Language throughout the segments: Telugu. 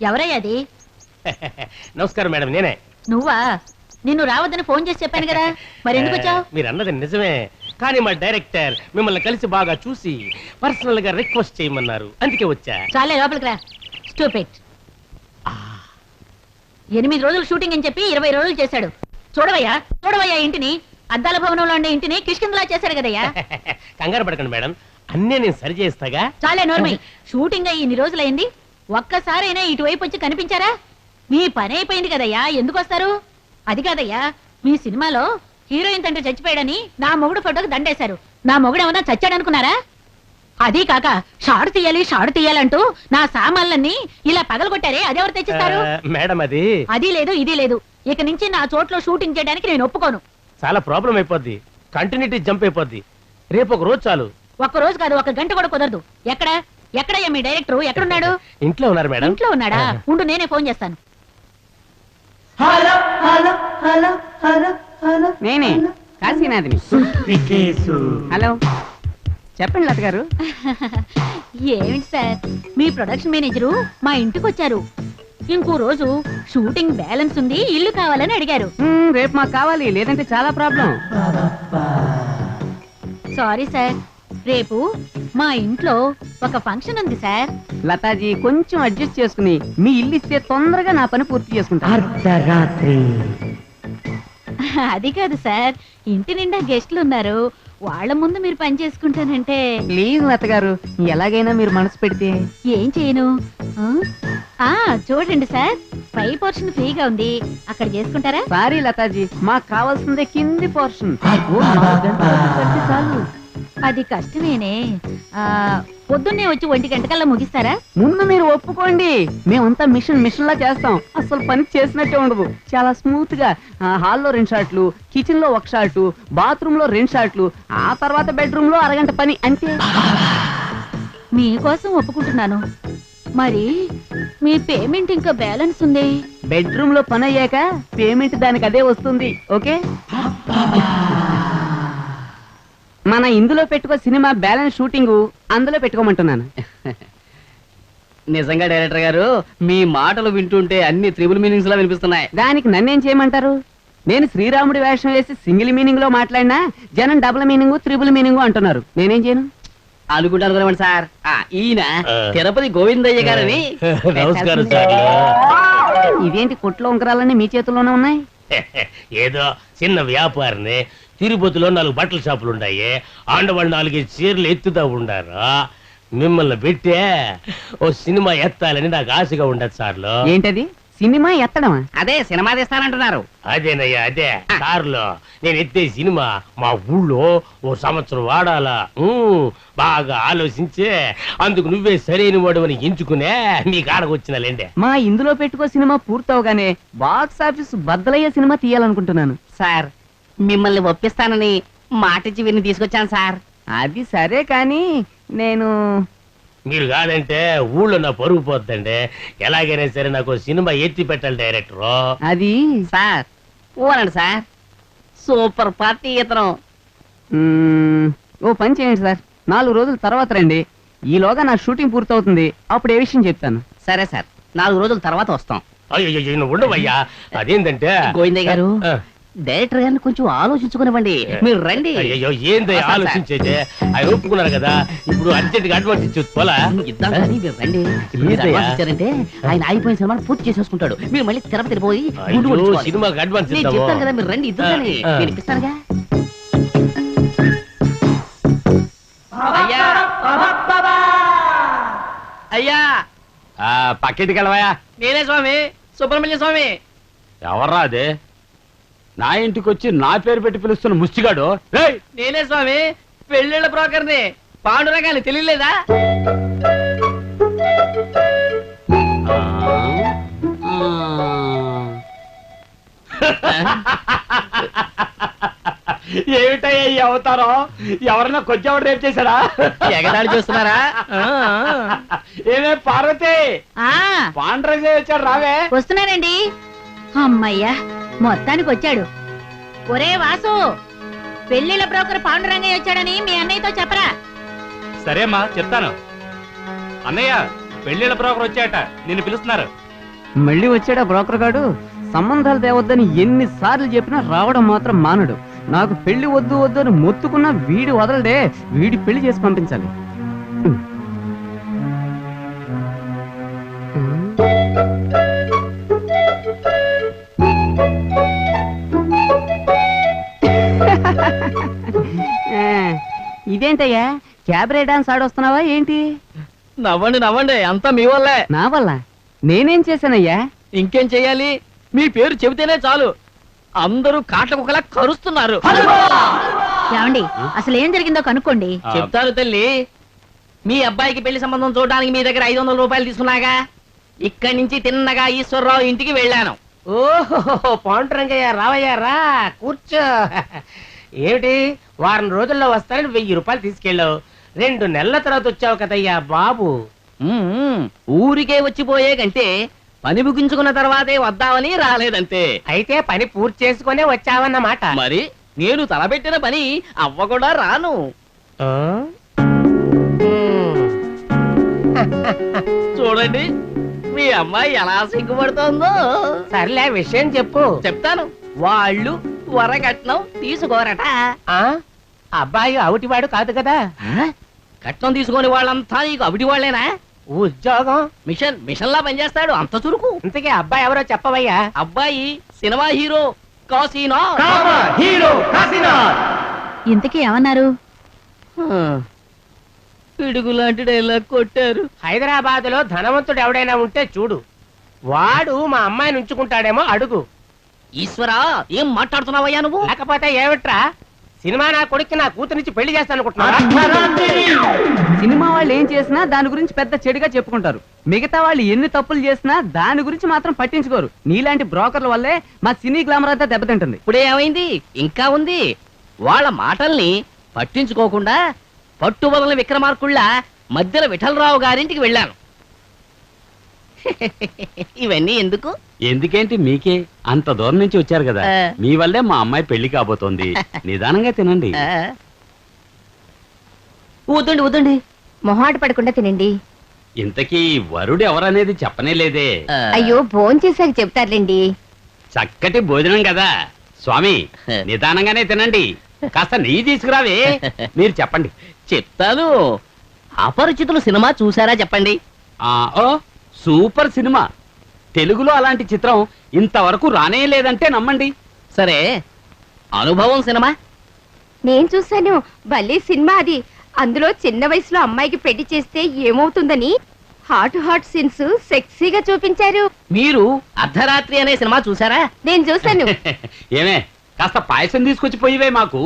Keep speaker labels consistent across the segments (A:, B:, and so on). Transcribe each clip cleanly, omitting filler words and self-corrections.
A: ఎవరయ్యాది?
B: నమస్కారం మేడం, నేనే.
A: నువ్వా? నిన్ను రావద్దని ఫోన్ చేసి చెప్పాను కదా, మరి ఎందుకు వచ్చావు?
B: మీరు అన్నది నిజమే, కానీ మా డైరెక్టర్ మిమ్మల్ని కలిసి బాగా చూసి పర్సనల్ గా రిక్వెస్ట్ చేయమన్నారు, అందుకే వచ్చా.
A: చాలే, లోపలికి రా. స్టూపిడ్. 8 రోజులు షూటింగ్ అని చెప్పి 20 రోజులు చేశాడు. చూడవయ్యా ఇంటిని, అద్దాల భవనంలో ఉండే ఇంటిని కిష్కిందలా చేశాడు కదయ్యా.
B: కంగారు పడకండి మేడం, అన్నీ నేను సరి చేస్తాగా.
A: చాలే నోర్మై, షూటింగ్ అయ్యి 2 రోజులైంది, ఒక్కసారైనా ఇటువైపు వచ్చి కనిపించారా? మీ పని అయిపోయింది కదయ్యా, ఎందుకు వస్తారు? అది కాదయ్యా, మీ సినిమాలో హీరోయిన్ తండ్రి చచ్చిపోయాడని నా మొగుడు ఫోటోకి దండేశారు. నా మొగుడు ఏమన్నా చచ్చాడనుకున్నారా? అదీ కాక షాడు తీయాలంటూ నా సామాన్లన్నీ ఇలా పగలగొట్టారే, అదెవరు తెచ్చిస్తారు?
B: మేడం
A: అది లేదు ఇది లేదు, ఇక నుంచి నా చోట్లో షూటింగ్ చేయడానికి నేను ఒప్పుకోను.
B: చాలా ప్రాబ్లం అయిపోద్ది, కంటిన్యూటీ జంప్ అయిపోద్ది. రేపు ఒక రోజు చాలు.
A: ఒక్క రోజు కాదు, 1 గంట కూడా కుదరదు. ఎక్కడయ్యా మీ డైరెక్టర్? ఎక్కడున్నాడు?
B: ఇంట్లో ఉన్నారు మేడం.
A: ఇంట్లో ఉన్నాడా? ఉండు, నేనే ఫోన్ చేస్తాను.
C: నేనే కాశీనాథ్ని. హలో, చెప్పండి లత గారు.
A: ఏమిటి సార్, మీ ప్రొడక్షన్ మేనేజరు మా ఇంటికి వచ్చారు. ఇంకో రోజు షూటింగ్ బ్యాలెన్స్ ఉంది, ఇల్లు కావాలని అడిగారు.
C: రేపు మాకు కావాలి, లేదంటే చాలా ప్రాబ్లం.
A: సారీ సార్, రేపు మా ఇంట్లో ఒక ఫంక్షన్ ఉంది సార్.
C: లతాజీ, కొంచెం అడ్జస్ట్ చేసుకుని మీ ఇల్లు ఇస్తే తొందరగా నా పని పూర్తి చేసుకుంటా.
A: అది కాదు సార్, ఇంటి నిండా గెస్ట్లు ఉన్నారు, వాళ్ళ ముందు మీరు పని చేసుకుంటానంటే.
C: ప్లీజ్ లత గారు, ఎలాగైనా మీరు మనసు పెడితే.
A: ఏం చేయను? చూడండి సార్, పై పోర్షన్ ఫ్రీగా ఉంది, అక్కడ చేసుకుంటారా?
C: సారీ లతాజీ, మాకు కావాల్సిందే కింది పోర్షన్. చాలు.
A: అది కష్టమేనే. పొద్దున్నే వచ్చి 1 గంటకల్లా ముగిస్తారా?
C: ముందు మీరు ఒప్పుకోండి, మేమంతా మిషన్ లా చేస్తాం. అసలు పని చేసినట్టే ఉండదు, చాలా స్మూత్ గా. హాల్లో 2 షాట్లు, కిచెన్ లో 1 షాటు, బాత్రూమ్ లో 2 షాట్లు, ఆ తర్వాత బెడ్రూమ్ లో అరగంట పని, అంతే.
A: మీకోసం ఒప్పుకుంటున్నాను, మరి మీ పేమెంట్ ఇంకా బ్యాలెన్స్ ఉంది.
C: బెడ్రూమ్ లో పని అయ్యాక పేమెంట్ దానికి అదే వస్తుంది, ఓకే? మన ఇందులో పెట్టుకో సినిమా బ్యాలెన్స్ షూటింగ్ అందులో పెట్టుకోమంటున్నాను.
D: నిజంగా డైరెక్టర్ గారు, మీ మాటలు వింటుంటే అన్ని త్రిబుల్ మీనింగ్స్ లా వినిపిస్తున్నాయి.
C: దానికి నన్నేం చేయమంటారు? నేను శ్రీరాముడి వేషం వేసి సింగిల్ మీనింగ్ లో మాట్లాడినా జనం డబుల్ మీనింగ్, త్రిబుల్ మీనింగ్ అంటున్నారు. నేనేం చేయను?
D: అనుకుంటాను సార్, ఈయన తిరుపతి గోవిందయ్య గారని.
B: నమస్కారం సార్.
C: ఇదేంటి కొట్లో ఉంకరాలన్నీ మీ చేతుల్లోనే ఉన్నాయి?
B: ఏదో చిన్న వ్యాపారిని, తిరుపతిలో 4 బట్టల షాపులు ఉన్నాయి, ఆండవాళ్ళు 4 చీరలు ఎత్తుతా ఉండారు. మిమ్మల్ని పెట్టే ఓ సినిమా ఎత్తాలని నాకు ఆశగా ఉండదు సార్లు.
C: ఏంటది సినిమా ఎత్తడమా?
D: అదే సినిమా తీస్తానంటున్నారు.
B: అదేనయ్యా, అదే సార్లు నేను ఎత్తే సినిమా మా ఊళ్ళో ఓ సంవత్సరం వాడాలా. బాగా ఆలోచించే అందుకు నువ్వే సరైన వాడు అని ఎంచుకునే మీ కాడకు వచ్చినలేండి.
C: మా ఇందులో పెట్టుకో సినిమా పూర్తవగానే బాక్స్ ఆఫీస్ బద్దలయ్యే సినిమా తీయాలనుకుంటున్నాను.
D: సార్, మిమ్మల్ని ఒప్పిస్తానని మాటిచ్చి విని తీసుకొచ్చాను సార్.
C: అది సరే, కానీ నేను
B: మీరు కాదంటే ఊళ్ళో నా పరుగు పోద్దండి. ఎలాగైనా సరే నాకు సినిమా ఎత్తి పెట్టాలి డైరెక్టర్.
C: అది
D: సార్ ఊరండి సార్, సూపర్ పార్టీ ఇతరం.
C: ఓ పని చేయండి సార్, 4 రోజుల తర్వాత రండి. ఈలోగా నా షూటింగ్ పూర్తవుతుంది, అప్పుడు ఏ విషయం చెప్తాను.
D: సరే సార్, 4 రోజుల తర్వాత వస్తాం.
B: అయ్యో నువ్వు ఉండవయ్యా. అదేంటంటే
D: గోవిందయ్య గారు, డైరెక్టర్ గారిని కొంచెం ఆలోచించుకునివ్వండి, మీరు రండి.
B: అయ్యో ఏంది ఆలోచించేది, ఆయన ఒప్పుకున్నారు కదా, ఇప్పుడు అర్జెంట్ గా అడ్వాన్స్ ఇచ్చి పోలా
D: ఇద్దాం కానీ మీరు రండి. మీరు అడ్వాన్స్ ఇచ్చారంటే ఆయన అయిపోయిన సినిమాను పూర్తి చేసేసుకుంటాడు. మీరు మళ్ళీ తిరుపతి పోయి
B: సినిమాకి అడ్వాన్స్
D: నేను చెప్తాను కదా, మీరు రండి, ఇద్దరు కానీ నేను ఇప్పిస్తానుగా. అయ్యా అయ్యా,
B: పక్కెటికి వెళ్ళవయా.
D: నేనే స్వామి, సుబ్రహ్మణ్య స్వామి.
B: ఎవర్రా అదే నా ఇంటికి వచ్చి నా పేరు పెట్టి పిలుస్తున్న ముష్టిగాడు?
D: నేనే స్వామి, పెళ్ళిళ్ళ బ్రోకర్ని, పాండురంగాన్ని తెలియలేదా?
B: ఏమిటయ్యా ఈ అవతారం? ఎవరన్నా కొంచెం రేపు చేశాడా?
D: ఎగతాళి చూస్తున్నారా?
B: ఏమే పార్వతి,
A: ఆ
B: పాండ్రంగా వచ్చాడు, రావే.
A: వస్తున్నానండి. అమ్మయ్యా, మొత్తానికి వచ్చాడు. ఒరే వాసు, పెళ్లిళ్ళ బ్రోకర్ పాండురంగయ్య వచ్చాడని మీ అన్నయ్యతో చెప్పరా.
E: సరే అమ్మా, చెప్తాను. అన్నయ్య, పెళ్లిళ్ళ బ్రోకర్ వచ్చాట, నిన్ను పిలుస్తున్నారు.
C: మళ్ళీ వచ్చాడా బ్రోకర్ గాడు? సంబంధాలు తేవద్దని ఎన్నిసార్లు చెప్పినా రావడం మాత్రం మానడు. నాకు పెళ్లి వద్దు వద్దు అని మొత్తుకున్నా వీడి వదలడే. వీడి పెళ్లి చేసి పంపించాలి. ఇదేంటయ్యా, క్యాబరే డాన్స్ ఆడొస్తున్నావా ఏంటి?
D: నవ్వండి నవ్వండి, అంతా మీ వల్లే.
C: నా వల్ల నేనేం చేశానయ్యా?
D: ఇంకేం చెయ్యాలి? మీ పేరు చెబితేనే చాలు అందరూ కాట్లకొకలా కరుస్తున్నారు.
A: ఏమండి, అసలు ఏం జరిగిందో కనుక్కోండి.
D: చెప్తారు తల్లి. మీ అబ్బాయికి పెళ్లి సంబంధం చూడడానికి మీ దగ్గర 500 రూపాయలు తీసుకున్నాగా, ఇక్కడి నుంచి తిన్నగా ఈశ్వరరావు ఇంటికి వెళ్ళాను.
B: ఓహో, పాండురంగయ్య రావయ్యా, రా కూర్చో. ఏమిటి, వారం రోజుల్లో వస్తానని 1000 రూపాయలు తీసుకెళ్ళావు. 2 నెలల తర్వాత వచ్చావు కదయ్యా బాబు.
D: ఊరికే వచ్చిపోయే కంటే పని ముగించుకున్న తర్వాతే వద్దామని రాలేదంతే.
B: అయితే పని పూర్తి చేసుకునే వచ్చావన్నమాట.
D: మరి నేను తలపెట్టిన పని అవ్వకుండా రాను.
B: ఆ?
D: చూడండి మీ అమ్మాయి ఎలా సిగ్గుపడుతోందో.
B: సర్లే, విషయం చెప్పు.
D: చెప్తాను. వాళ్ళు వరకట్నం తీసుకోరట.
B: ఆ? అబ్బాయి అవుటివాడు కాదు కదా?
D: కట్నం తీసుకొని వాళ్ళంతా నీకు అవిటి వాళ్ళేనా?
B: ఉద్యోగం
D: మిషన్లా పనిచేస్తాడు, అంత చురుకు.
B: ఇంతకీ అబ్బాయి ఎవరో చెప్పవయ్యా.
D: అబ్బాయి సినిమా హీరో కాశీనా.
A: ఇంతకీ ఏమన్నారు?
D: పిడుగు లాంటి డైలాగ్ కొట్టారు.
B: హైదరాబాద్ లో ధనవంతుడు ఎవడైనా ఉంటే చూడు, వాడు మా అమ్మాయిని ఉంచుకుంటాడేమో అడుగు.
D: ఈశ్వరా, ఏం మాట్లాడుతున్నావయ్యా నువ్వు?
B: లేకపోతే ఏమిట్రా, సినిమా నా కొడుక్కి నా కూతురిచ్చి పెళ్లి చేస్తాను అనుకుంటున్నా?
C: సినిమా వాళ్ళు ఏం చేసినా దాని గురించి పెద్ద చెడుగా చెప్పుకుంటారు. మిగతా వాళ్ళు ఎన్ని తప్పులు చేసినా దాని గురించి మాత్రం పట్టించుకోరు. నీలాంటి బ్రోకర్ల వల్లే మా సినీ గ్లామర్ అంతా దెబ్బతింటుంది.
D: ఇప్పుడే ఏమైంది? ఇంకా ఉంది. వాళ్ళ మాటల్ని పట్టించుకోకుండా పట్టుబదల విక్రమార్కుళ్ళ మధ్యలో విఠలరావు గారింటికి వెళ్ళాను. ఇవన్నీ ఎందుకు?
F: ఎందుకేంటి, మీకే అంత దూరం నుంచి వచ్చారు కదా, మీ వల్లే మా అమ్మాయి పెళ్లి కాబోతోంది. నిదానంగా తినండి.
D: వద్దండి వద్దండి,
G: మొహాట పడకుండా తినండి.
F: ఇంతకీ వరుడు ఎవరనేది చెప్పనే లేదే.
G: అయ్యో, భోంచేసాక చెప్తారులేండి.
F: చక్కటి భోజనం కదా స్వామి, నిదానంగానే తినండి. కాస్త నెయ్యి తీసుకురావే. మీరు చెప్పండి.
D: చెప్తాను. అపరిచితులు సినిమా చూసారా చెప్పండి.
F: ఓ సూపర్ సినిమా. తెలుగులో అలాంటి చిత్రం ఇంతవరకు రానే లేదంటే నమ్మండి.
D: సరే, అనుభవం సినిమా
G: నేను చూశాను, భలే సినిమా అది. అందులో చిన్న వయసులో అమ్మాయికి పెళ్లి చేస్తే ఏమవుతుందని హాట్ సీన్స్ సెక్సీగా చూపించారు.
D: మీరు అర్ధరాత్రి అనే సినిమా చూసారా?
G: నేను చూశాను.
F: ఏమే, కాస్త పాయసం తీసుకొచ్చి పోయివే మాకు.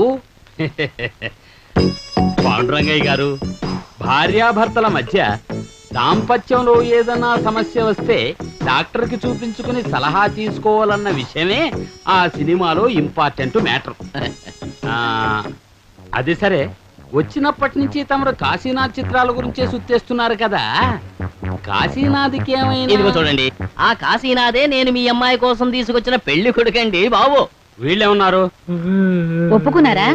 F: పాండురంగయ్య గారు, భార్యాభర్తల మధ్య దాంపత్యంలో ఏదన్నా సమస్య వస్తే డాక్టర్కి చూపించుకుని సలహా తీసుకోవాలన్న విషయమే ఆ సినిమాలో ఇంపార్టెంట్ మ్యాటర్. అది సరే, వచ్చినప్పటి నుంచి తమరు కాశీనాథ్ చిత్రాల గురించే సుత్తేస్తున్నారు కదా, కాశీనాథ్కి ఏమైనా?
D: ఇదిగో చూడండి, ఆ కాశీనాథే నేను మీ అమ్మాయి కోసం తీసుకొచ్చిన పెళ్లి కొడుకండి బాబు.
F: వీళ్ళేమన్నారు?
A: ఒప్పుకున్నారా?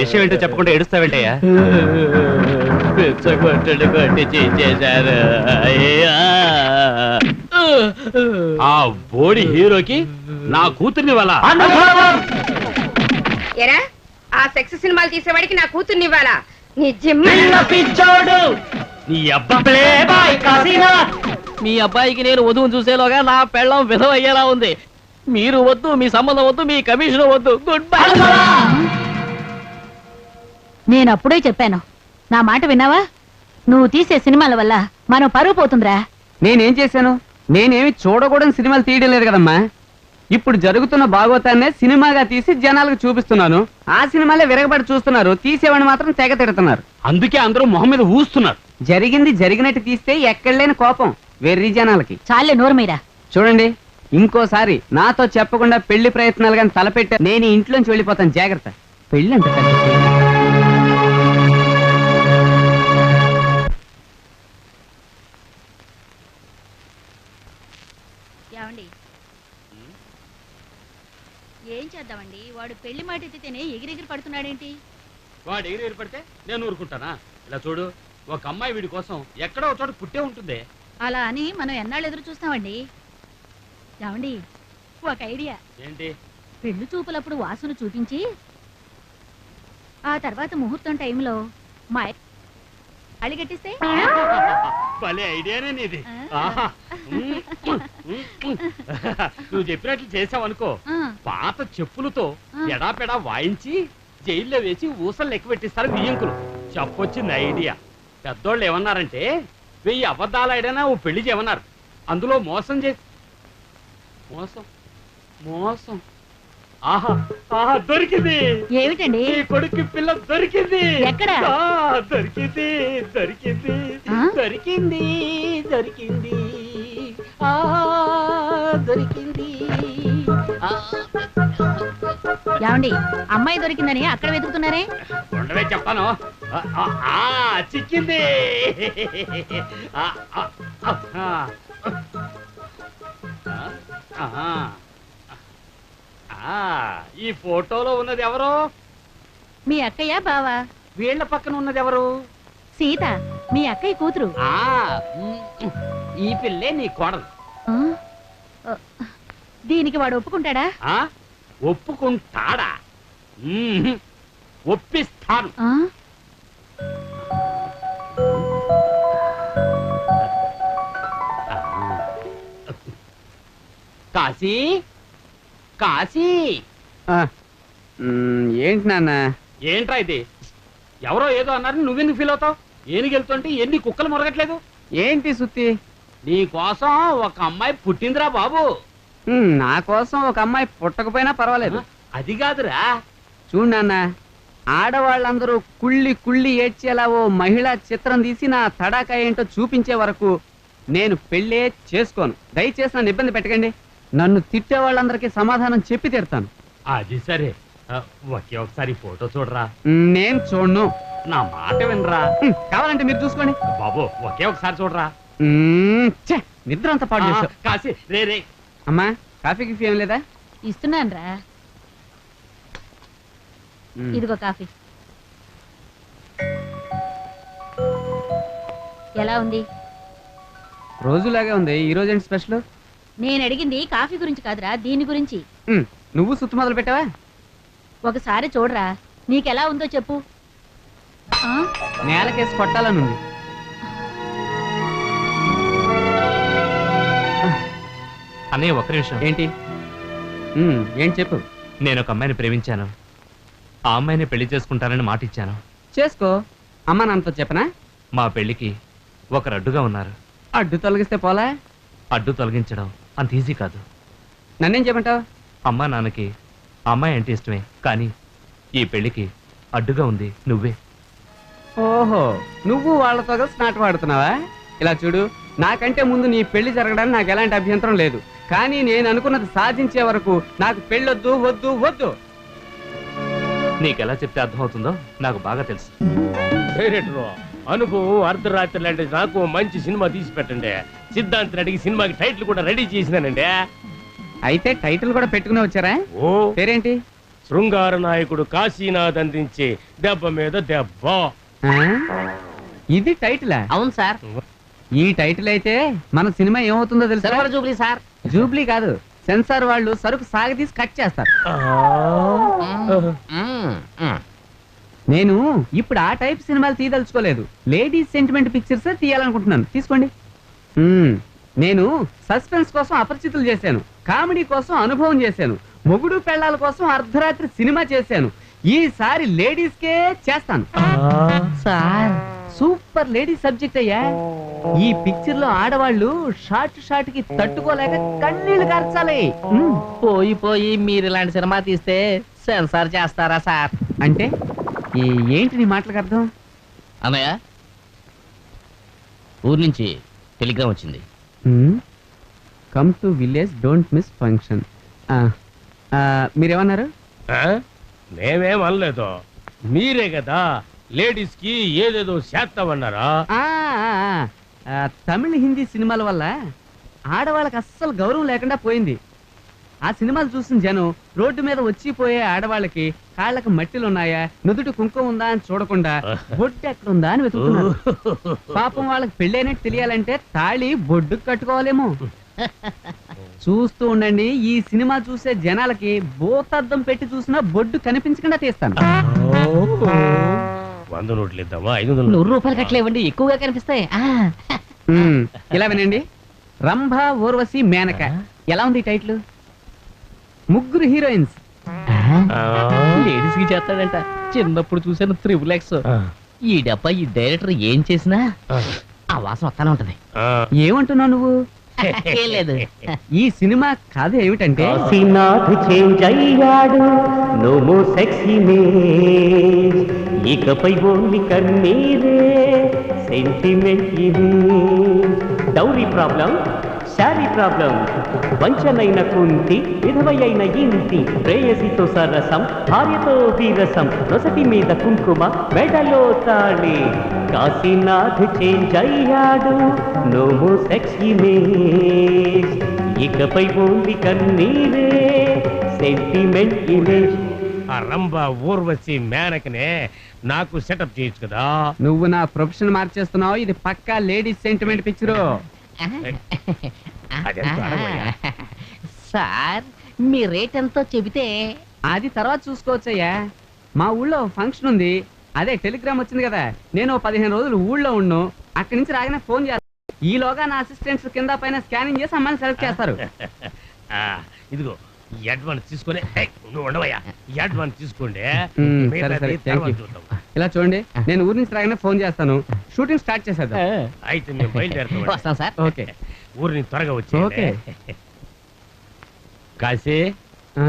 E: విషయం ఏంటో చెప్పకుండా ఏడుస్తావేంటయ్యా?
F: ఆ బోడి హీరోకి నా కూతుర్ని వల్ల
G: ఎరా, ఆ సెక్స్ సినిమాలు తీసేవాడికి నా కూతుర్ని ఇవ్వాలా? నీ
F: నీ అబ్బా.
D: మీ అబ్బాయికి నేను వధువును చూసేలోగా నా పెళ్ళం విధవ అయ్యేలా ఉంది. మీరు వద్దు, మీ సంబంధం వద్దు, మీ కమిషన్ వద్దు. Good bye.
A: నేను అప్పుడే చెప్పాను, నా మాట విన్నావా? నువ్వు తీసే సినిమాల వల్ల మనం పరువు పోతుందిరా.
C: నేనేం చేశాను? నేనేమి చూడకూడని సినిమాలు తీయడం లేదు కదమ్మా. ఇప్పుడు జరుగుతున్న భాగవతాన్నే సినిమాగా తీసి జనాలకు చూపిస్తున్నాను. ఆ సినిమాలే విరగబడి చూస్తున్నారు, తీసేవాడిని మాత్రం తెగ తిడుతున్నారు.
F: అందుకే అందరూ మొహం మీద ఊస్తున్నారు.
C: జరిగింది జరిగినట్టు తీస్తే ఎక్కడలేని కోపం వెర్రి జనాలకి.
A: చాలే నోరు మీరా.
C: చూడండి, ఇంకోసారి నాతో చెప్పకుండా పెళ్లి ప్రయత్నాలు కానీ తలపెట్టా నేను ఈ ఇంట్లోంచి వెళ్ళిపోతాను, జాగ్రత్త. పెళ్లి అంటే పెద్ద పెళ్లి.
A: ఏమండి ఏం చేద్దామండి, వాడు పెళ్లి మాట ఎత్తితేనే ఎగిరెగిరి పడుతున్నాడేంటి?
F: వాడు ఎగిరి పడితే నేను ఊరుకుంటానా? ఇలా చూడు, ఒక అమ్మాయి వీడి కోసం ఎక్కడో ఒక చోట పుట్టే ఉంటుంది.
A: అలా అని మనం ఎన్నాళ్ళు ఎదురు చూస్తామండి? ఏమండి ఒక ఐడియా.
F: ఏంటి?
A: పెళ్లి చూపులప్పుడు వాసును చూపించి ఆ తర్వాత ముహూర్తం టైంలో మా అడిగట్టిస్తే
F: భలే ఐడియానే నీది.
A: ఆ.
F: ఆహా. నువ్వు చెప్పినట్లు చేసావనుకో, పాత చెప్పులతో ఎడాపెడా వాయించి జైల్లో వేసి ఊసలు లెక్క పెట్టిస్తారు బియ్యంకులు. చెప్పొచ్చింది ఐడియా. పెద్దోళ్ళు ఏమన్నారంటే 1000 అబద్ధాలు ఆడినా ఓ పెళ్లి చేయమన్నారు. అందులో మోసం చేసి మోసం మోసం ఆహా ఆహా దొరికింది.
A: ఏమిటండి?
F: నీ కొడుకు పిల్ల దొరికింది.
A: ఎక్కడ?
F: ఆ, దొరికింది దొరికింది
A: ఆ?
F: దొరికింది దొరికింది ఆ దొరికింది ఆ.
A: ఏమండి అమ్మాయి దొరికిందని అక్కడ వెతుకుతున్నారే?
F: ఉండవే చెప్తాను. ఆ, ఆ, ఆ, చిక్కింది. ఆ, ఆ, ఆ, ఆ, ఆ. ఆ, ఈ ఫోటోలో ఉన్నది ఎవరు?
A: మీ అక్కయ్య బావా?
F: వీళ్ళ పక్కన ఉన్నది ఎవరు?
A: సీత మీ అక్కయ్య కూతురు.
F: ఆ, ఈ పిల్లే నీ కోడలు.
A: ఆ? దీనికి వాడు ఒప్పుకుంటాడా?
F: ఆ, ఒప్పుకుంటాడా? ఒప్పిస్తాను.
A: ఆ?
F: కాశీ కాశీ.
C: ఆ, ఏంటి నాన్న?
F: ఏంట్రా ఇది? ఎవరో ఏదో అన్నారు, నువ్వెందుకు ఫీల్ అవుతావు? ఏనుగెళ్తుంటే ఎన్ని కుక్కలు మొరగట్లేదు?
C: ఏంటి సుత్తి?
F: నీ కోసం ఒక అమ్మాయి పుట్టిందిరా బాబు.
C: నా కోసం ఒక అమ్మాయి పుట్టకపోయినా పర్వాలేదు.
F: అది కాదురా.
C: చూడు నాన్న, ఆడవాళ్ళందరూ కుళ్ళి కుళ్ళి ఏడ్చేలా ఓ మహిళా చిత్రం తీసి నా తడాకా ఏంటో చూపించే వరకు నేను పెళ్ళే చేసుకోను. దయచేసి నన్ను ఇబ్బంది పెట్టకండి. నన్ను తిట్టే వాళ్ళందరికీ సమాధానం చెప్పి తీరుతాను.
F: అది సరే, ఒకే ఒకసారి ఫోటో చూడరా.
C: నేను చూడను.
F: నా మాట వినరా.
C: కావాలంటే మీరు చూసుకోండి.
F: బాబు ఒకే ఒకసారి చూడరా.
C: ఛే, నిద్ర అంతా పాడు చేశావు.
F: కాశీ రే రే.
C: అమ్మా, కాఫీ గిఫీ ఏం లేదా?
A: ఇస్తున్నానురా, ఇదిగో కాఫీ. ఎలా ఉంది?
C: రోజులాగే ఉంది. ఈ రోజు ఏంటి స్పెషల్?
A: నేను అడిగింది కాఫీ గురించి కాదురా, దీని గురించి.
C: నువ్వు సుత్తు మొదలు పెట్టావా?
A: ఒకసారి చూడరా, నీకెలా ఉందో చెప్పు. ఆ?
C: నేలకేసి కొట్టాలని ఉంది.
E: అన్నయ్య ఒక్క నిమిషం.
C: ఏంటి? ఏంటి చెప్పు.
E: నేను ఒక అమ్మాయిని ప్రేమించాను. ఆ అమ్మాయిని పెళ్లి చేసుకుంటానని మాట ఇచ్చాను.
C: చేసుకో. అమ్మా నాన్నతో చెప్పనా?
E: మా పెళ్లికి ఒకరు అడ్డుగా ఉన్నారు.
C: అడ్డు తొలగిస్తే పోలా?
E: అడ్డు తొలగించడం అంత ఈజీ కాదు.
C: నన్నేం చెప్పంటావు?
E: అమ్మా నాన్నకి ఆ అమ్మాయి అంటే ఇష్టమే, కానీ ఈ పెళ్లికి అడ్డుగా ఉంది నువ్వే.
C: ఓహో, నువ్వు వాళ్ళతో కలిసి నాటు వాడుతున్నావా? ఇలా చూడు, నాకంటే ముందు నీ పెళ్లి జరగడానికి నాకు ఎలాంటి అభ్యంతరం లేదు. కానీ నేను అనుకున్నది సాధించే వరకు నాకు పెళ్ళొద్దు, వద్దు వద్దు.
E: నీకెలా చెప్తే అర్థమవుతుందో నాకు బాగా తెలుసు.
B: డైరెక్టర్ అనుభవం అర్ధరాత్రి లాంటి నాకు మంచి సినిమా తీసి పెట్టండి. సిద్ధాంత్ అడిగి సినిమాకి టైటిల్ కూడా రెడీ చేసినానండి.
C: అయితే టైటిల్ కూడా పెట్టుకుని వచ్చారా?
B: ఓ
C: పేరేంటి?
B: శృంగార నాయకుడు కాశీనాథ్ అందించే దెబ్బ మీద దెబ్బ.
C: ఆ? ఇది టైటిలా?
D: అవును సార్.
C: ఈ టైటిల్ అయితే మన సినిమా ఏమవుతుందో తెలుసా?
D: Silver Jubilee sir.
C: జూబ్లీ కాదు, సెన్సార్ వాళ్ళు సరుకు సాగదీసి కట్ చేస్తారు. నేను ఇప్పుడు ఆ టైప్ సినిమాలు తీయదలుచుకోలేదు. లేడీస్ సెంటిమెంట్ పిక్చర్స్ తీయాలనుకుంటున్నాను. తీసుకోండి. నేను సస్పెన్స్ కోసం అపరిచితులు చేశాను, కామెడీ కోసం అనుభవం చేశాను, మొగుడు పెళ్ళాల కోసం అర్ధరాత్రి సినిమా చేశాను. ఈసారి లేడీస్ కే చేస్తాను. సార్, సూపర్ లేడీస్ సబ్జెక్ట్ అయ్యా. ఈ పిక్చర్ లో ఆడవాళ్ళు షార్ట్ షార్ట్ కి తట్టుకోలేక కన్నీళ్లు కార్చాలి.
D: పోయి పోయి మీరు ఇలాంటి సినిమా తీస్తే సెన్సార్ చేస్తారా సార్?
C: అంటే ఏంటి నీ మాటలకు అర్థం?
D: అన్నయ్య, ఊరి నుంచి టెలిగ్రామ్ వచ్చింది.
C: Come to village don't miss function. మీరేమన్నారు?
B: ఆ? మేమేం అనలేదు, మీరే కదా లేడీస్ కి ఏదేదో చేస్తామన్నారా?
C: ఆ, ఆ, ఆ, తమిళ హిందీ సినిమాల వల్ల ఆడవాళ్ళకి అస్సలు గౌరవం లేకుండా పోయింది. ఆ సినిమాలు చూసిన జనం రోడ్డు మీద వచ్చిపోయే ఆడవాళ్ళకి కాళ్ళకి మట్టిలు ఉన్నాయా, నుదుటి కుంకుమ ఉందా అని చూడకుండా బొడ్డు ఎక్కడుందా అని వెతుకుతున్నారు. పాపం వాళ్ళకి పెళ్ళైనట్టు తెలియాలంటే తాళి బొడ్డుకు కట్టుకోవాలేమో. చూస్తూ ఉండండి, ఈ సినిమా చూసే జనాలకి భూతద్దం పెట్టి చూసినా బొడ్డు కనిపించకుండా తీస్తాను.
B: 100 నోట్లు ఇద్దామా? 500
D: రూపాయలు కట్టలేవండి, ఎక్కువగా కనిపిస్తాయి.
C: ఇలా వినండి, రంభ ఊర్వశి మేనక. ఎలా ఉంది ఈ టైటిల్? ముగ్గురు హీరోయిన్స్.
D: లేడీస్ కి చేస్తాడంట. చిన్నప్పుడు చూసాను త్రిబుల్ ఎక్స్. ఈ డబ్బా ఈ డైరెక్టర్ ఏం చేసినా ఆ వాసన వస్తానే ఉంటది.
C: ఏమంటున్నావు నువ్వు?
D: ఏం లేదు.
C: ఈ సినిమా కథ ఏమిటంటే,
H: కాశీనాథ్ చేంజ్ అయ్యాడు, నో మోర్ సెక్సీ ఇమేజ్, ఇకపై ఓన్లీ కన్నీరే సెంటిమెంట్ ఇది. డౌరీ ప్రాబ్లం, శారీ ప్రాబ్లం, వంచనైన కుంతి, విధవయైన ఇంటి, ప్రేయసితో సరసం, భార్యతో వీరసం, నొసటి మీద కుంకుమ, మెడలో తాళి. కాశీనాథ్ చేంజ్ అయ్యాడు, నో మోర్ సెక్స్ ఇమేజ్, ఇకపై ఓన్లీ కన్నీరే సెంటిమెంట్ ఇమేజ్.
B: ఆ రంభ ఊర్వశి మేనకనే నాకు సెటప్ చేయొచ్చు కదా.
C: నువ్వు నా ప్రొఫెషన్ మార్చేస్తున్నావు. ఇది పక్కా లేడీస్ సెంటిమెంట్ పిక్చరు.
B: అదెంత అడగవయ్యా?
D: సార్ మీ రేట్ ఎంతో చెబితే
C: అది తర్వాత చూసుకోవచ్చయ్యా. మా ఊళ్ళో ఫంక్షన్ ఉంది, అదే టెలిగ్రామ్ వచ్చింది కదా. నేను 15 రోజులు ఊళ్ళో ఉండు, అక్కడి నుంచి రాగానే ఫోన్ చేస్తాను. ఈలోగా నా అసిస్టెంట్స్ కింద పైన స్కానింగ్ చేసి అమ్మాయిని సెలెక్ట్ చేస్తారు.
B: ఆ, ఇదిగో ఈ అడ్వాన్స్ తీసుకొని, ఏయ్, నువ్వు ఉండవయ్యా, ఈ అడ్వాన్స్ తీసుకోండి.
C: సరే సరే,
B: మిగతాది
C: థ్యాంక్
B: తర్వాత
C: యూ.
B: చూద్దాం.
C: ఇలా చూడండి, నేను ఊరి నుంచి రాగానే ఫోన్ చేస్తాను. షూటింగ్ స్టార్ట్ చేసేద్దాం.
B: అయితే మేము బయలుదేరుతాం.
D: వస్తాం సార్.
C: ఓకే
B: ఊరిని త్వరగా వచ్చి
C: ఓకే.
B: కాశీ,
C: ఆ?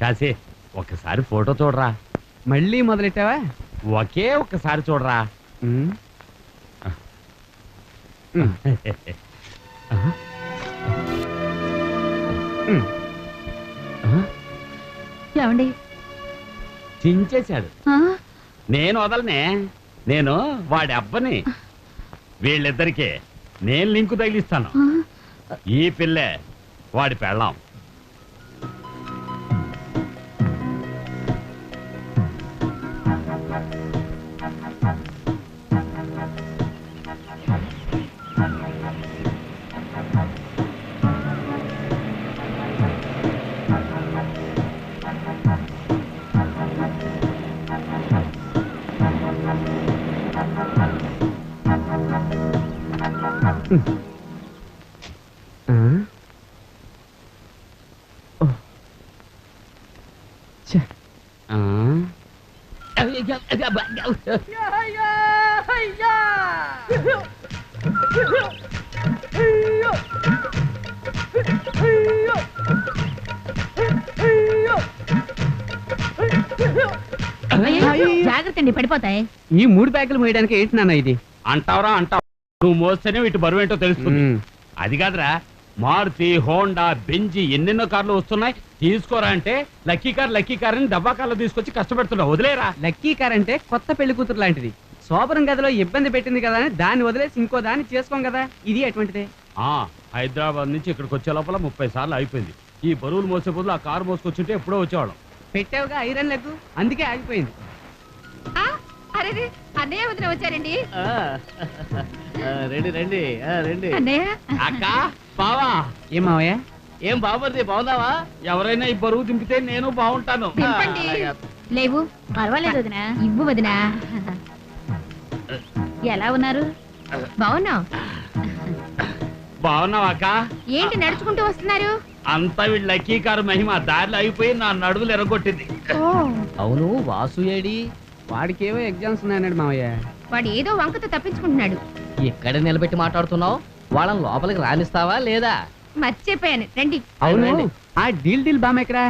B: కాశీ, ఒక్కసారి ఫోటో చూడరా.
C: మళ్ళీ మొదలెట్టావా?
B: ఒకే ఒక్కసారి చూడరా.
C: ఉమ్. ఉమ్. ఉమ్.
A: ఏమండి?
B: చించేశాడు.
A: ఆ?
F: నేను వదలనే, నేను వాడి అబ్బని. వీళ్ళిద్దరికీ నేను లింకు తగిలిస్తాను. ఈ పిల్లే వాడి పెళ్ళాం.
C: ఆ? ఓ. ఛే. ఆ?
A: అయ్యో, జాగ్రత్త అండి, పడిపోతాయి.
C: ఈ 3 బ్యాగులు మోయడానికి ఏంటి నాన్న ఇది?
F: అంటావరా అంటావు, నువ్వు మోస్తేనే వీటి బరువు ఏంటో తెలుస్తుంది.
C: ఉమ్.
F: అది కాదురా, మారుతి, హోండా, బెంజి ఎన్నెన్నో కార్లు వస్తున్నాయి, తీసుకోరా అంటే లక్కీ కార్ అని డబ్బా కార్లు తీసుకొచ్చి కష్టపెడుతున్నావు. వదిలేరా.
C: లక్కీ కార్ అంటే కొత్త పెళ్లి కూతురు లాంటిది. శోభనం గదిలో ఇబ్బంది పెట్టింది కదా అని దాన్ని వదిలేసి ఇంకో దాన్ని చేసుకోం కదా. ఇది అటువంటిదే.
F: హైదరాబాద్ నుంచి ఇక్కడికి వచ్చే లోపల 30 సార్లు అయిపోయింది. ఈ బరువులు మోసే బదులు ఆ కారు మోసుకొచ్చుంటే ఎప్పుడో వచ్చేవాళ్ళం.
C: పెట్టావుగా ఐరన్ లెగ్, అందుకే ఆగిపోయింది.
G: అరే అన్నయ్య వదిన వచ్చారండి.
D: రండి రండి రండి.
G: అన్నయ్య
F: అక్క, బావా,
C: ఏం మావయ్య?
D: ఏం బాబుది, బాగున్నావా?
F: ఎవరైనా ఈ బరువు దింపితే నేను బాగుంటాను.
G: దింపండి.
A: లేవు, పర్వాలేదు వదినా.
G: ఇవ్వు వదినా.
A: ఎలా ఉన్నారు?
G: బాగున్నాం.
F: బాగున్నావా అక్క?
G: ఏంటి నడుచుకుంటూ వస్తున్నారు?
F: అంతా వీళ్ళ లక్కీ కారు మహిమ దారిలో అయిపోయి నా నడువులు ఎరగొట్టింది.
D: అవును, వాసు ఏడి?
C: వాడికేవో ఎగ్జామ్స్ ఉన్నాయన్నాడు మావయ్య.
G: వాడు ఏదో వంకతో తప్పించుకుంటున్నాడు.
D: ఎక్కడ నిలబెట్టి మాట్లాడుతున్నావు? వాళ్ళని లోపలికి రానిస్తావా లేదా?
G: మర్చిపోయాను, రండి.
C: అవును,
D: రండి.
C: ఆ డీల్ బామ్ ఎక్కడా?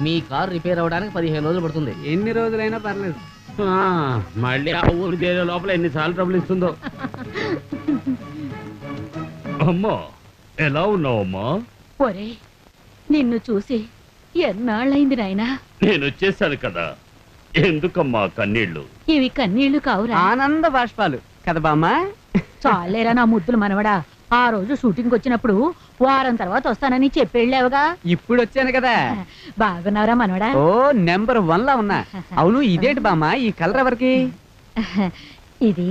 D: మీ కారు రిపేర్ అవ్వడానికి 15 రోజులు పడుతుంది.
C: ఎన్ని రోజులైనా పర్లేదు.
F: మళ్ళీ ఆ ఊరు చేరే లోపల ఎన్నిసార్లు ట్రబుల్ ఇస్తుందో. అమ్మా ఎలా ఉన్నావు అమ్మా?
A: ఒరే నిన్ను చూసి ఎన్నాళ్ళైంది నాయనా.
F: నేను వచ్చేసాను కదా, ఎందుకమ్మా కన్నీళ్ళు?
A: ఇవి కన్నీళ్లు కావురా.
C: ఆనంద బాష్పాలు కదా బామ్మ.
A: చాలేరా నా ముద్దులు మనవడా. ఆ రోజు షూటింగ్ వచ్చినప్పుడు వారం తర్వాత వస్తానని చెప్పేళ్ళావుగా.
C: ఇప్పుడు వచ్చాను కదా.
A: బాగున్నావురా మనవడా?
C: ఓ నెంబర్ 1 లా ఉన్నా. అవును ఇదేంటి బామ్మ ఈ కలర్ ఎవరికి?
A: ఇది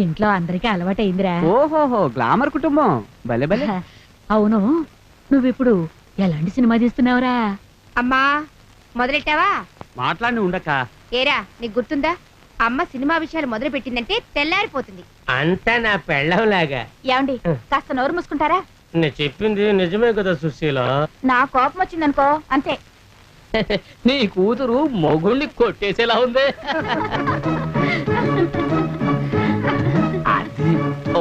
A: ఇంట్లో అందరికీ అలవాటైందిరా.
C: ఓహోహో గ్లామర్ కుటుంబం. భలే భలే.
A: అవును నువ్విప్పుడు ఎలాంటి సినిమా తీస్తున్నావురా?
G: అమ్మా మొదలెట్టావా?
F: మాట్లాడి ఉండక.
G: ఏరా నీకు గుర్తుందా, అమ్మ సినిమా విషయాలు మొదలు పెట్టిందంటే తెల్లారిపోతుంది.
B: అంతా నా పెళ్ళంలాగా.
G: ఏమండి కాస్త నోరు మూసుకుంటారా?
B: నేను చెప్పింది నిజమే కదా సుశీల.
G: నా కోపం వచ్చిందనుకో అంతే.
D: నీ కూతురు మొగుణ్ణి కొట్టేసేలా ఉంది.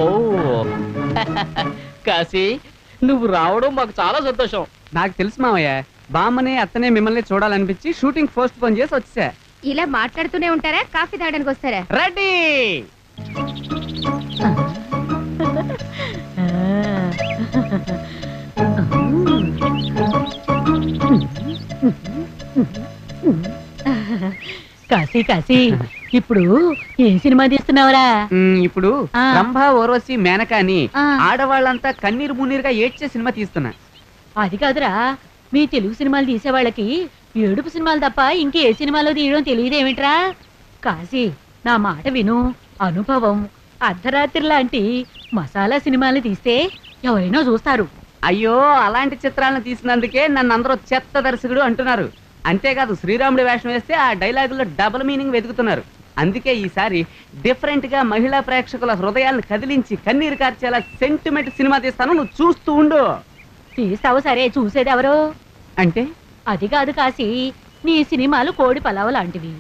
D: ఓ కాశీ నువ్వు రావడం మాకు చాలా సంతోషం.
C: నాకు తెలుసు మావయ్య, బామ్మని అత్తనే మిమ్మల్ని చూడాలనిపించి షూటింగ్ పోస్ట్ పోన్ చేసి వచ్చా.
G: ఇలా మాట్లాడుతూనే ఉంటారా, కాఫీ తాగడానికి వస్తారా?
C: రెడీ.
A: కాశీ కాశీ ఇప్పుడు ఏం సినిమా తీస్తున్నావురా?
C: ఇప్పుడు
A: ఆ.
C: రంభ ఓర్వశి మేనక అని
A: ఆ.
C: ఆడవాళ్ళంతా కన్నీరు మున్నీరుగా ఏడ్చే సినిమా తీస్తున్నా.
A: అది కాదురా, మీ తెలుగు సినిమాలు తీసే వాళ్ళకి ఏడుపు సినిమాలు తప్ప ఇంకే సినిమాలో తీయడం తెలియదేమిట్రా? కాశీ నా మాట విను. అనుభవం అర్ధరాత్రి లాంటి మసాలా సినిమాలు తీస్తే ఎవరైనా చూస్తారు.
C: అయ్యో అలాంటి చిత్రాలను తీసినందుకే నన్ను అందరూ చెత్త దర్శకుడు అంటున్నారు. అంతేకాదు శ్రీరాముడి వేషం వేస్తే ఆ డైలాగుల్లో డబుల్ మీనింగ్ వెతుకుతున్నారు. అందుకే ఈసారి డిఫరెంట్ గా మహిళా ప్రేక్షకుల హృదయాలను కదిలించి కన్నీరు కార్చేలా సెంటిమెంట్ సినిమా తీస్తాను, నువ్వు చూస్తూ ఉండు.
A: తీస్తావు సరే, చూసేది ఎవరు?
C: అంటే
A: అది కాదు కాశీ, నీ సినిమాలు కోడి పలావ లాంటివి.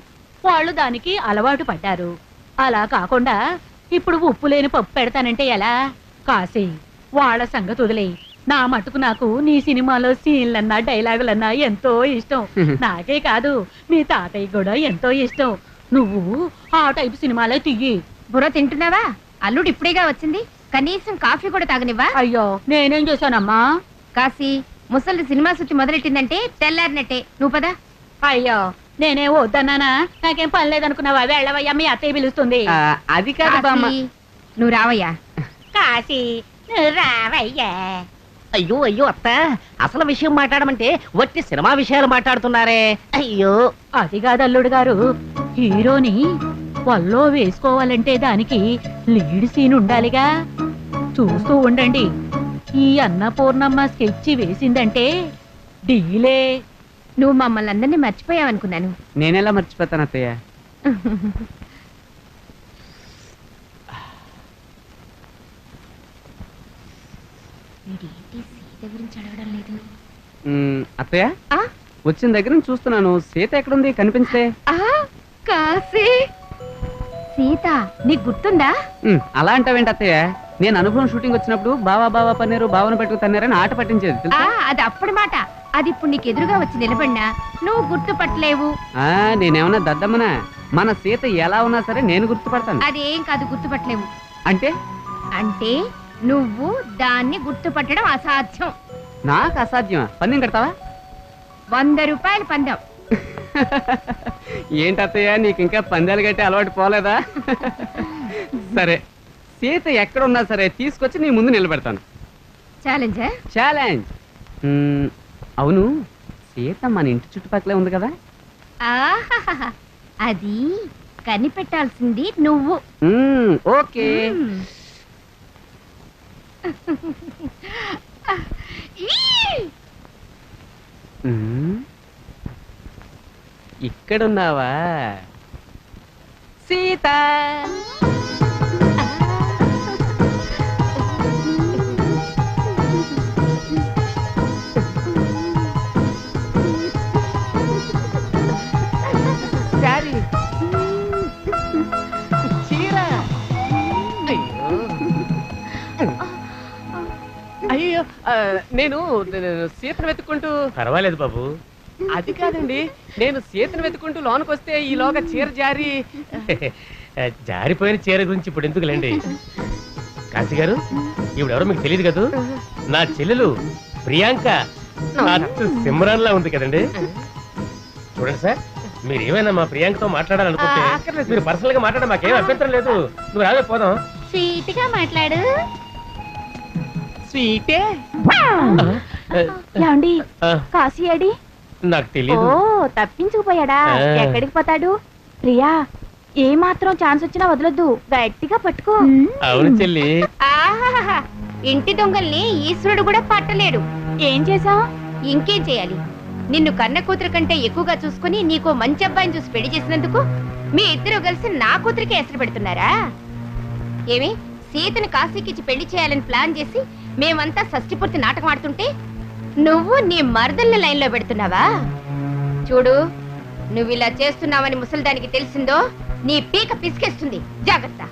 A: వాళ్ళు దానికి అలవాటు పడ్డారు. అలా కాకుండా ఇప్పుడు ఉప్పు లేని పప్పు పెడతానంటే ఎలా? కాశీ వాళ్ళ సంగతి వదిలేయి. నా మటుకు నాకు నీ సినిమాలో సీన్లన్నా డైలాగులన్నా ఎంతో ఇష్టం. నాకే కాదు మీ తాతయ్య కూడా ఎంతో ఇష్టం. నువ్వు ఆ టైపు సినిమాలే తియ్యి.
G: బుర్ర తింటున్నావా? అల్లుడు ఇప్పుడేగా వచ్చింది, కనీసం కాఫీ కూడా తాగనివ్వా?
A: అయ్యో నేనేం చేశానమ్మా?
G: కాశీ ముసలి సినిమా సుత్తి మొదలెట్టిందంటే తెల్లారినట్టే. నువ్వు పదా.
A: అయ్యో నేనే వద్దన్నానా? నాకేం పని లేదనుకున్నావా? వెళ్ళవయ్యా, మీ అత్తయ్య పిలుస్తుంది.
C: అది కాదు బామ్మ.
G: కాశీ, నువ్వు రావయ్యా.
A: కాశీ నువ్వు రావయ్యా.
D: అయ్యో అయ్యో అత్త, అసలు విషయం మాట్లాడమంటే వట్టి సినిమా విషయాలు మాట్లాడుతున్నారే. అయ్యో
A: అది కాదు అల్లుడు గారు, హీరోని వల్లో వేసుకోవాలంటే దానికి లీడ్ సీన్ ఉండాలిగా. చూస్తూ ఉండండి, ఈ అన్నపూర్ణమ్మ స్కెచ్ వేసిందంటే డీలే.
G: నువ్వు మమ్మల్ని అందరినీ మర్చిపోయావనుకున్నాను.
C: నేనెలా మర్చిపోతాను అత్తయ్య? అత్తయ్య
G: ఆ?
C: వచ్చిన దగ్గర నుంచి చూస్తున్నాను, సీత ఎక్కడుంది కనిపించలే.
G: కాశీ సీత నీకు గుర్తుందా?
C: అలా అంటావేంటి అత్తయ్య? నేను అనుభవం షూటింగ్ వచ్చినప్పుడు బావా బావా పన్నారు, బావను పెట్టుకు తన్నారని ఆట పట్టించేది తెలుసా?
G: అది అప్పటి మాట. అది ఇప్పుడు నీకు ఎదురుగా వచ్చి నిలబడినా నువ్వు గుర్తుపట్టలేవు.
C: నేనేమన్నా దద్దమ్మనా? మన సీత ఎలా ఉన్నా సరే నేను గుర్తుపడతాను.
G: అదేం కాదు, గుర్తుపట్టలేవు.
C: అంటే
G: అంటే నువ్వు దాన్ని గుర్తుపట్టడం అసాధ్యం.
C: నాకు అసాధ్యమా? పందెం కడతావా?
G: 100 రూపాయలు పందెం.
C: ఏంటత్తయ్య నీకు ఇంకా పందాలు కట్టే అలవాటు పోలేదా? సరే, సీత ఎక్కడున్నా సరే తీసుకొచ్చి నీ ముందు నిలబెడతాను.
G: ఛాలెంజా?
C: ఛాలెంజ్. అవును, సీత మన ఇంటి చుట్టుపక్కలే ఉంది కదా?
G: ఆహాహాహా. అది కనిపెట్టాల్సింది నువ్వు.
C: ఓకే. ఇక్కడున్నావా సీత? సారీ, చీర. అయ్యో నేను సీతను వెతుక్కుంటూ.
B: పర్వాలేదు బాబు,
C: అది కాదండి, నేను సీతను వెతుకుంటూ లోనకొస్తే ఈలోగా చీర జారి
B: జారిపోయిన చీర గురించి ఇప్పుడు ఎందుకులేండి. కాశీ గారు, ఇవిడెవరో మీకు తెలియదు కదా, నా చెల్లెలు ప్రియాంక. అచ్చు సిమ్రాన్ లా ఉంది కదండి. చూడండి సార్, మీరు ఏమైనా మా ప్రియాంకతో మాట్లాడాలనుకుంటే మీరు పర్సనల్ గా మాట్లాడే మాకేం అభ్యంతరం లేదు. నువ్వు రావే పోదాం.
A: స్వీట్ గా మాట్లాడు.
C: స్వీటే.
A: ఏమండి
B: ఆ,
A: కాశీ అడి?
B: నాకు తెలీదు.
A: తప్పించుకుపోయాడా?
B: ఆ.
A: ఎక్కడికి పోతాడు? ప్రియా, ఏ మాత్రం ఛాన్స్ వచ్చినా వదలొద్దు, గట్టిగా పట్టుకో.
B: అవును చెల్లి.
G: ఆహాహా ఇంటి దొంగల్ని ఈశ్వరుడు కూడా పట్టలేడు.
A: ఏం చేసావు?
G: ఇంకేం చేయాలి? నిన్ను కన్న కూతురు కంటే ఎక్కువగా చూసుకుని నీకో మంచి అబ్బాయిని చూసి పెళ్లి చేసినందుకు మీ ఇద్దరు కలిసి నా కూతురికి ఎసరు పెడుతున్నారా? ఏమి సీతను కాశీకిచ్చి పెళ్లి చేయాలని ప్లాన్ చేసి మేమంతా షష్టిపూర్తి నాటకం ఆడుతుంటే నువ్వు నీ మరదల్ని లైన్లో పెడుతున్నావా? చూడు, నువ్వు ఇలా చేస్తున్నావని ముసల్దానికి తెలిసిందో నీ పీక పిసికేస్తుంది. జాగ్రత్త.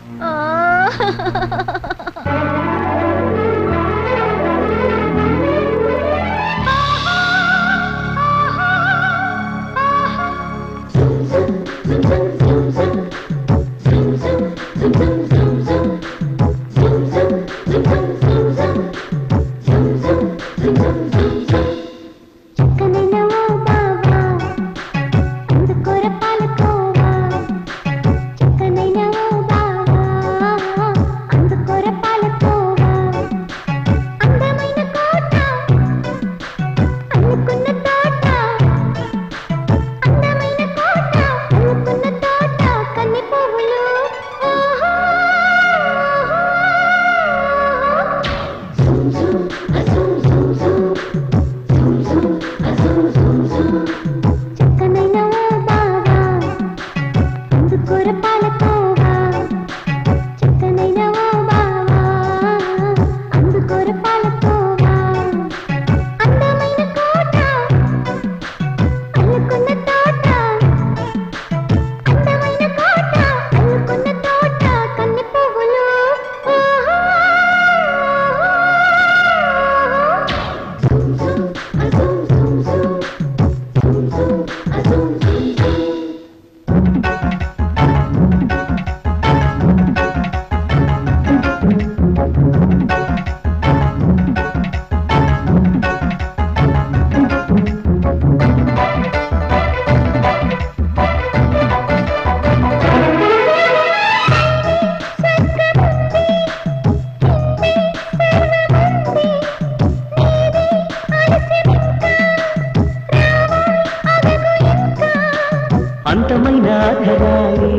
H: అందమైన ధరాలే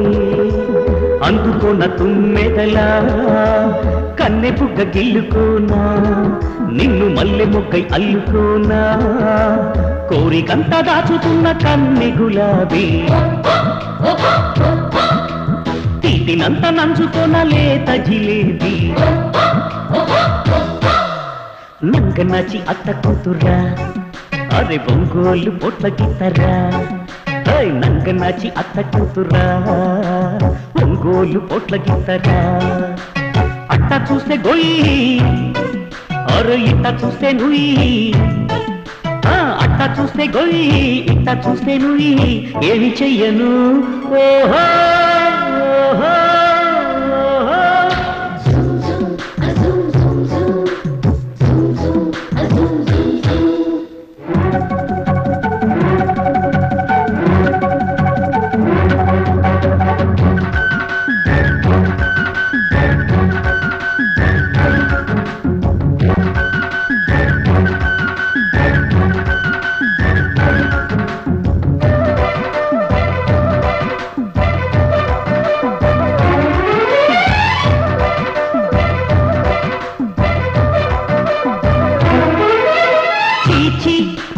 H: అందుకోన తుమ్మెదలా కన్నె బుగ్గ గిల్లుకోనా నిన్ను మల్లె మొగ్గై అల్లుకోనా కోరికంత దాచుతున్న కన్నె గులాబీ తీటినంత నంచుకోన లేత జిలేబీ నంగనాచి అత్త కూతురా అరే బొంగోలు పొట్ల గిత్తరా నంగనాచి అత్త కూతురా ఒంగోలు పొట్ల గిత్తరా అట్ట చూస్తే గొయ్యి అరే ఇట్ట చూస్తే నుయ్యి అట్ట చూస్తే గొయ్యి ఇట్ట చూస్తే నుయ్యి ఏమి చెయ్యను ఓహో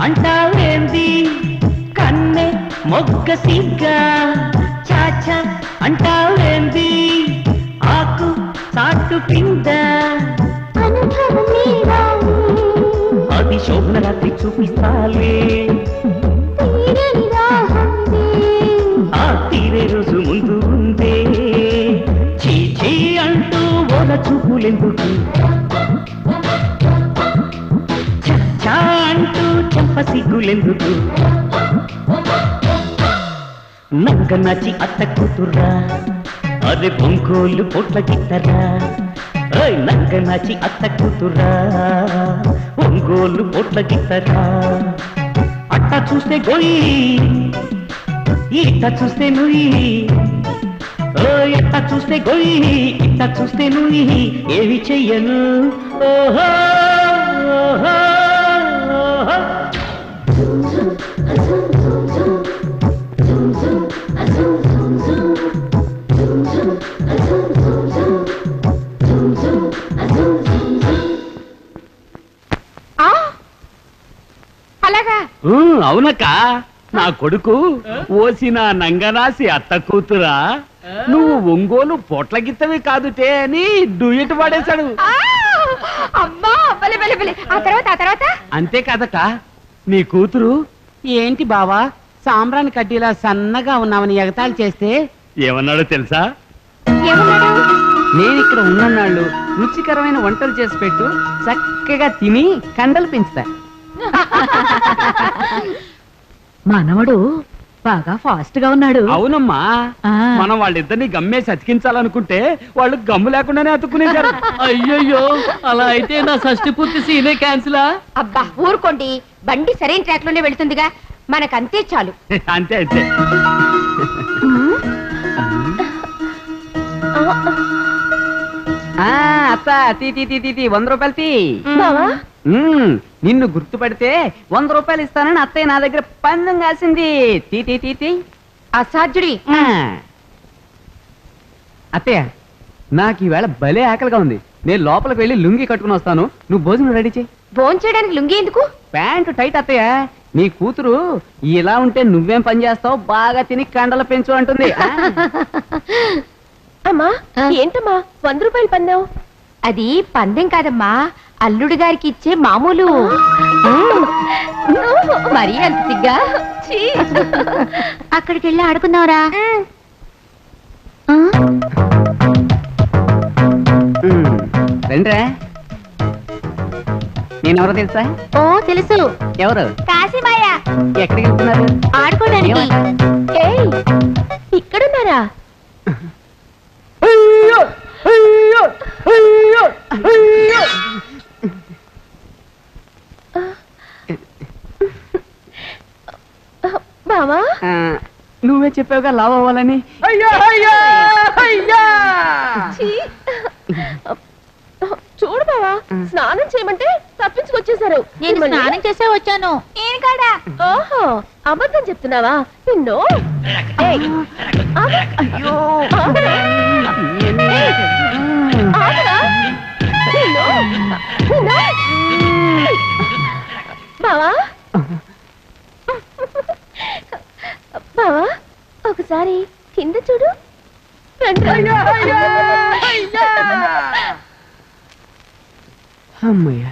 H: అంటావేంది కన్నె మొగ్గ సిగ్గా చాచా అంటావేంది ఆకు చాటు కింద అది శోభన రాత్రి చూపిస్తాలే ఆ తీరే రోజు ముందు ఉందే చీచీ అంటూ ఓల చూపులెందుకు అంటూ చెంప సిగ్గులెందుకు నంగనాచి అత్త కూతుర్రా అరే ఒంగోలు పొట్ల గిట్టరా నంగనాచి అత్త కూతుర్రా ఒంగోలు పొట్ల గిట్టరా అట్ట చూస్తే గొయ్యి ఇట్ట చూస్తే నుయ్యి ఎట్ట చూస్తే గొయ్యి ఇట్ట చూస్తే నుయ్యి ఏవి చెయ్యను ఓహో ఓహో ఓహో.
G: అలాగా
F: అవునక్క నా కొడుకు ఓసిన నంగనాసి అత్త కూతురా నువ్వు ఒంగోలు పొట్ల గిత్తవి కాదుటే అని డూయట్ పాడేశాడు.
G: అమ్మా బలే బలే బలే. ఆ తర్వాత
F: అంతే కదక్క నీ కూతురు
C: ఏంటి బావా సాంబ్రాణి కడ్డీలా సన్నగా ఉన్నావని ఎగతాళి చేస్తే
F: ఏమన్నాడో తెలుసా?
G: ఏమన్నాడు?
C: నేను ఇక్కడ ఉన్ననాళ్ళు రుచికరమైన వంటలు చేసి పెట్టు చక్కగా తిని కండలు పెంచుతా.
A: మనవడు బాగా ఫాస్ట్ గా ఉన్నాడు.
F: అవునమ్మా
A: ఆ.
F: మనం వాళ్ళిద్దరిని గమ్మేసి అతికించాలనుకుంటే వాళ్ళు గమ్ము లేకుండానే అతుక్కునేశారు.
D: అయ్యయ్యో అలా అయితే నా షష్టి పూర్తి సీనే క్యాన్సిలా?
G: అబ్బా ఊరుకోండి, బండి సరైన ట్రాక్ లోనే వెళుతుందిగా, మనకంతే చాలు.
F: అంతే అంతే.
C: అత్త తీ తీ తీ తీ తీ 100 రూపాయలు తీ.
G: బావా
C: నిన్ను గుర్తుపడితే 100 రూపాయలు ఇస్తానని అత్తయ్య నా దగ్గర పందెం కాసింది. తీ తీ తీ తీ.
G: అసాధ్యుడి.
C: అత్తయ్య నాకు ఈవేళ భలే ఆకలిగా ఉంది. నేను లోపలికి వెళ్ళి లుంగి కట్టుకుని వస్తాను, నువ్వు భోజనం రెడీ చేయి.
G: భోంచేయడానికి లుంగి ఎందుకు?
C: ప్యాంటు టైట్ అత్తయ్య. నీ కూతురు ఇలా ఉంటే నువ్వేం పని చేస్తావు, బాగా తిని కండలు పెంచు అంటుంది.
G: అమ్మా ఏంటమ్మా 100 రూపాయలు పందెం? అది పందెం కాదమ్మా, అల్లుడు గారికి ఇచ్చే మామూలు. మరీ అంత సిగ్గా?
A: అక్కడికి వెళ్ళి ఆడుకుందాంరా.
C: రండ్రా. నేనెవరో తెలుసా?
A: ఓ తెలుసు,
C: ఎవరు?
A: కాశీమాయ.
C: ఎక్కడికి వెళ్తున్నారు?
A: ఆడుకోవడానికి.
G: ఏయ్, ఇక్కడున్నారా?
C: అయ్యో అయ్యో అయ్యో అయ్యో.
G: బావా
C: నువ్వే చెప్పావుగా లావ్ అవ్వాలని. అయ్యో అయ్యో అయ్యో.
G: చూడు బావా, స్నానం చేయమంటే తప్పించుకొచ్చేసారు.
A: నేను స్నానం చేసే వచ్చాను. నేను కాడా.
G: ఓహో, అబద్ధం చెప్తున్నావా? నిన్ను ఏయ్, ఆగు.
C: అయ్యో
G: ఆగురా. ఏయ్, ఆగురా. నిన్ను. బావా బావా ఒకసారి కింద చూడు.
C: అమ్మయ్య.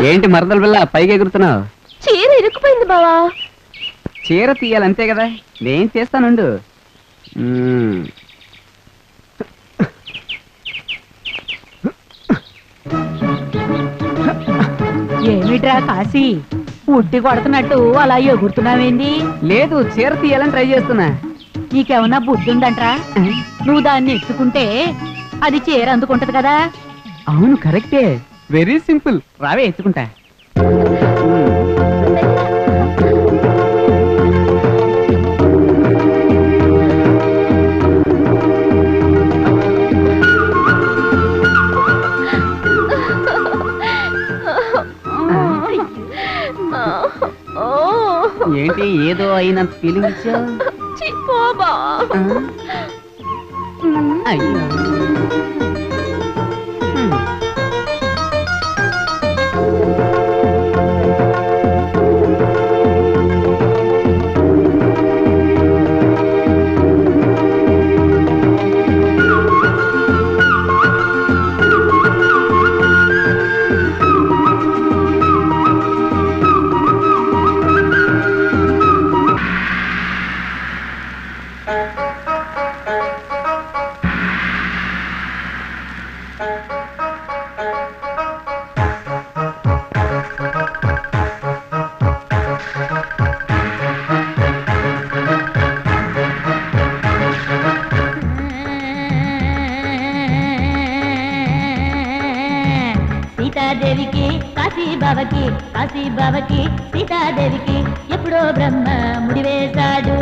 C: ఏంటి మరదల పిల్ల పైకి ఎగురుతున్నావు?
G: చీర ఇరుక్కుపోయింది బావా.
C: చీర తీయాలంతే కదా, నేను చేస్తానుండు.
A: ఏమిట్రా కాశీ, ఉట్టి కొడుతున్నట్టు అలా ఎగురుతున్నావేంది?
C: లేదు, చీర తీయాలని ట్రై చేస్తున్నా.
A: నీకేమన్నా బుద్ధి ఉందంట్రా? నువ్వు దాన్ని ఎత్తుకుంటే అది చీర అందుకుంటది కదా.
C: అవును కరెక్టే, వెరీ సింపుల్. రావే ఎత్తుకుంటా. ఏంటి ఏదో అయినంత ఫీలింగ్ ఇచ్చావు? అయ్యో.
A: సీతాదేవికి కాశీబావకి సీతాదేవికి ఎప్పుడో బ్రహ్మ ముడివేశాడు.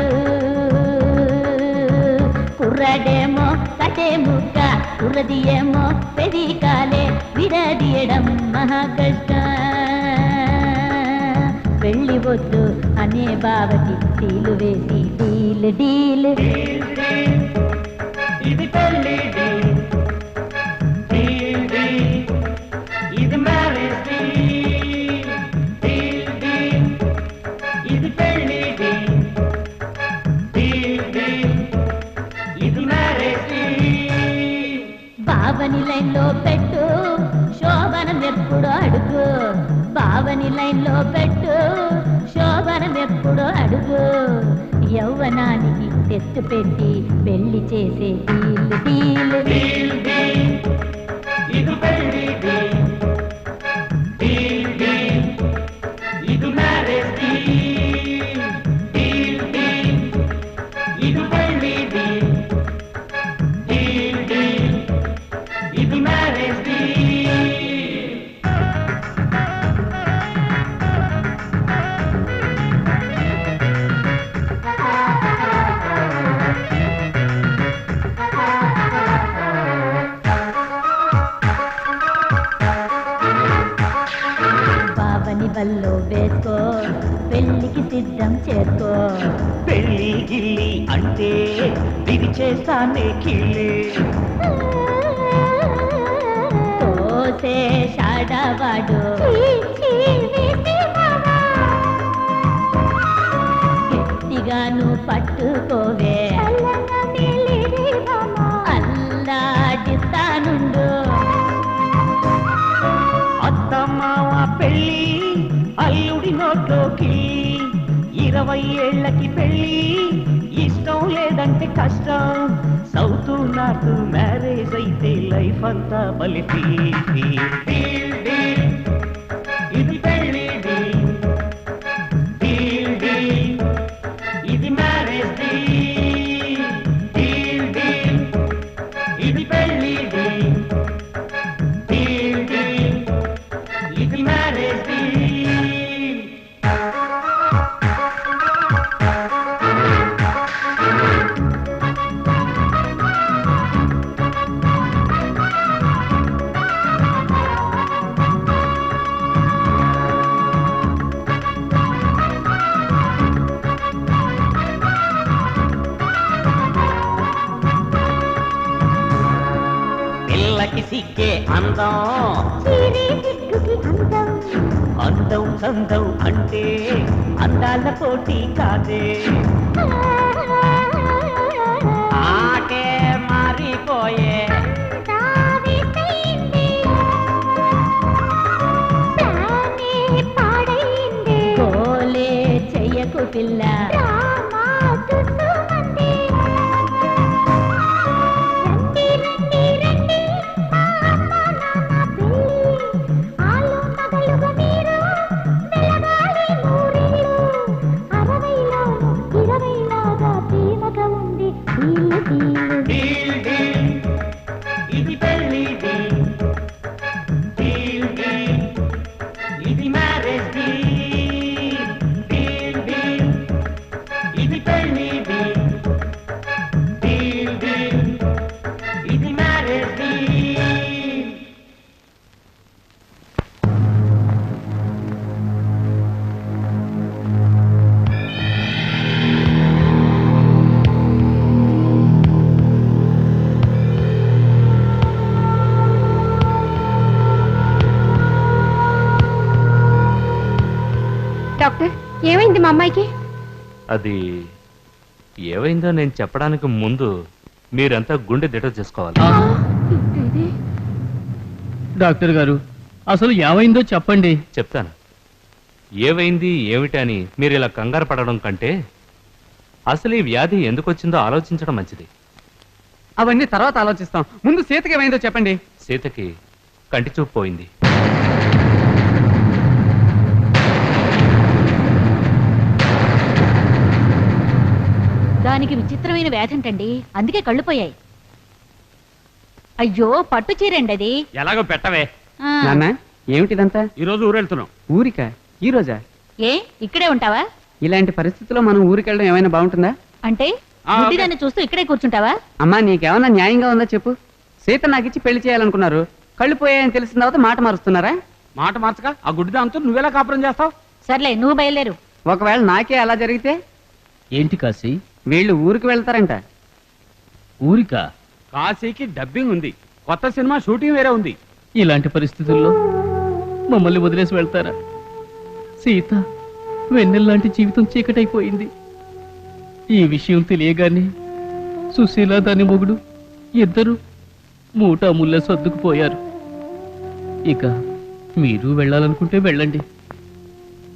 A: కుర్రాడేమో కటే ముక్క, కుర్రది ఏమో పెది కాలే, విడదీయడం మహా కష్టం. వెళ్ళి వద్దు అనే బావకి డీలు వేసి డీలు డీలు
H: ఇది పెళ్లి డీల్, డీల్ డీల్, ఇది మ్యారేజ్ డీల్, డీల్ డీల్, ఇది పెళ్లి డీల్, డీల్ డీల్, ఇది మ్యారేజ్ డీల్.
A: బావని లైన్లో పెట్టు, శోభనం ఎప్పుడు అడుగు. బావని లైన్లో పెట్టు, శోభనం ఎప్పుడు అడుగు. యౌవనానికి తెత్తు పెట్టి పెళ్లి చేసే డీలు డీలు
H: డీల్ డీల్, ఇది పెళ్లి డీల్, డీల్ డీల్, ఇది మ్యారేజ్ డీల్, డీల్ డీల్, ఇది పెళ్లి డీల్, డీల్ డీల్, ఇది మ్యారేజ్ డీల్.
A: బావని వల్లో వేసుకో, పెళ్లికి సిద్ధం చేసుకో.
H: పెళ్లి గిల్లి అంటే ఇది చేస్తానే కిళ్ళే,
A: తోసే షాడవాడు గట్టిగాను పట్టుకోవే, అల్లాడిస్తానుండు.
H: అత్తమ్మావ పెళ్ళి అల్లుడి నోట్లోకి, 20 ఏళ్లకి పెళ్ళి ఇష్టం లేదంటే కష్టం. సౌత్ నార్త్ మ్యారేజ్ అయితే లైఫ్ అంతా బలి డీల్ డీల్ డీల్, ఇది పెళ్లి డీల్, డీల్ డీల్, ఇది మ్యారేజ్ డీల్, డీల్ డీల్, ఇది పెళ్లి డీల్, డీల్ డీల్, ఇది మ్యారేజ్ డీల్. పిల్లకి సిగ్గే అందం, అందం చందం అంటే అందాల పోటీ కాదే, ఆటే మారిపోయే.
A: గోలే చెయ్యకు పిల్ల,
H: డీల్ డీల్, ఇది పెళ్లి డీల్, డీల్ డీల్, ఇది మ్యారేజ్ డీల్, డీల్ డీల్, ఇది పెళ్లి డీల్, డీల్ డీల్, ఇది మ్యారేజ్ డీల్.
G: డాక్టర్, ఏమైంది మా అమ్మాయికి?
E: అది ఏమైందో నేను చెప్పడానికి ముందు మీరంతా గుండె దిట చేసుకోవాలి.
C: డాక్టర్ గారు అసలు ఏమైందో చెప్పండి.
E: చెప్తాను. ఏమైంది ఏమిటని మీరు ఇలా కంగారు పడడం కంటే అసలు ఈ వ్యాధి ఎందుకు వచ్చిందో ఆలోచించడం మంచిది.
C: అవన్నీ తర్వాత ఆలోచిస్తాం. ముందు సీతకి ఏమైందో చెప్పండి.
E: సీతకి కంటి చూపు పోయింది.
A: దానికి విచిత్రమైన వ్యాధంటండి, అందుకే కళ్ళు పోయాయి. అయ్యో పట్టు చీరండి అది.
F: ఎలాగో పెట్టవే.
A: ఆ,
C: నాన్న ఏమిటిదంతా?
F: ఈ రోజు ఊరెళ్తున్నాం.
C: ఊరిక ఈ రోజా?
A: ఏ ఇక్కడే ఉంటావా?
C: ఇలాంటి పరిస్థితుల్లో మనం ఊరికెళ్ళడం ఏమైనా బాగుంటుందా?
A: అంటే
F: ఆ,
A: బుద్ధిదాన్ని చూస్తూ ఇక్కడే కూర్చుంటావా?
C: అమ్మా నీకేమన్నా న్యాయంగా ఉందా చెప్పు. సీత నాకిచ్చి పెళ్లి చేయాలనుకున్నారు, కళ్ళు పోయాయని తెలిసిన తర్వాత మాట మారుస్తున్నారా?
F: మాట మార్చగా ఆ గుడ్డిదాంతో నువ్వెలా కాపురం చేస్తావు?
A: సర్లే నువ్వు బయలుదేరు.
C: ఒకవేళ నాకే అలా జరిగితే?
D: ఏంటి కాశీ?
C: వీళ్ళు ఊరికి వెళ్తారంట.
D: ఊరికా?
F: కాశీకి డబ్బింగ్ ఉంది, కొత్త సినిమా షూటింగ్ వేరే ఉంది.
D: ఇలాంటి పరిస్థితుల్లో మమ్మల్ని వదిలేసి వెళ్తారా? సీత వెన్నెల్లాంటి జీవితం చీకటైపోయింది. ఈ విషయం తెలియగానే సుశీల దాని మొగుడు ఇద్దరు మూటా ముళ్ళ సర్దుకుపోయారు. ఇక మీరు వెళ్ళాలనుకుంటే వెళ్ళండి.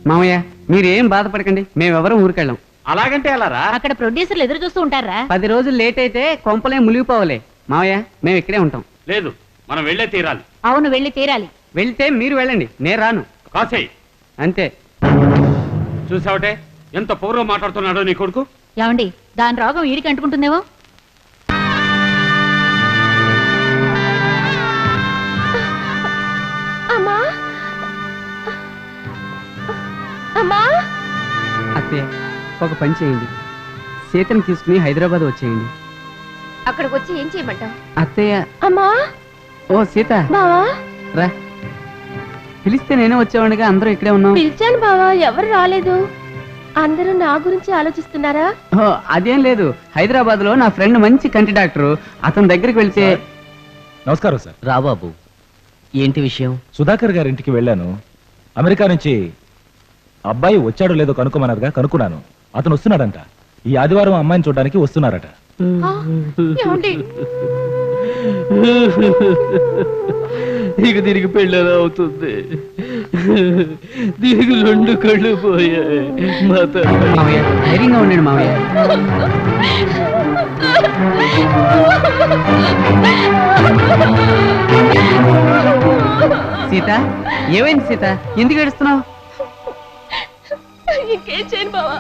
C: మామయ్య మీరేం బాధపడకండి, మేమెవరం ఊరికెళ్ళాం.
F: అలాగంటే ఎలారా?
A: అక్కడ ప్రొడ్యూసర్లు ఎదురు చూస్తూ ఉంటారా?
C: 10 రోజులు లేట్ అయితే కొంపలే మునిగిపోవాలే. మామయ్య మేము ఇక్కడే ఉంటాం.
F: లేదు, మనం వెళ్ళే తీరాలి.
A: అవును వెళ్ళి తీరాలి.
C: వెళ్తే మీరు వెళ్ళండి, నేను రాను.
F: కాశీ
C: అంతే.
F: చూసావటే ఎంత పౌరం మాట్లాడుతున్నాడో నీ కొడుకు.
A: ఏమండి దాని రోగం వీడికి అంటుకుంటుందేమో.
G: అమ్మా అమ్మా
C: అత్తయ్య ఒక పని చేయండి, సీతను తీసుకుని హైదరాబాద్ వచ్చేయండి.
G: అక్కడికి వచ్చి ఏం చేయమంటావు?
C: అత్తయ్య.
G: అమ్మా
C: ఓ సీత
G: బావా,
C: రా. పిలిస్తే నేనే వచ్చేవాడిగా, అందరూ ఇక్కడే ఉన్నాం.
G: పిలిచాను బావా, ఎవరు రాలేదు. అందరూ నా గురించి ఆలోచిస్తున్నారా?
C: ఓ అదేం లేదు, హైదరాబాద్ లో నా ఫ్రెండ్ మంచి కంటి డాక్టరు, అతని దగ్గరికి వెళ్తే.
I: నమస్కారం సార్.
D: రాబాబు, ఏంటి విషయం?
I: సుధాకర్ గారి ఇంటికి వెళ్ళాను. అమెరికా నుంచి అబ్బాయి వచ్చాడో లేదో కనుక్కోమన్నారుగా, కనుక్కున్నాను. అతను వస్తున్నాడంట. ఈ ఆదివారం అమ్మాయిని చూడడానికి వస్తున్నారట.
G: ఏమండి?
D: ఇక దీనికి పెళ్ళెలా అవుతుంది? దీనికి 2 కళ్ళు పోయాయి.
C: మామయ్య ధైర్యంగా ఉండండి మామయ్య. సీత ఏమైంది సీత, ఎందుకు ఏడుస్తున్నావు?
G: ఇంకేం చేయను బావా,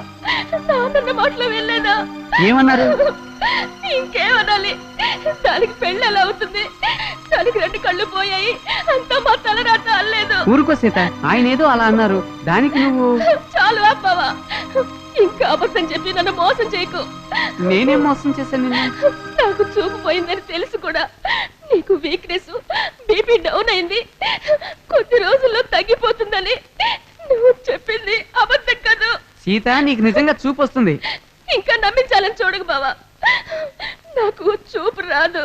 G: నాన్న మాటలో వెళ్ళేదా?
C: ఏమన్నారు?
G: ఇంకేమనాలి, దానికి పెళ్ళి ఎలా అవుతుంది? దానికి 2 కళ్ళు పోయాయి, అంతా మా తలరాత అల్లేదు.
C: ఊరుకో సీత, ఆయన ఏదో అలా అన్నారు, దానికి నువ్వు.
G: చాలు బావా, ఇంకా అబద్ధం చెప్పి నన్ను మోసం చేయకు.
C: నేనేం మోసం చేశాను నిన్ను?
G: నాకు చూపు పోయిందని తెలుసు కూడా నీకు వీక్నెస్, బీపీ డౌన్ అయింది, కొద్ది రోజుల్లో తగ్గిపోతుందని నువ్వు చెప్పింది అబద్ధం కాదు.
C: సీత నీకు నిజంగా చూపు వస్తుంది.
G: ఇంకా నమ్మించాలని చూడకు బావా, నాకు చూపు రాదు.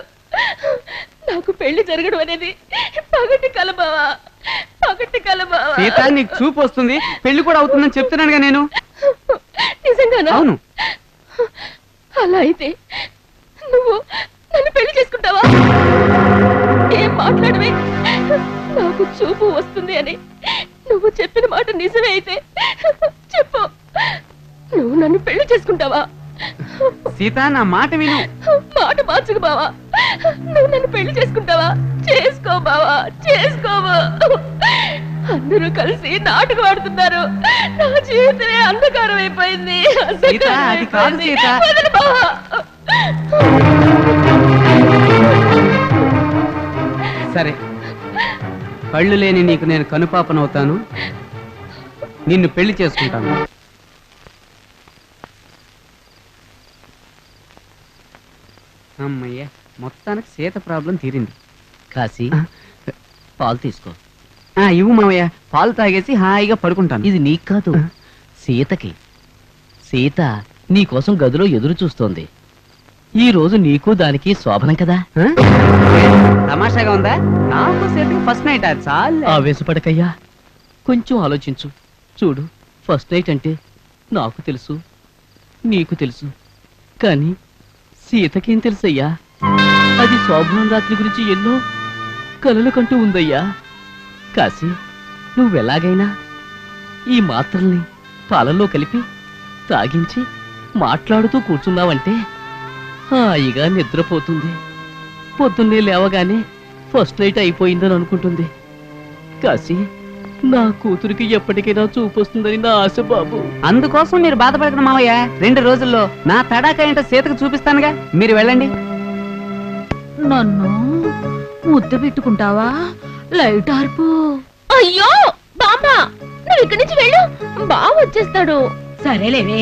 G: నాకు పెళ్లి జరగడం అనేది పగటి కల బావా, పగటి కల బావా.
C: సీత నీకు చూపు వస్తుంది, పెళ్లి కూడా అవుతుందని చెప్తున్నానుగా నేను.
G: నిజంగానా?
C: అవును.
G: అలా అయితే నువ్వు నన్ను పెళ్లి చేసుకుంటావా? ఏం మాట్లాడవే? నాకు చూపు వస్తుంది అని నువ్వు చెప్పిన మాట నిజమే అయితే చెప్పు, నువ్వు నన్ను పెళ్లి చేసుకుంటావా?
C: సీత నా మాట విను.
G: మాట మార్చుకు బావా, నువ్వు నన్ను పెళ్లి చేసుకుంటావా? చేసుకో బావా, చేసుకోవా. అందరూ కలిసి నాటకం ఆడుతున్నారు, నా జీవితమే అంధకారం అయిపోయింది.
C: సీత అది కాదు సీత.
G: వదలు బావా.
C: సరే, కళ్ళు లేని నీకు నేను కనుపాపనవుతాను, నిన్ను పెళ్లి చేసుకుంటాను. అమ్మయ్య, మొత్తానికి సీత ప్రాబ్లం తీరింది.
D: కాశీ, పాలు తీసుకో.
C: ఇవ్వు మామయ్య, పాలు తాగేసి హాయిగా పడుకుంటాను.
D: ఇది నీకు కాదు, సీతకి. సీత నీకోసం గదిలో ఎదురు చూస్తోంది. ఈ రోజు నీకు దానికి శోభనం కదా.
C: ఆ? తమాషాగా ఉందా? నాకు సీతకి ఫస్ట్ నైట్, అది చాలు.
D: ఆవేశపడకయ్యా, కొంచెం ఆలోచించు. చూడు, ఫస్ట్ నైట్ అంటే నాకు తెలుసు, నీకు తెలుసు, కానీ సీతకేం తెలుసయ్యా? అది శోభనం రాత్రి గురించి ఎన్నో కలలు కంటూ ఉందయ్యా. కాశీ, నువ్వెలాగైనా ఈ మాత్రల్ని పాలల్లో కలిపి తాగించి మాట్లాడుతూ కూర్చున్నావంటే హాయిగా నిద్రపోతుంది. పొద్దున్నే లేవగానే ఫస్ట్ నైట్ అయిపోయిందని అనుకుంటుంది. కాశీ, నా కూతురికి ఎప్పటికైనా చూపు వస్తుందని నా ఆశ బాబు.
C: అందుకోసం మీరు బాధపడకండి మావయ్య. 2 రోజుల్లో నా తడాక ఏంటో సీతకు చూపిస్తానుగా, మీరు వెళ్ళండి.
A: నన్ను ముద్దు పెట్టుకుంటావా? లైట్ ఆర్పు.
G: అయ్యో బామ్మ, నువ్వు ఇక్కడి నుంచి వెళ్ళు, బావ వచ్చేస్తాడు.
A: సరేలేవే,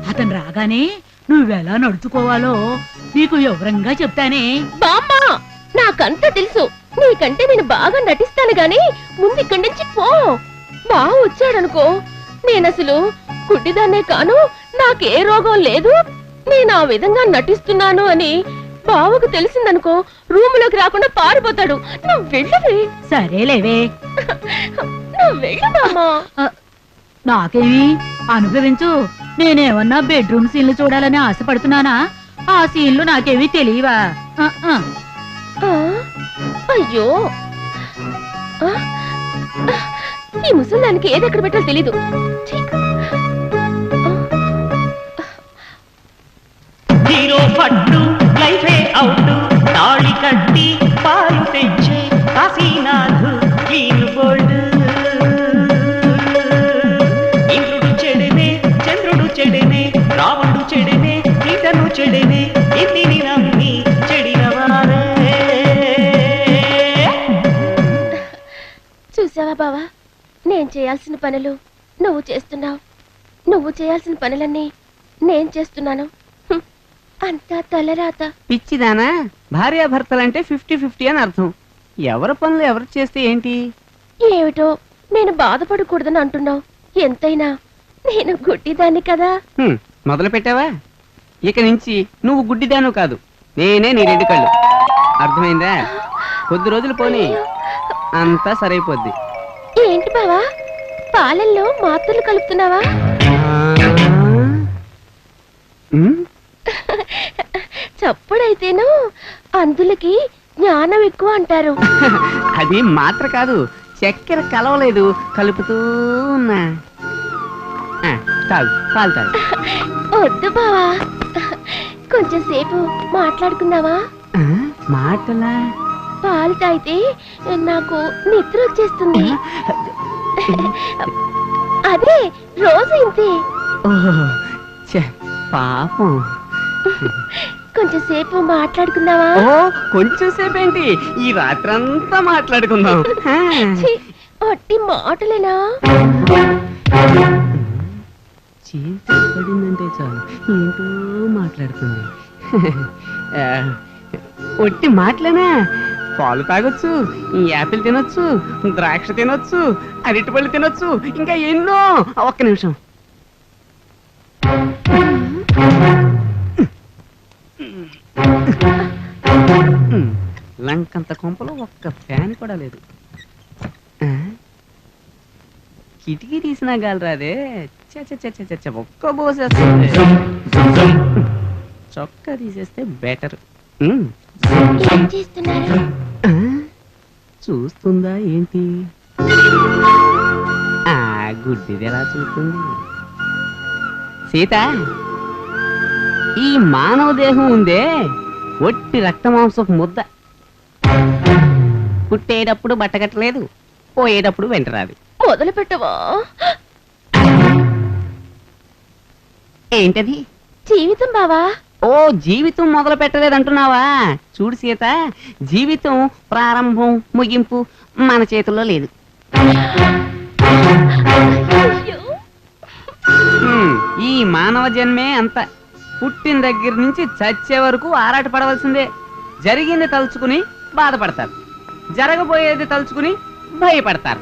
A: అతను రాగానే నువ్వెలా నడుచుకోవాలో నీకు వివరంగా చెప్తానే.
G: బామ్మ, నాకంతా తెలుసు. నీకంటే నేను బాగా నటిస్తాను గాని ముందు ఇక్కడి నుంచి పో. బావ వచ్చాడనుకో, నేనసలు గుడ్డిదాన్నే కాను, నాకే రోగం లేదు, నేను ఆ విధంగా నటిస్తున్నాను అని బావకు తెలిసిందనుకో, రూములోకి రాకుండా పారిపోతాడు. నువ్వు వెళ్ళవే.
A: సరేలేవే,
G: నువ్వు వెళ్ళు బామ్మ.
A: నాకేమి అనుభవించు. నేనేమన్నా బెడ్రూమ్ సీన్లు చూడాలని ఆశపడుతున్నానా? ఆ సీన్లు నాకేమీ తెలియవా?
G: ఆ, అయ్యో, ఆ, ఈ ముసలానికి ఏది ఎక్కడ పెట్టాలో తెలీదు. ఛీ.
H: హీరో పట్టు లైఫే అవుట్ తాళి కట్టి పాలు తెచ్చే కాశీనాథ్ క్లీన్ బోల్డ్. ఇంద్రుడు చెడనే, చంద్రుడు చెడనే, రావణుడు చెడనే, ఇతను చెడనే, ఇంటిని నమ్మి చెడిన వారే.
G: చూసావా బావా, నేను చేయాల్సిన పనులు నువ్వు చేస్తున్నావు, నువ్వు చేయాల్సిన పనులన్నీ నేను చేస్తున్నాను. హ్మ్. అంతా తలరాత.
C: పిచ్చిదానా, భార్యాభర్తలంటే 50-50 అని అర్థం. ఎవరి పనులు ఎవరు చేస్తే ఏంటి?
G: ఏమిటో నేను బాధపడకూడదని అంటున్నావు. ఎంతైనా నేను గుడ్డిదాన్ని కదా.
C: మొదలు పెట్టావా? ఇక నుంచి నువ్వు గుడ్డిదాను కాదు, నేనే నీ 2 కళ్ళు. అర్థమైందా? కొద్ది రోజులు పోనీ అంతా సరైపోద్ది.
G: ఏంటి బావా, పాలల్లో మాత్రలు కలుపుతున్నావా? చప్పుడైతేను అందులకి జ్ఞానం ఎక్కువ అంటారు.
C: అది మాత్ర కాదు, చక్కెర కలవలేదు, కలుపుతూ ఉన్నా. తాగు, పాలు తాగు.
G: వద్దు బావా, కొంచెం సేపు మాట్లాడుకుందామా?
C: మాటలా?
G: పాలు తాగితే నాకు నిద్ర వచ్చేస్తుంది. అదే రోజు ఇంతే.
C: పాపం.
G: కొంచెం సేపు మాట్లాడుకుందావా?
C: ఓ, కొంచెం సేపు ఏంటి, ఈ రాత్రంతా మాట్లాడుకుందాం.
G: ఛీ, ఒట్టి మాటలేనా?
C: చేతి పడిందంటే చాలు ఏంటో మాట్లాడుతుంది. ఒట్టి మాటలేనా? పాలు తాగొచ్చు, యాపిల్ తినొచ్చు, ద్రాక్ష తినొచ్చు, అరటిపళ్ళు తినొచ్చు, ఇంకా ఎన్నో. ఒక్క నిమిషం. లంకంత కొంపలో ఒక్క ఫ్యాన్ కూడా లేదు. కిటికీ తీసినా గాలరాదే. ఒక్క పోసేస్తుంది. చొక్కా తీసేస్తే బెటర్.
G: ఏం చేస్తున్నారు?
C: చూస్తుందా ఏంటి? గుడ్డిది ఎలా చూస్తుంది? సీత, ఈ మానవ దేహం ఉందే ఒట్టి రక్తమాంసపు ముద్ద. పుట్టేటప్పుడు బట్టకట్టలేదు, పోయేటప్పుడు వెంటరాదు.
G: మొదలు పెట్టవా?
C: ఏంటది?
G: జీవితం బావా.
C: ఓ, జీవితం మొదలు పెట్టలేదంటున్నావా? చూడు సీత, జీవితం ప్రారంభం ముగింపు మన చేతుల్లో లేదు.
G: అయ్యో.
C: ఈ మానవ జన్మే అంత. పుట్టిన దగ్గర నుంచి చచ్చే వరకు ఆరాట పడవలసిందే. జరిగింది తలుచుకుని బాధపడతారు, జరగబోయేది తలుచుకుని భయపడతారు.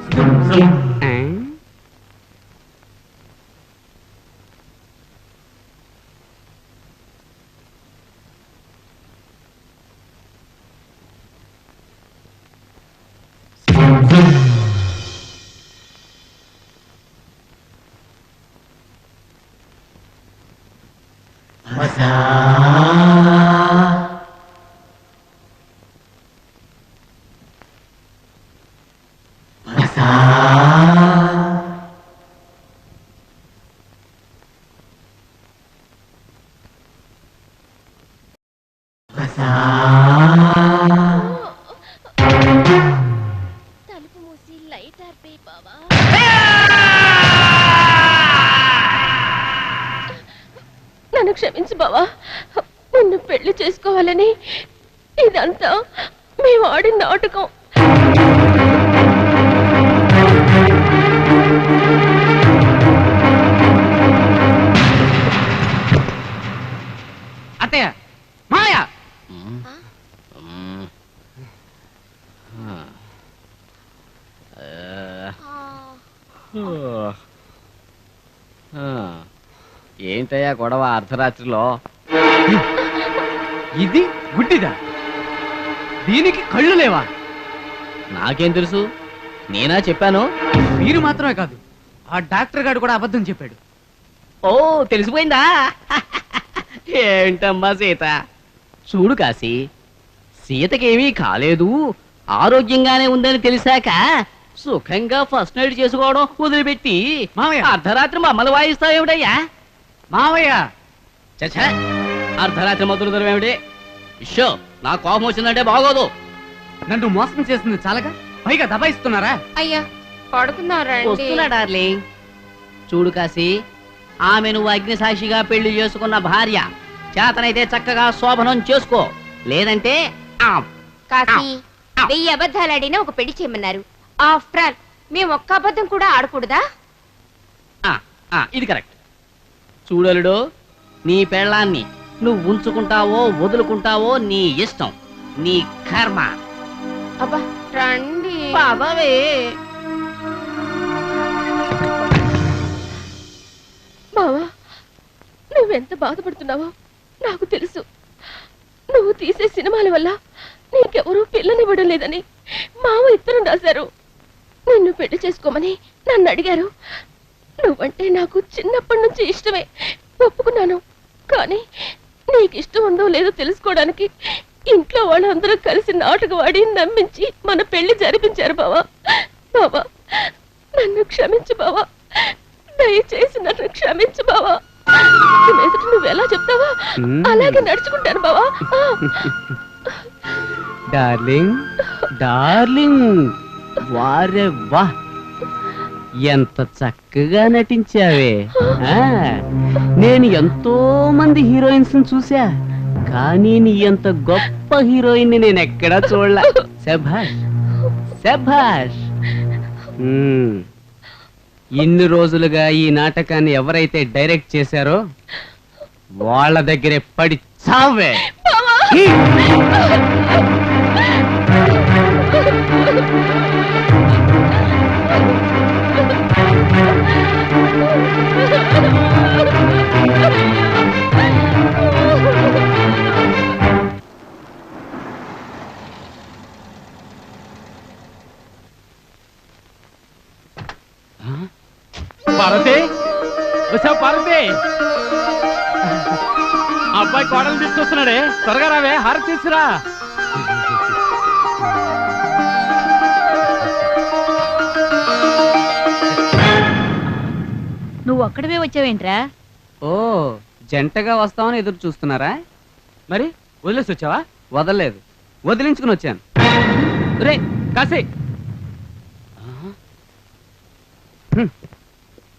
J: బావా, నిన్ను పెళ్లి చేసుకోవాలని ఇదంతా మేము ఆడిన నాటకం.
C: అత్తయ్య, మాయ,
D: ఏంటయ్యా గొడవ అర్ధరాత్రిలో?
C: ఇది గుడ్డిదా? దీనికి కళ్ళు లేవా?
D: నాకేం తెలుసు, నేనా చెప్పాను?
C: మీరు మాత్రమే కాదు, ఆ డాక్టర్ గారు కూడా అబద్ధం చెప్పాడు.
D: ఓ తెలిసిపోయిందా? ఏంటమ్మా సీత, చూడు కాశీ, సీతకేమీ కాలేదు, ఆరోగ్యంగానే ఉందని తెలిసాక సుఖంగా ఫస్ట్ నైట్ చేసుకోవడం వదిలిపెట్టి
C: మావయ్య.
D: అర్ధరాత్రి మమ్మల్ని వాయిస్తావేమిటయ్యా?
C: మావయ్య,
D: చచ్చా, అర్ధరాత్రి మొదలు దొరవేమిటి? ఇషో, నా కోపం వచ్చిందంటే బాగోదు.
C: నన్ను మోసం చేస్తుంది చాలగా పైగా దబాయిస్తున్నారా?
G: అయ్యా పడుకున్నారా
D: వస్తున్నా డార్లింగ్. చూడు కాశీ, ఆమె నువ్వు అగ్నిసాక్షిగా పెళ్లి చేసుకున్న భార్య, చేతనైతే చక్కగా శోభనం చేసుకో, లేదంటే
G: కాశీ 1000 అబద్ధాలాడినా ఒక పెళ్లి చేయమన్నారు. ఆఫ్టర్ ఆల్ మేము ఒక్క అబద్ధం కూడా ఆడకూడదా?
D: ఇది కరెక్ట్. చూడలుడు, నీ పెళ్ళాన్ని నువ్వు ఉంచుకుంటావో వదులుకుంటావో నీ ఇష్టం, నీ కర్మ.
G: అబ్బా రండి.
D: పదవే.
J: బావా, నువ్వెంత బాధపడుతున్నావో నాకు తెలుసు. నువ్వు తీసే సినిమాల వల్ల నీకెవరూ పిల్లనివ్వడం లేదని మావ ఇద్దరం రాశారు. నిన్ను పెళ్లి చేసుకోమని నన్ను అడిగారు. నువ్వంటే నాకు చిన్నప్పటి నుంచి ఇష్టమే, ఒప్పుకున్నాను. కానీ నీకు ఇష్టం ఉందో లేదో తెలుసుకోవడానికి ఇంట్లో వాళ్ళందరూ కలిసి నాటకం ఆడి నమ్మించి మన పెళ్లి జరిపించారు బావా. బావా, నన్ను క్షమించు బావా, దయచేసి నన్ను క్షమించు బావా. మీదట నువ్వెలా చెప్తావా అలాగే నడుచుకుంటాను బావా.
C: డార్లింగ్, డార్లింగ్, వారే వా, ఎంత చక్కగా నటించావే. నేను ఎంతో మంది హీరోయిన్స్ చూసా, కానీ నీ అంత గొప్ప హీరోయిన్ నేను ఎక్కడా చూడలే. శభాష్, శభాష్. ఇన్ని రోజులుగా ఈ నాటకాన్ని ఎవరైతే డైరెక్ట్ చేశారో వాళ్ళ దగ్గరే పడి చావే.
F: పార్వతి, వచ్చావు పార్వతి? అబ్బాయి కోడలు తీసుకొస్తున్నాడే, త్వరగా రావే, హారతి తీసుకురా.
A: నువ్వు ఒక్కడవే వచ్చావేంట్రా?
C: ఓ, జంటగా వస్తామని ఎదురు చూస్తున్నారా?
F: మరి వదిలేసి వచ్చావా?
C: వదలలేదు, వదిలించుకుని వచ్చాను.
F: రే కాశీ,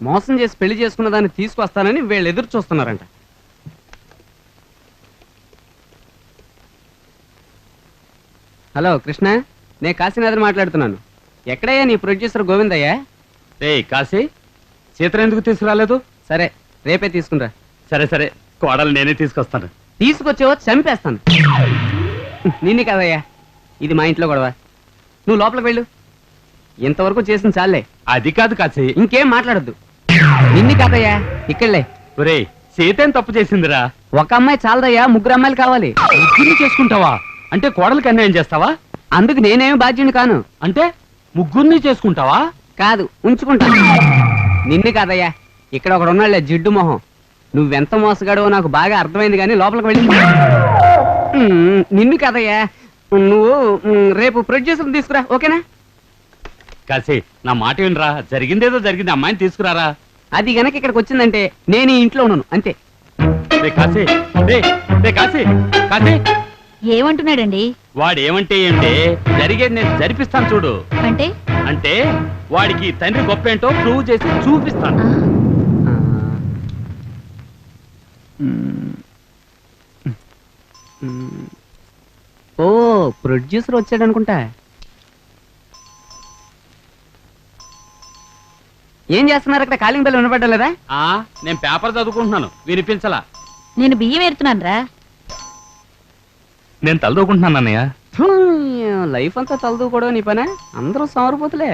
C: మోసం చేసి పెళ్లి చేసుకున్న దాన్ని తీసుకొస్తానని వీళ్ళు ఎదురు చూస్తున్నారంట. హలో కృష్ణ, నేను కాశీనాథన్ మాట్లాడుతున్నాను. ఎక్కడయ్యా నీ ప్రొడ్యూసర్ గోవిందయ్య?
F: రే కాశీ, సీతను ఎందుకు తీసుకురాలేదు?
C: సరే, రేపే తీసుకునిరా.
F: సరే సరే, కోడలు నేనే తీసుకొస్తాను.
C: తీసుకొచ్చేవో చంపేస్తాను. నిన్ను కదయ్యా, ఇది మా ఇంట్లో గొడవ. నువ్వు లోపలికి వెళ్ళు. ఇంతవరకు చేసిన చాలే.
F: అది కాదు కాశీ.
C: ఇంకేం మాట్లాడద్దు. నిన్ను కదయ్యా, ఇక్కడలే.
F: ఒరే, సీత ఏం తప్పు చేసిందిరా?
C: ఒక అమ్మాయి చాలదయ్యా, 3 అమ్మాయిలు కావాలి.
F: ముగ్గురిని చేసుకుంటావా? అంటే కోడలికి అన్యాయం చేస్తావా?
C: అందుకు నేనేమి బాధ్యుని కాను.
F: అంటే ముగ్గురిని చేసుకుంటావా?
C: కాదు, ఉంచుకుంటా. నిన్ను కాదయ్యా, ఇక్కడ ఒకడు ఉన్నాళ్ళే జిడ్డు మొహం. నువ్వెంత మోసగాడో నాకు బాగా అర్థమైంది, కానీ లోపలికి వెళ్ళి. నిన్ను కాదయ్యా, నువ్వు రేపు ప్రొడ్యూసర్ తీసుకురా, ఓకేనా?
F: కాశీ, నా మాట వినరా, జరిగిందేదో జరిగింది, అమ్మాయిని తీసుకురారా.
C: అది గనక ఇక్కడికి వచ్చిందంటే నేను ఈ ఇంట్లో ఉన్నాను అంతే.
F: రే కాశీ, రే కాశీ, కాశీ.
A: ఏమంటున్నాడండి?
F: వాడు ఏమంటే ఏంటే, జరిగేది నేను జరిపిస్తాను చూడు.
A: అంటే
F: అంటే వాడికి తండ్రి గొప్ప ఏంటో ప్రూవ్ చేసి చూపిస్తాను.
C: ఓ ప్రొడ్యూసర్ వచ్చాడు అనుకుంటా. ఏం చేస్తున్నారు అక్కడ? కాలింగ్ బెల్ వినపడ్డా లేదా?
F: నేను పేపర్ చదువుకుంటున్నాను, వినిపించలా.
A: నేను బియ్యం ఏరుతున్నాను రా.
E: నేను తలదూకుంటున్నాను అన్నయ్య.
C: లైఫ్ అంతా తలదూకోవడం నీ పనే. అందరూ సోమరిపోతులే.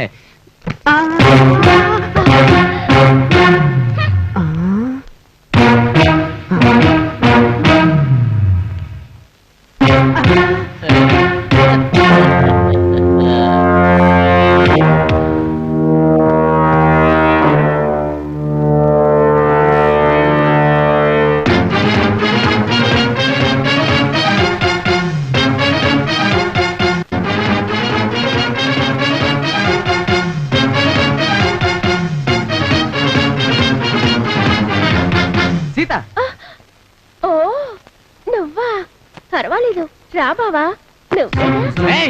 C: సీత,
J: ఓ నువ్వా? పర్వాలేదు, రా బావా. నువ్వేనా?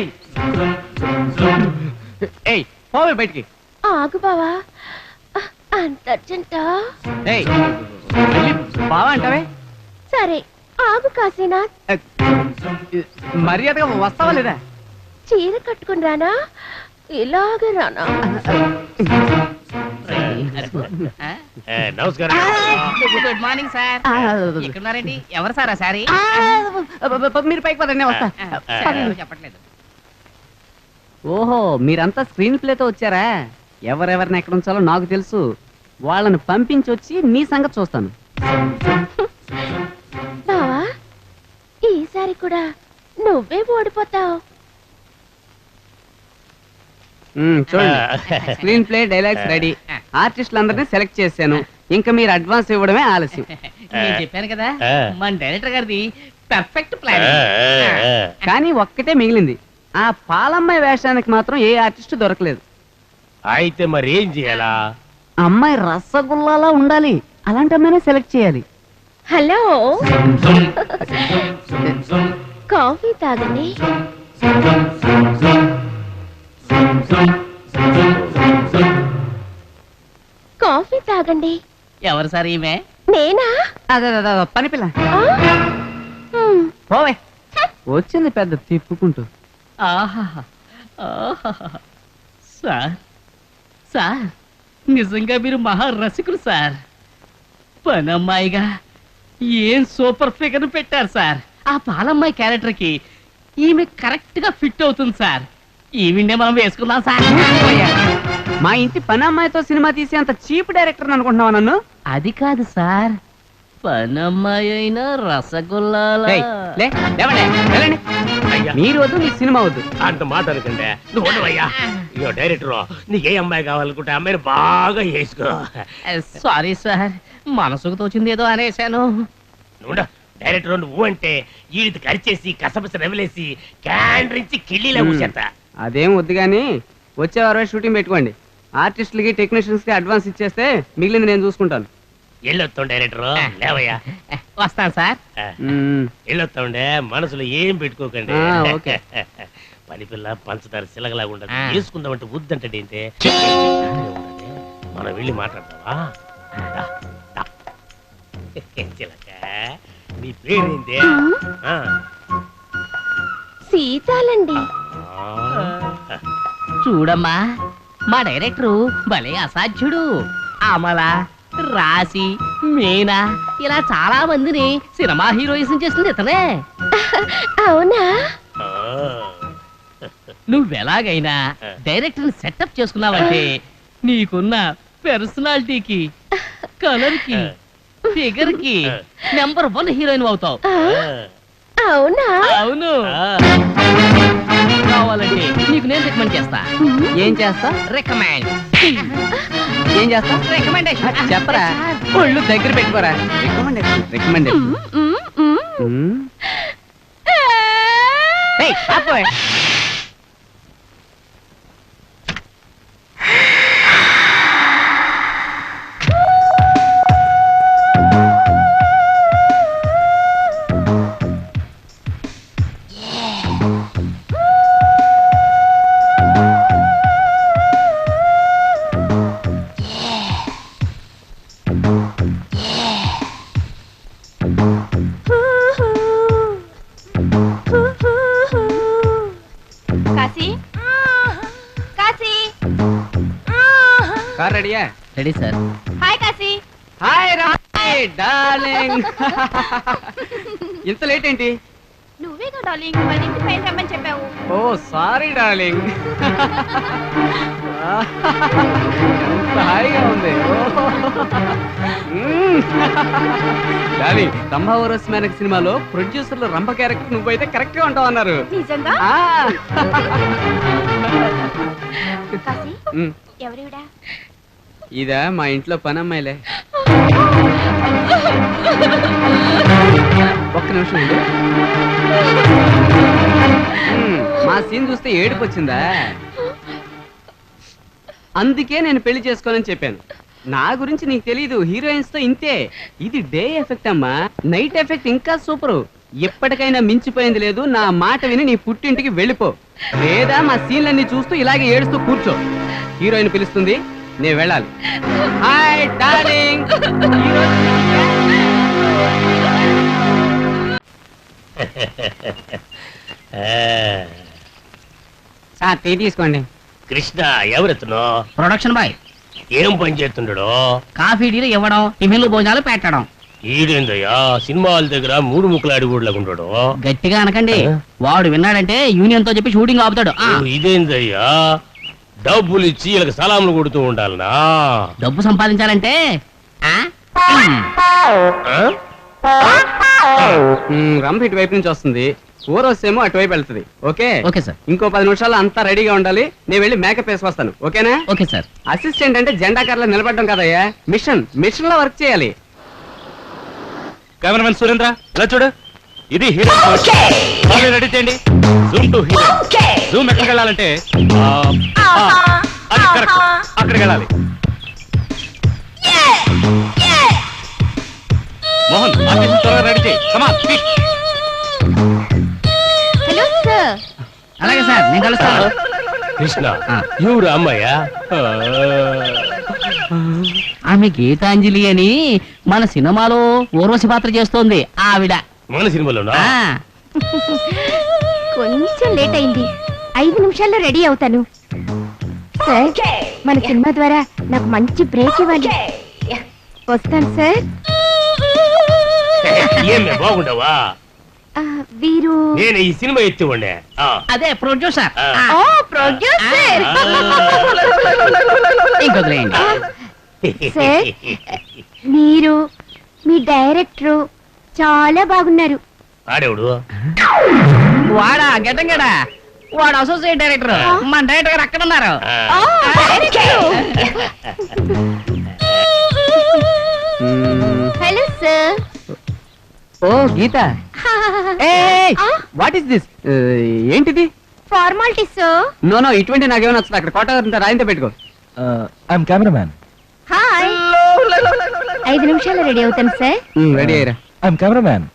C: ఏయ్ పోవే బయటికి.
J: ఆగు బావా, అంత అర్జెంటా?
C: ఏయ్ మళ్ళీ బావా అంటావే?
J: సరే ఆగు కాశీనాథ్.
C: మర్యాదగా వస్తావా లేదా?
J: చీర కట్టుకుని రానా, ఇలాగే రానా?
B: నమస్కారం.
D: Good morning sir. ఇక్కడున్నారండి? ఎవరు సార్ ఆ సారీ?
C: మీరు పైకి పదండి, వస్తా.
D: చెప్పట్లేదు.
C: ఓహో, మీరంతా స్క్రీన్ ప్లేతో వచ్చారా? ఎవరెవరిని ఎక్కడ ఉంచాలో నాకు తెలుసు. వాళ్ళని పంపించి వచ్చి మీ సంగతి చూస్తాను.
J: బావా, ఈసారి కూడా నువ్వే ఓడిపోతావు.
C: చూడండి, స్క్రీన్ ప్లే డైలాగ్స్ రెడీ. ఆర్టిస్టులందరినీ సెలెక్ట్ చేశాను. ఇంకా మీరు అడ్వాన్స్ ఇవ్వడమే ఆలస్యం.
D: నేను చెప్పాను కదా, మన డైరెక్టర్ గారిది పర్ఫెక్ట్ ప్లాన్.
C: కానీ ఒక్కటే మిగిలింది. ఆ పాలమ్మాయి వేషానికి మాత్రం ఏ ఆర్టిస్ట్ దొరకలేదు.
B: అయితే మరి ఏం చేయాలా?
C: అమ్మాయి రసగుల్లాలా ఉండాలి. అలాంటి అమ్మాయినే సెలెక్ట్ చేయాలి.
J: హలో, కాఫీ తాగండి. కాఫీ తాగండి.
D: ఎవరు సార్ ఈమె?
J: నేనా?
C: అదే పని పిల్ల.
J: ఆ? హ్మ్.
C: పోవే. వచ్చింది పెద్ద తిప్పుకుంటూ.
D: ఆహాహా. ఆహాహా. సార్ సార్, నిజంగా మీరు మహా రసికులు సార్. పనమ్మాయిగా ఏం సూపర్ ఫిగర్ పెట్టారు సార్. ఆ పాలమ్మాయి క్యారెక్టర్ కి ఈమె కరెక్ట్ గా ఫిట్ అవుతుంది సార్. ఈవిడే మనం వేసుకుందాం సార్.
C: మా ఇంటి పని అమ్మాయితో సినిమా తీసే అంత చీప్ డైరెక్టర్ అనుకుంటున్నావా నన్ను?
D: అది కాదు సార్, పనమ్మాయి అయినా రసగుల్లాల.
C: ఏయ్, లేవండి, వెళ్ళండి.
B: అయ్యా,
C: మీరు వద్దు, నీ సినిమా వద్దు.
B: అంత మాట అనుకుంటే నువ్వు ఉండవయ్యా. ఇగో డైరెక్టర్, నీకు ఏ అమ్మాయి కావాలనుకుంటే అమ్మాయిని బాగా చేసుకో.
D: సారీ సార్, మనసుకు తోచింది ఏదో అనేశాను.
B: నువ్వు డైరెక్టర్ నువ్వు అంటే ఈడికి కరిచేసి కసపస రవిలేసి క్యాండ్రించి కిళ్ళిలా కూర్చేస్తా.
C: అదేం వద్దు గానీ వచ్చే వారమే షూటింగ్ పెట్టుకోండి. ఆర్టిస్టులకి టెక్నీషియన్స్ కి అడ్వాన్స్ ఇచ్చేస్తే మిగిలింది నేను చూసుకుంటాను.
B: వెళ్ళొస్తాం డైరెక్టర్, లేవయ్యా.
D: వస్తాను సార్.
B: వెళ్ళొస్తాండే, మనసులో ఏం పెట్టుకోకండి.
C: ఓకే.
B: పని పిల్ల పంచదార సిలగలాగా ఉండదు.
D: ఆ.
B: వేసుకుందామంటే వద్దంటే ఏంటే. మనం వెళ్ళి మాట్లాడతావా? దా, దా. చిలక, నీ పేరేంటి? ఆ.
J: సీతాలండి.
B: ఆ.
D: చూడమ్మా, మా డైరెక్టరు భలే అసాధ్యుడు. అమల, రాశి, మీనా ఇలా చాలా మందిని సినిమా హీరోయిజం చేస్తుంది ఇతనే.
J: అవునా?
B: ఆ.
D: నువ్వెలాగైనా డైరెక్టర్ సెటప్ చేసుకున్నావంటే నీకున్న పర్సనాలిటీకి, కలర్ కి, ఫిగర్ కి #1 హీరోయిన్ అవుతావు.
J: అవునా?
D: అవును. కావాలంటే నీకు నేను రికమెండ్ చేస్తా.
C: ఏం చేస్తా?
D: రికమెండ్.
C: ఏం చేస్తా?
D: రికమెండేషన్
C: చెప్పరా? ఒళ్ళు దగ్గర పెట్టుకోరా. Recommendation, recommendation. ఏయ్, ఆపోయ్. Car ready?
D: Ready sir.
G: Hi Kashi.
C: Hi Rai darling. ఇంత లేట్ ఏంటి?
G: నువ్వేగా డార్లింగ్ వాళ్ళ ఇంటి పైన రమ్మని చెప్పావు.
C: Oh sorry darling. ఎంత హాయిగా ఉంది. డార్లింగ్, రంభావరస్ మేనక్ సినిమాలో ప్రొడ్యూసర్లు రంభ క్యారెక్టర్ నువ్వైతే కరెక్ట్ గా ఉంటావు అన్నారు.
G: నిజంగా?
C: ఆ.
G: కాశీ
C: ఉమ్,
G: ఎవరివిడా?
C: ఇదా మా ఇంట్లో పనమ్మాయిలే. ఒక్క నిమిషం ఉండు. మా సీన్ చూస్తే ఏడుపు వచ్చిందా? అందుకే నేను పెళ్లి చేసుకోనని చెప్పాను. నా గురించి నీకు తెలీదు, హీరోయిన్స్ తో ఇంతే. ఇది డే ఎఫెక్ట్ అమ్మా, నైట్ ఎఫెక్ట్ ఇంకా సూపర్. ఎప్పటికైనా మించిపోయింది లేదు. నా మాట విని నీ పుట్టింటికి వెళ్ళిపో, లేదా మా సీన్లన్నీ చూస్తూ ఇలాగే ఏడుస్తూ కూర్చో. హీరోయిన్ పిలుస్తుంది, నేను వెళ్ళాలి. Hi darling. సార్ టీ తీసుకోండి.
B: కృష్ణ ఎవరెత్తునో
D: ప్రొడక్షన్ బాయ్.
B: ఏం పని చేస్తుండడు?
D: కాఫీ టీలు ఇవ్వడం, టిఫిన్లు భోజనాలు పెట్టడం.
B: ఈడేందయ్యా సినిమా హాల్ దగ్గర 3 ముక్కల అడుగుడులాగుంటాడు.
D: గట్టిగా అనకండి, వాడు విన్నాడంటే యూనియన్ తో చెప్పి షూటింగ్ ఆపుతాడు.
B: ఇదేందయ్యా డబ్బులు ఇచ్చి వీళ్ళకి సలాంలు కొడుతూ ఉండాలనా?
D: డబ్బు సంపాదించాలంటే
C: రంభ ఇటువైపు నుంచి వస్తుంది, ఊరొస్తేమో అటువైపు వెళ్తుంది. Okay
D: okay sir.
C: ఇంకో 10 నిమిషాలు అంతా రెడీగా ఉండాలి. నేను వెళ్ళి మేకప్ వేసుకొస్తాను. ఓకేనా?
D: Okay sir.
C: అసిస్టెంట్ అంటే జెండా కర్రలో నిలబడడం కదయ్యా, మిషన్ లో వర్క్ చేయాలి.
E: కెమెరామెన్ సురేంద్ర ఇలా చూడు, ఇది హీరో. రెడీ చేయండి. Zoom to hero. జూమ్ ఎక్కడికి వెళ్ళాలంటే అది కరెక్ట్, అక్కడికి వెళ్ళాలి. మోహన్ ఆర్టిస్ట్ త్వరగా రెడీ చేయి. కమాన్ స్పీడ్.
G: Hello sir.
D: అలాగే సార్, నేను కలుస్తాను.
B: కృష్ణ ఎవరు అమ్మాయ్యా?
D: ఆమె గీతాంజలి అని మన సినిమాలో ఊర్వశి పాత్ర చేస్తోంది ఆవిడ.
B: మన సినిమాలోనా?
D: ఆ,
G: కొంచెం లేట్ అయింది, 5 నిమిషాల్లో రెడీ అవుతాను. సార్ మన సినిమా ద్వారా నాకు మంచి బ్రేక్ ఇవ్వాలి. వస్తాను సార్.
B: ఏమే బాగుండవా?
G: వీరు
B: నేను ఈ సినిమా ఎత్తి ఉండే.
D: అదే ప్రొడ్యూసర్.
G: ఓ ప్రొడ్యూసర్.
D: ఇంకొకలేండి.
G: సార్ మీరు మీ డైరెక్టరు చాలా బాగున్నారు.
B: ఆడేవుడు
D: వాడా గెటంగడా, వాడు అసోసియేట్ డైరెక్టర్. మన డైరెక్టర్ గారు అక్కడ ఉన్నారు.
G: Oh, director. Hello sir.
C: Oh Geetha, what is this? ఏంటిది?
G: Formality sir.
C: నో ఇటువంటి నాకేమో నచ్చదు. అక్కడ కోట రాయింత పెట్టుకో.
I: I'm cameraman.
G: హాయ్. 5 నిమిషాల్లో రెడీ అవుతాను సార్.
C: రెడీ అయ్యరా.
I: I'm cameraman.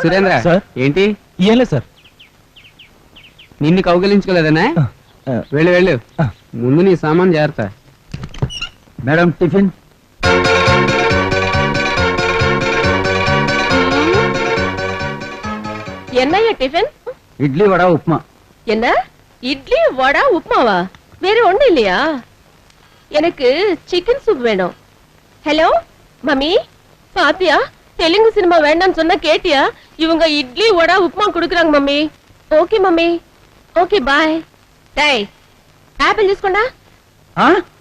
C: సురేంద్ర
I: సార్.
C: ఏంటి?
I: ఏం లేదు సార్.
C: నిన్ను కౌగలించుకోలేదనా? వెళ్ళు వెళ్ళు, ముందు నీ సామాన్ జాగ్రత్త. Madam tiffin.
J: என்னையா டிஃபன்?
C: ఇడ్లీ వడ ఉప్మా.
J: என்ன இட்லி வடை உப்புமாவா? வேற ஒண்ணு இல்லையா? எனக்கு சிக்கன் சூப் வேணும். ஹலோ மம்மி, பாத்தியா? தெலுங்கு சினிமா வேண்டாம்னு சொன்னா கேட்டியா? இவங்க இட்லி வடை உப்புமா குடுக்குறாங்க mummy. Okay mummy, okay bye. டேய், ஆப்பிள் ஜூஸ் கொண்டா.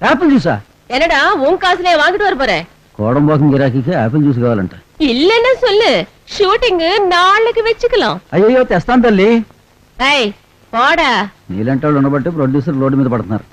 C: యాపిల్ జ్యూసా?
J: என்னடா உன் காசுலயே வாங்கிட்டு வர போறேன்?
C: కోడంబోకం గిరాకీకి యాపిల్ జ్యూస్ కావాలంట.
J: இல்லன்னா சொல்லு, ஷூட்டிங் நாளைக்கு வெச்சுக்கலாம்.
C: అయ్యో తెస్తాను తల్లి.
J: டேய் போடா.
C: నీలంటి వాళ్ళు ఉండబట్టి ప్రొడ్యూసర్ రోడ్డు మీద పడుతున్నారు.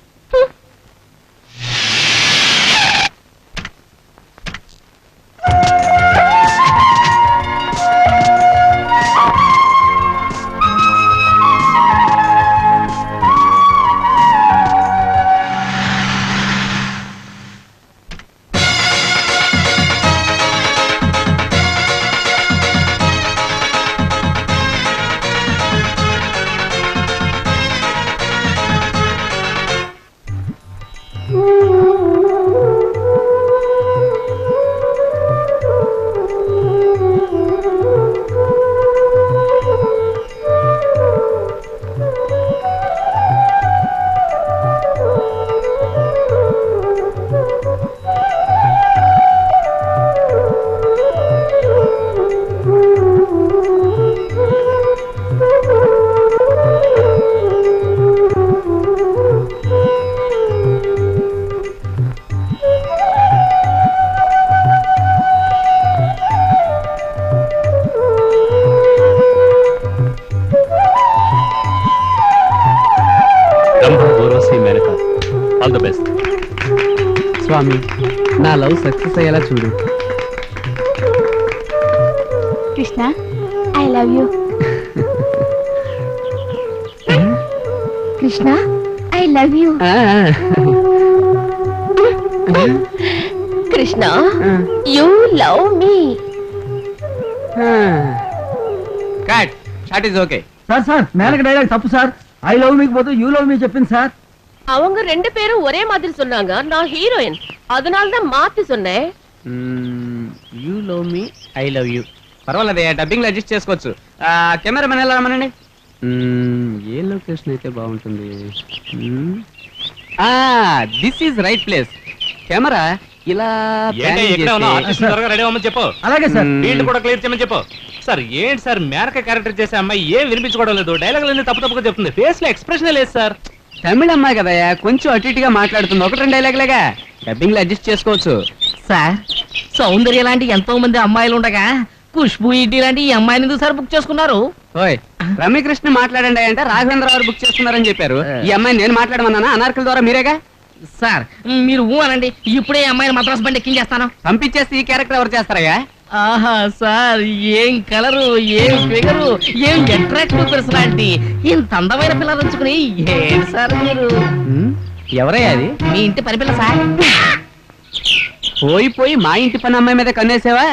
E: All the best.
C: స్వామి నా లవ్ సక్సెస్ అయ్యేలా చూడు.
J: Krishna I love you. Krishna I love you. Krishna you love me.
C: Cut shot is okay.
D: Sir Menaka dialogue తప్పు సార్. ఐ లవ్ మీకు పోతూ యూ లవ్ మీ చెప్పింది సార్.
J: அவங்க ரெண்டு பேரும் ஒரே மாதிரி சொன்னாங்க. நான் ஹீரோயின், அதனால தான் மாத்தி சொன்னேன்.
C: You love me I love you. పర్వాలేదు, డబ్బింగ్ లో అడ్జస్ట్ చేసుకోవచ్చు. కెమెరామెన్ ఎలా రమ్మనండి. ఏ లొకేషన్ అయితే బాగుంటుంది? This is right place. Camera ఇలా
E: రెడీ అవ్వమని చెప్పు.
D: అలాగే సార్.
E: ఫీల్డ్ కూడా క్లియర్ చేయమని చెప్పు. సార్ ఏంటి సార్ మేనక క్యారెక్టర్ చేసే అమ్మాయి ఏం వినిపించుకోవడం లేదు, డైలాగులన్నీ తప్పు తప్పుగా చెప్తుంది, ఫేస్ లో ఎక్స్ప్రెషన్ లేదు సార్.
C: తమిళ అమ్మాయి కదయ్యా, కొంచెం అటు ఇటుగా మాట్లాడుతుంది. ఒకటి రెండు డైలాగ్లేగా డబ్బింగ్ లో అడ్జస్ట్ చేసుకోవచ్చు.
D: సార్ సౌందర్య లాంటి ఎంతో మంది అమ్మాయిలు ఉండగా ఖుష్బు ఇడ్లీ లాంటి ఈ అమ్మాయిని ఎందుకు సార్ బుక్ చేసుకున్నారు?
C: ఓయ్ రమ్యకృష్ణ మాట్లాడండి అంటే రాఘవేంద్ర గారు బుక్ చేసుకున్నారని చెప్పారు. ఈ అమ్మాయిని నేను మాట్లాడమన్నానా? అనార్కల ద్వారా మీరేగా.
D: సార్ మీరు ఊ అనండి, ఇప్పుడే ఈ అమ్మాయిని మద్రాసు బండి ఎక్కించేస్తాను.
C: పంపించేస్తే ఈ క్యారెక్టర్ ఎవరు చేస్తారయ్యా?
D: ఆహా సార్, ఏం కలరు, ఏం ఫిగరు, ఏం అట్రాక్టివ్ పర్సనాలిటీ, ఇంత అందమైన పిల్లలు ఉంచుకుని ఏంటి సార్ మీరు?
C: ఎవరయ్యా అది?
D: మీ ఇంటి పని పిల్ల సార్.
C: పోయి పోయి మా ఇంటి పని అమ్మాయి మీద కన్నేసావా?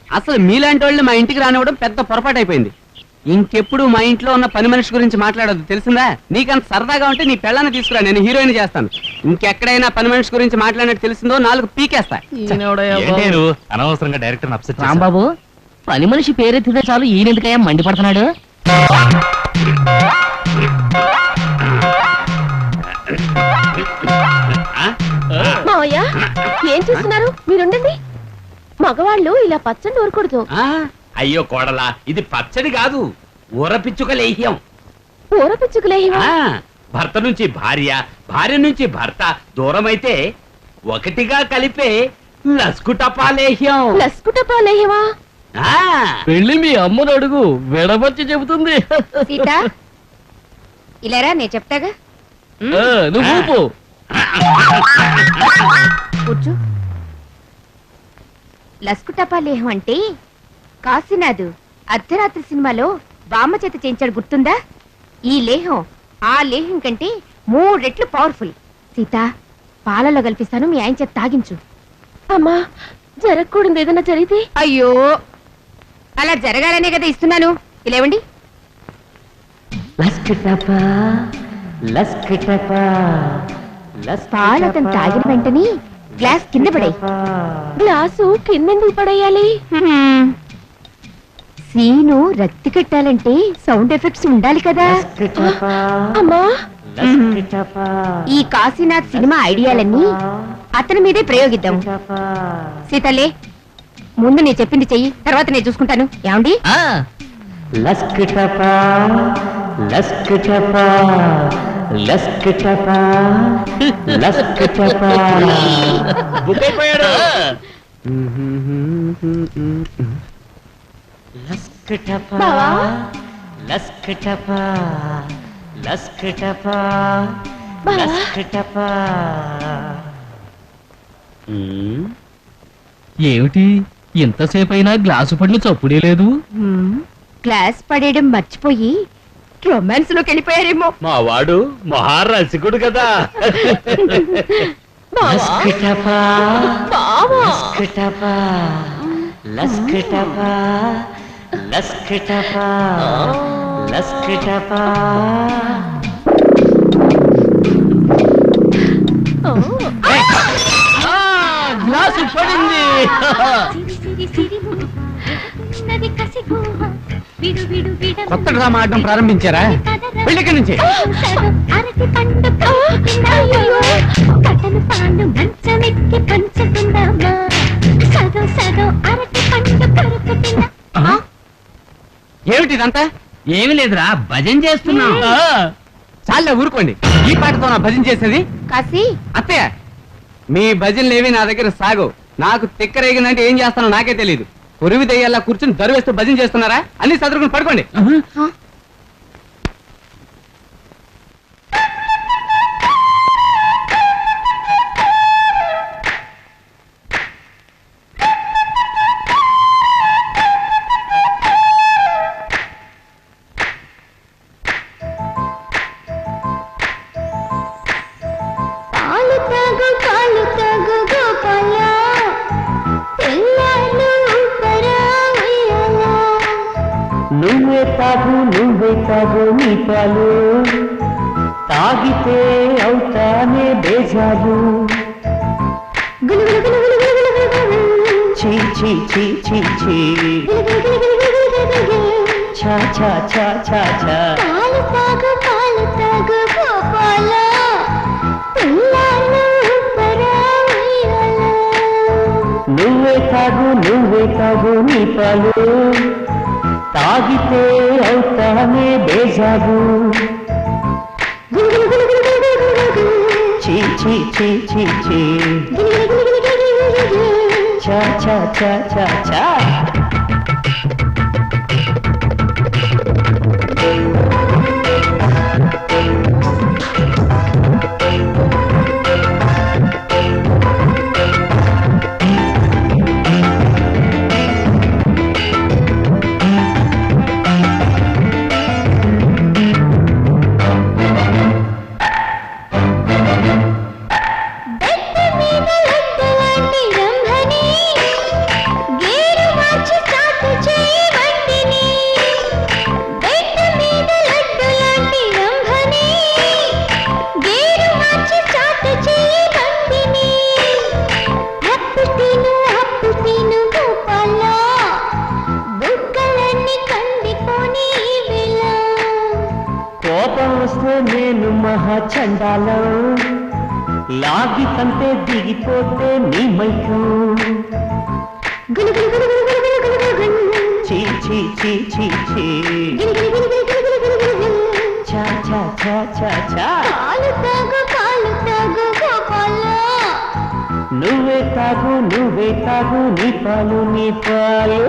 C: అసలు మీలాంటి వాళ్ళు మా ఇంటికి రానివ్వడం పెద్ద పొరపాటు అయిపోయింది. ఇంకెప్పుడు మా ఇంట్లో ఉన్న పని మనిషి గురించి మాట్లాడొద్దు, తెలిసిందా? నీకంత సరదాగా ఉంటే నీ పెళ్ళాన్ని తీసుకురా, నేను హీరోయిన్ చేస్తాను. ఇంకెక్కడైనా పని మనిషి గురించి మాట్లాడినట్టు తెలిసిందో 4 పీకేస్తా.
E: అనవసరంగా డైరెక్టర్ అప్సెట్
D: రాంబాబు, పని మనిషి పేరెత్తితే చాలు ఈయనెందుకయ్యా మండిపడుతున్నాడు?
J: మావయ్య ఏం చూస్తున్నారు? మీరుండండి. మగవాళ్ళు ఇలా పచ్చడి ఊరకూడదు.
F: అయ్యో కోడలా, ఇది పచ్చడి కాదు, ఊరపిచ్చుక లేహ్యం.
J: ఊరపిచ్చుకులేవా?
F: భర్త నుంచి భార్య, భార్య నుంచి భర్త దూరమైతే ఒకటిగా కలిపే లస్కుటపా లేహ్యం.
J: లస్కుటపా లేహ్యమా?
D: వెళ్ళి మీ అమ్మను అడుగు, విడమర్చి చెబుతుంది.
G: సీత ఇలారా, నేను చెప్తాగా.
D: నువ్వు పో.
G: కూర్చో. లస్కుటపా లేహం అంటే కాశీనాథ్ అర్ధరాత్రి సినిమాలో బామ్మ చేత చేయించాడు, గుర్తుందా? ఈ లేహం ఆ లేహం కంటే 3 రెట్లు పవర్ఫుల్. సీత, పాలలో కల్పిస్తాను, మీ ఆయన చేత తాగించు.
J: అమ్మా, జరగకూడదు ఏదైనా జరిగితే?
G: అయ్యో, అలా జరగాలనే కదా ఇస్తున్నాను. ఇలేవండి. పాలతను తాగిన వెంటనే గ్లాస్ కింద పడాయి.
J: గ్లాసు కిందెందుకు పడేయాలి?
G: సీను రక్తి కట్టాలంటే సౌండ్ ఎఫెక్ట్స్ ఉండాలి కదా.
J: అమ్మా,
G: ఈ కాశీనాథ్ సినిమా ఐడియాలన్నీ అతని మీదే ప్రయోగిద్దాం. సీతలే, ముందు నేను చెప్పింది చెయ్యి, తర్వాత నేను చూసుకుంటాను. ఏమండి?
F: బుక్ అయిపోయాడు.
J: బావా,
D: ఏమిటి ఇంతసేపు అయినా గ్లాసు పడిన చప్పుడే లేదు?
G: గ్లాస్ పడేయడం మర్చిపోయి రొమాన్స్ లోకి వెళ్ళిపోయారేమో.
F: మా వాడు మహారసికుడు కదా.
D: గ్లాసు పడింది.
C: కొత్త డ్రామా ఆడడం ప్రారంభించారా? వెళ్ళిక నుంచి. ఏమిటి ఇదంతా?
D: ఏమి లేదురా, భజన చేస్తున్నాం.
C: చాలా ఊరుకోండి. ఈ పాటతో నా భజన చేసేది?
G: కాశీ,
C: అత్తయ్య, మీ భజనలేవి నా దగ్గర సాగు. నాకు తిక్కరేగిందంటే ఏం చేస్తానో నాకే తెలియదు. ఉరివి దయ్యాలా కూర్చుని దరువేస్తూ భజన చేస్తున్నారా? అన్ని సదురుకుని పడుకోండి.
H: తాగు నువ్వే తాగు నీ పాలు తాగితే అవుతానే బేజాలు చీ చీ చీ చీ చీ ఛా ఛా ఛా ఛా ఛా నువ్వే తాగు నీ పాలు తాగితే అవుతానే బేజాలు చీ చీ చీ చీ చీ ఛా ఛా ఛా ఛా ఛా నేను మహా చండాలం లాగి తంతే దిగిపోతే నీ మైకం చీ చీ చీ చీ చీ ఛా ఛా ఛా ఛా ఛా నువ్వే తాగు నీ పాలు నీ పాలు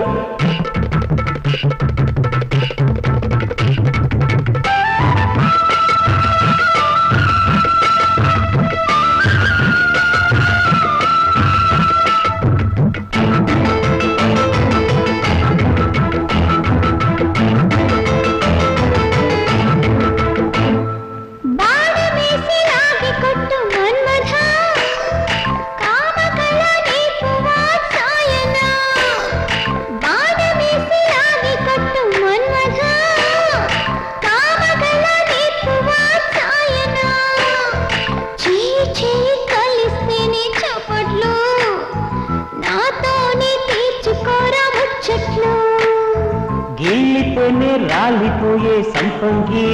H: గీలితేనే రాలిపోయే సంపంగి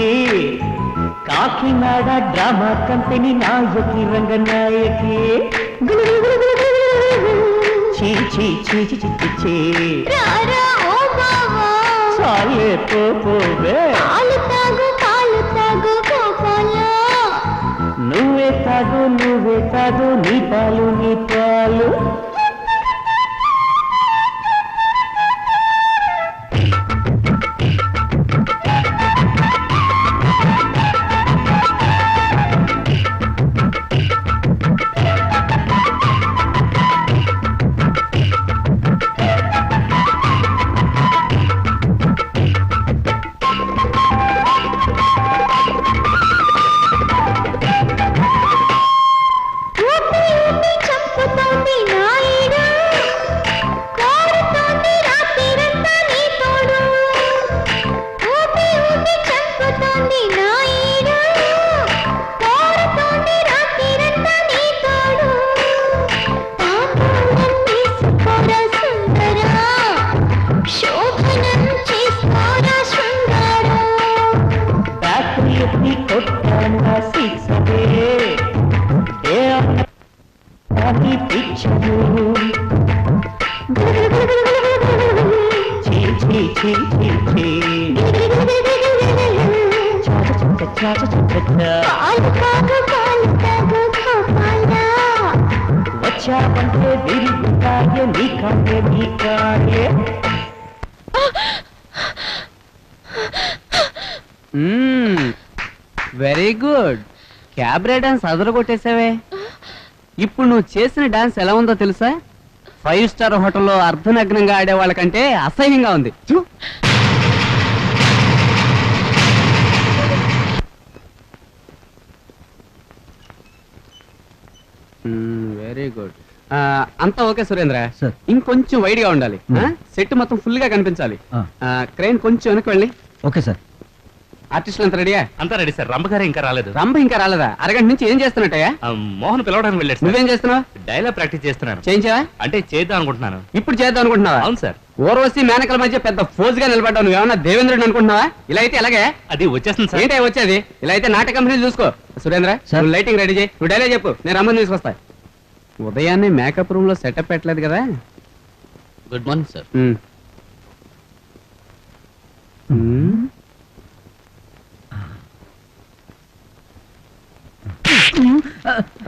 H: కాకినాడ డ్రామా కంపెనీ నాయకి రంగనాయకి చీ చీ చీ చీ చీ చీ చాలే పోవే నువ్వే తాగు నీ పాలు నీ పాలు వచ్చావంటే విరిగుతాయే నీకాయే
C: వెరీ గుడ్ క్యాబ్రే డాన్స్ అదరగొట్టేసావే. ఇప్పుడు నువ్వు చేసిన డాన్స్ ఎలా ఉందో తెలుసా? 5 స్టార్ హోటల్లో అర్ధనగ్నంగా ఆడే వాళ్ళకంటే అసహ్యంగా ఉంది. Very good. అంతా ఓకే సురేంద్ర. ఇంకొంచెం వైడ్ గా ఉండాలి. సెట్ మొత్తం ఫుల్ గా కనిపించాలి. క్రెయిన్ కొంచెం వెనక్కి వెళ్ళి ఓకే సార్. ఆర్టిస్టులు అంత రెడీయా?
E: అంతా రెడీ సార్. రంభగారే ఇంకా రాలేదు.
C: రంభ ఇంకా రాలేదా? అరగంట నుంచి ఏం చేస్తున్నట్టయ్యా?
E: మోహన్ పిలవడానికి వెళ్ళాడు సార్.
C: నువ్వేం చేస్తున్నావు?
E: డైలాగ్ ప్రాక్టీస్ చేస్తున్నాను.
C: చేయించావా?
E: అంటే చేద్దాం అనుకుంటున్నాను.
C: ఇప్పుడు చేద్దాం అనుకుంటున్నావా?
E: అవును సార్.
C: ఓర్వశి మేనకల మధ్య పెద్ద ఫోజ్ గా నిలబడ్డావు. నువ్వేమన్నా దేవేంద్రుడు అనుకుంటున్నావా? ఇలా అయితే ఎలాగే?
E: అది వచ్చేస్తుంది సార్.
C: ఏంటి వచ్చేది? ఇలా అయితే నాటక కంపెనీలు చూసుకో. సురేంద్ర, నువ్వు లైటింగ్ రెడీ చేయి. నువ్వు డైలాగ్ చెప్పు, నేను రమ్మని తీసుకొస్తా. ఉదయాన్నే మేకప్ రూమ్ లో సెటప్ పెట్టలేదు కదా?
D: Good morning sir.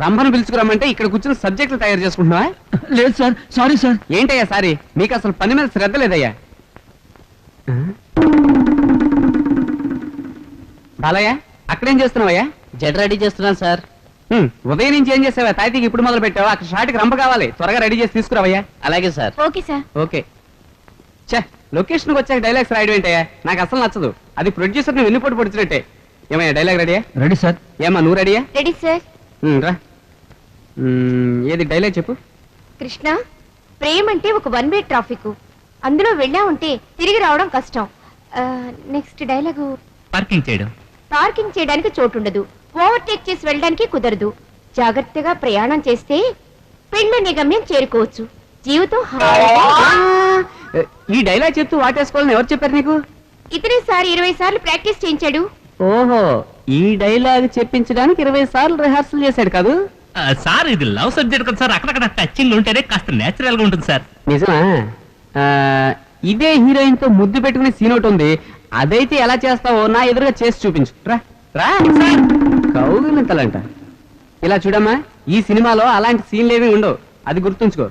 C: రంభను పిలుచుకురమ్మంటే ఇక్కడ కూర్చుని సబ్జెక్టులు తయారు చేసుకుంటున్నావా?
D: లేదు సార్, సారీ సార్.
C: ఏంటయ్యా సారీ? మీకు అసలు పని మీద శ్రద్ధ లేదయ్యా. బాలయ్య, అక్కడేం చేస్తున్నావయ్యా?
D: జెడ్ రెడీ చేస్తున్నాను సార్.
C: ఉదయం నుంచి ఏం చేసావా? తాయితీకి ఇప్పుడు మొదలు పెట్టావా? అక్కడ షార్ట్కి రంభ కావాలి, త్వరగా రెడీ చేసి తీసుకురావయ్యా.
D: అలాగే సార్.
G: Okay sir.
C: ఓకే. ఛే, లొకేషన్కి వచ్చాక డైలాగ్స్ రాయడం ఏంటయ్యా? నాకు అసలు నచ్చదు. అది ప్రొడ్యూసర్ ని వెన్నుపోటు పొడిచినట్టే. ఏమయ్యా, డైలాగ్ రెడీయా?
D: Ready sir.
C: ఏమా నువ్వు రెడీయా?
G: Ready sir.
C: రా. ఏది డైలాగ్ చెప్పు.
G: కృష్ణ, ప్రేమ అంటే ఒక వన్ వే ట్రాఫిక్. అందులో వెళ్ళా ఉంటే తిరిగి రావడం కష్టం. Next dialogue.
E: పార్కింగ్ చేయడం.
G: పార్కింగ్ చేయడానికి చోటు ఉండదు. ఓవర్టేక్ చేసి వెళ్ళడానికి కుదరదు. జాగ్రత్తగా ప్రయాణం చేస్తే పెళ్ళని గమ్యం చేరుకోవచ్చు. జీవితం
C: ఈ డైలాగ్ చెప్తూ వాటేసుకోవాలని ఎవరు చెప్పారు నీకు?
G: ఇతనే సార్ 20 సార్లు ప్రాక్టీస్ చేయించాడు.
C: ఓహో, ఈ డైలాగ్ చెప్పించడానికి 20 సార్లు రిహార్సల్ చేశాడు కాదు?
E: సార్ ఇది లవ్ సబ్జెక్ట్ కదా సార్. అక్కడక్కడ టచింగ్ ఉంటేనే కాస్త నేచురల్ గా ఉంటుంది సార్.
C: నిజమా? ఇదే హీరోయిన్ తో ముద్దు పెట్టుకునే సీన్ ఒకటి ఉంది. అదైతే ఎలా చేస్తావో నా ఎదురుగా చేసి చూపించు. రా రా. కౌగులింతలంట. ఇలా చూడమ్మా, ఈ సినిమాలో అలాంటి సీన్లు ఏమీ ఉండవు, అది గుర్తుంచుకో.